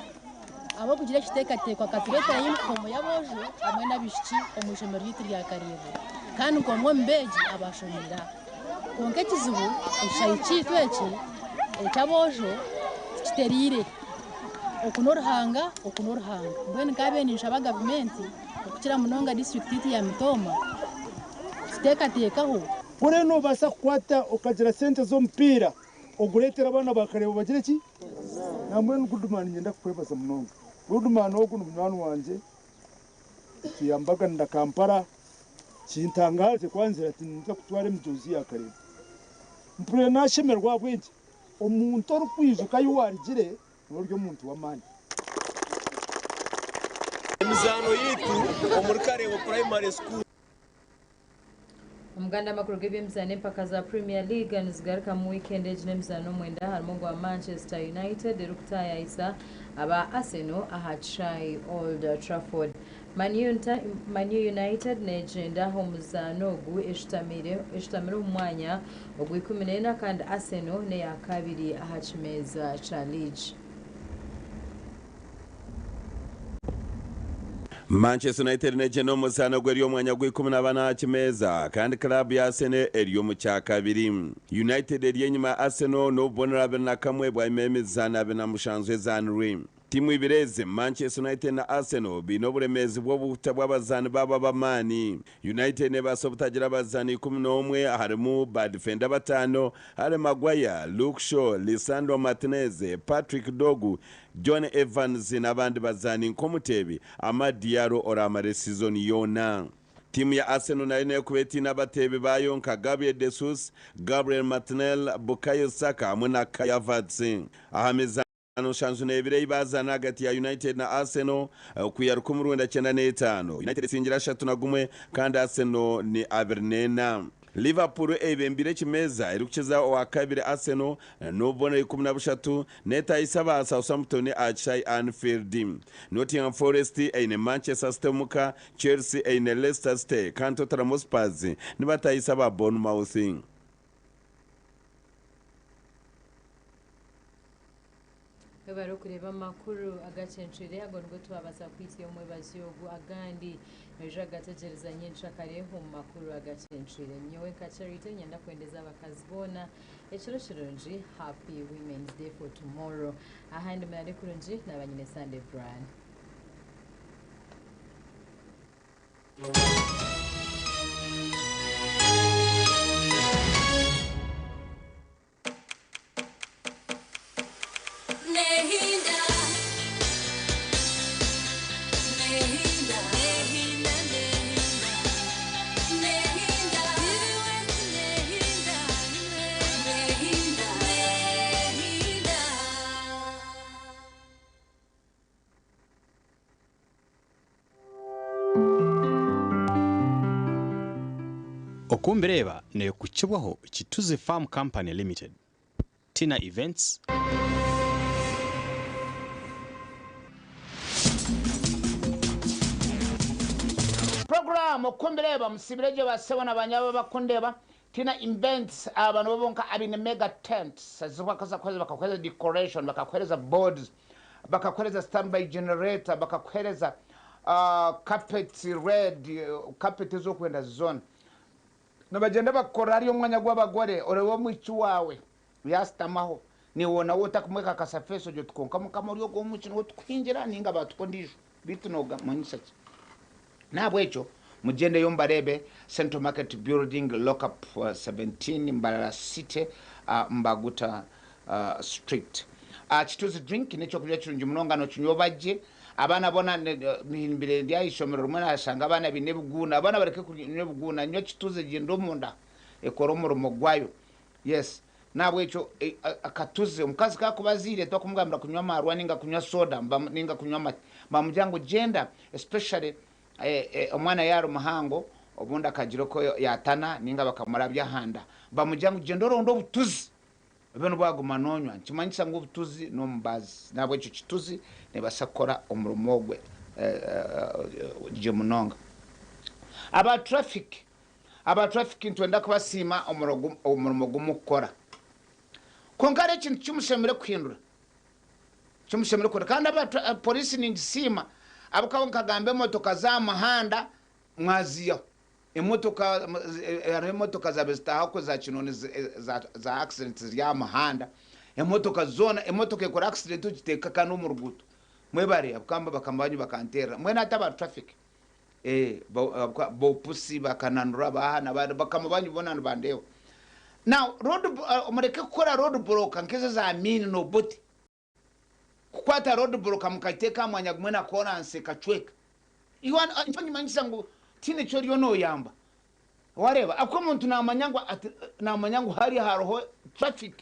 abo kugira kitekatekwa katureta y'inkomo yabojo hamwe nabishiki omujomero yitu rya Karibu kandi ngomwe mbeji abashomera konke kizibu eshayikitu eki ekyabojo kiterire okunorhanga mbwene kabeni nshaba government okukira munonga district ya Mitoma kitekatekaho kure no basa kukwata okagira sente zo mpira oguretera abana bakareba bagire ki namwe ngudumani ngenda kukwebaza munonga gudumani ogu n'umwana wanje kiyambaga nda Kampala kintangaje kwanzira ati nza kutwara imijozi ya Karibu mpure nashemerwa bwinji omuntu orukwijuka yuwarigire n'uryo muntu wamani imizano yitu omurikare wa primary school Umuganda makuru g'ebyemizano empaka za Premier League nizigaruka mu weekend eginemizano mwenda harimo gwa Manchester United erukutaya isa aba Arsenal aha Chai Old Trafford. Man United negenda ho muzano ogu eshitamire umwanya ogw'ikuminena kandi Arsenal ne ya kabiri aha kimeza cha League. Manchester United negenda omusano gwe ry'omwanya gw'14 kimeza kandi club ya Arsenal eriyo mu kyakabiri. United eri enyuma Arsenal n'obubonero 21 bw'emizano 27 ezanirwe. Timu ibireze Manchester United na Arsenal bino oburemezi bw'obuta bw'abazani baba bamani. United ne basobutagira abazani 11 harimu badefender batano hari Maguire, Luke Shaw, Lisandro Martinez, Patrick Dogu, John Evans n'abandi bazani nkomutebi Amadiaro oramare season yona. Timu ya Arsenal nayo nekubeti n'abatebe bayo nka Gabriel Jesus, Gabriel Martinelli, Bukayo Saka hamwe na Kai Havertz. Ahameza shanzu nebire ibazana hagati ya United na Arsenal kuyaruka mu 1995. United singira 3-1 kandi Arsenal ni 2-4. Liverpool ebembire kimeza irukiza wa kabiri Arsenal n'obona 13 neta isaba Southampton achai Anfield. Nottingham Forest eine Manchester City muka Chelsea eine Leicester City kandi Tottenham Hotspur nibatayisaba Bournemouth. Baro kureba makuru agacenshire agongo twabasa kwisi omwe bazyogu agandi ejo agategereza nyinshi akareho mu makuru agacenshire nyowe Rita nyenda kwendeza bakazibona ekiro kirungi happy women's day for tomorrow ahandi mwari kurungi nabanyine Sunday brand okumbireba ne kuchibwaho Kituzi Farm Company Limited. Tina Events. Program okumbireba musibireje basebona banyaba bakundeba Tina Events abantu babonka abine mega tents azibakaza kweza bakakweza decoration bakakweza boards bakakweza standby generator bakakweza carpet red carpet zo kwenda zone nabagenda bakora ari umwanya gw'abagore orewo mwicu wawe yastamaho ni wona wota kumweka kasafeso jo tukonka mukamuri yo mukino wo twinjira ninga batukondije bitunoga manyisaki nabwecho mugende yombarebe Central Market Building lock up 17 Mbarara City Mbaguta Street. Kituzi drink nicho kulya kirungi munonga no kinyobaje abana bona mihimbire ndi ayishomero rumwe asanga abana binebuguna abana bareke kunebuguna nyo Kituzi gindo munda ekoromurumo gwayo. Yes nabwecho akatuze umukazi kakubazire to kumugambira kunywa marwa ninga kunywa soda ninga kunywa bamujyango gender especially omwana yaro mahango obunda kajiroko yatana ninga bakamara byahanda bamujyango gendoro ndo butuzi beno bwaguma nonywa kimanyisa ngo butuzi no mbazi nabwo cyo Kituzi ne basakora omurumogwe je munonga aba traffic ntwenda kubasima omurumogo mukora konkare kintu kimushemere kwindura kimushemere kora kandi aba police ningisima abukawo nkagambe motoka za mahanda mwaziyo emotoka za bestaho ko za kinoni za accidents ya mahanda emotoka ekora accident ukiteka kanu mu ruguto mwebare abukamba bakambanyu bakantera mwena ataba traffic bo pusi bakananura bahana bakamubanyu bonana bandeho now road umureke gukora road block nkeze za amini no buti kukwata road block mukateka mwanya gumwe na clearance kachweka iwan manyisa ngo tine choriyo no yamba wareba akwa muntu namanyango hari haroho traffic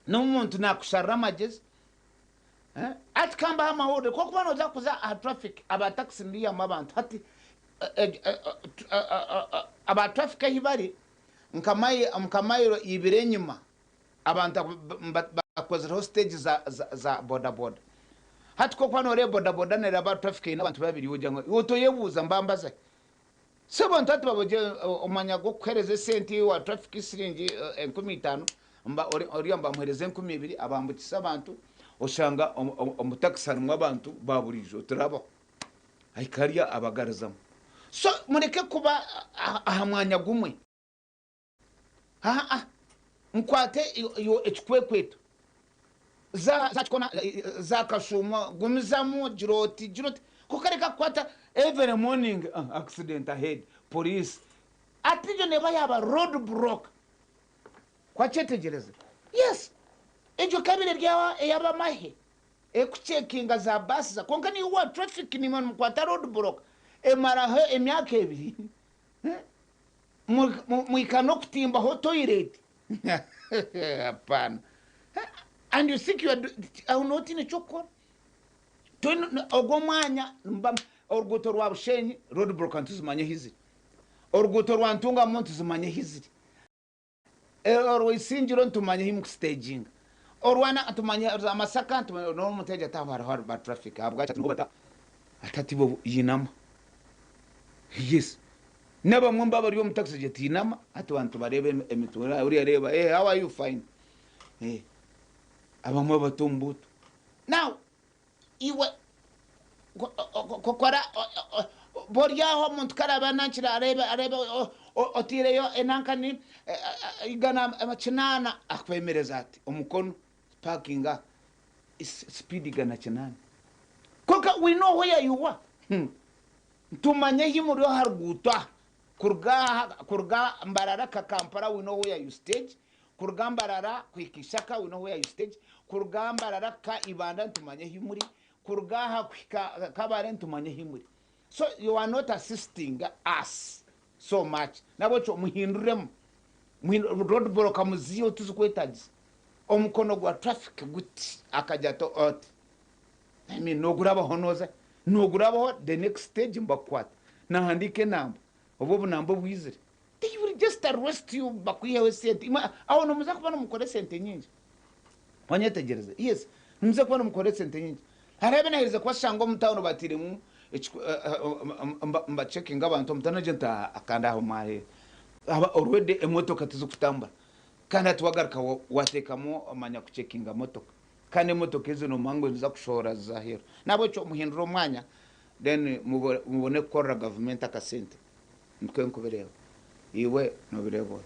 no muntu nakusharra magezi atkamba amahode ko kubano za kuza traffic aba taxi ndiya mabantu hati aba traffic hibari mkamayiro ibire nyuma abantu bakozero stage za boda hati ko kwano re boda ne aba traffic n'abantu babiri ujango utoyebuza mbambaza sebo ntatu baboje omanya go kwereze senti wa traffic siringi 15 mba ori amba mwereze 12 abambutisa abantu oshanga omutaxari mwabantu baburijo turabo ayikariya abagarizamo so mureke kuba ahamwanya gumwe mkwate yo ekikwekweto za kona za kashuma gumizamu jiroti kukareka kwata every morning accident ahead police atijo neba yaba road block kwa chetegereza yes ejo kabire ryawa yaba mahe ekucheckinga za bus za konkani wa traffic ni man kwata road block marahe emyaka ebiri muikano kutimba ho toilet hapana and you think you are not in a chokora to ogomwanya mbam orugoto rwa bushenyi road block antuzimanye hiziri orugoto rwa ntunga montu zimanye hiziri orwe sinjiro ntumanye himu staging orwana atumanye amasaka no muteja tabara har ba traffic abwa cyatu ngobata atatibo yinama yes naba mwamba bari yo mutaxi jet yinama atubantu barebe emitura uri areba how are you fine abamwe batumbuto now iwe kokora boryaho muntu karaba nankira areba otireyo enankani igana amacinana akwemereza ati umukono parkinga speed igana cinana koka we know where you are tumanye himuri harugutwa kurga mbarara ka Kampala we know where you stage kurga mbarara kwikishaka we know where you stage kurga mbarara ka Ibanda tumanye himuri kurga kabare tumanye himuri so you are not assisting us so much nabo cyo muhinduremo road block amuziyo tuzikwetaje omukono gwa traffic guti akajato out I mean noguraba honoza noguraba the next stage mbakwata na handike namba obo bunambo bwizire will just arrest you bakwiyeho sente aho numuza kubona umukore sente nyinshi wanyetegereza yes numuza kubona umukore sente nyinshi harebe nahirize kwa shango mutano batiremu mba checking abantu mutanagenta akanda aho mahe aba already emotoka tuzukutamba kandi tuwagaruka watekamo amanya kucekinga motoka kandi motoka izo no mango niza kushora zahera nabo cyo muhindura umwanya then mubone korra government akasente mukwe nkubereba iwe no birebo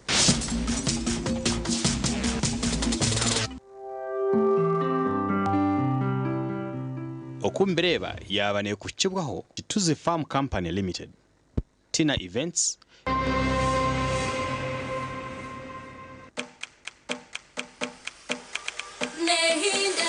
okumbireba yabane kukibwaho Kituze Farm Company Limited Tina Events Nehinda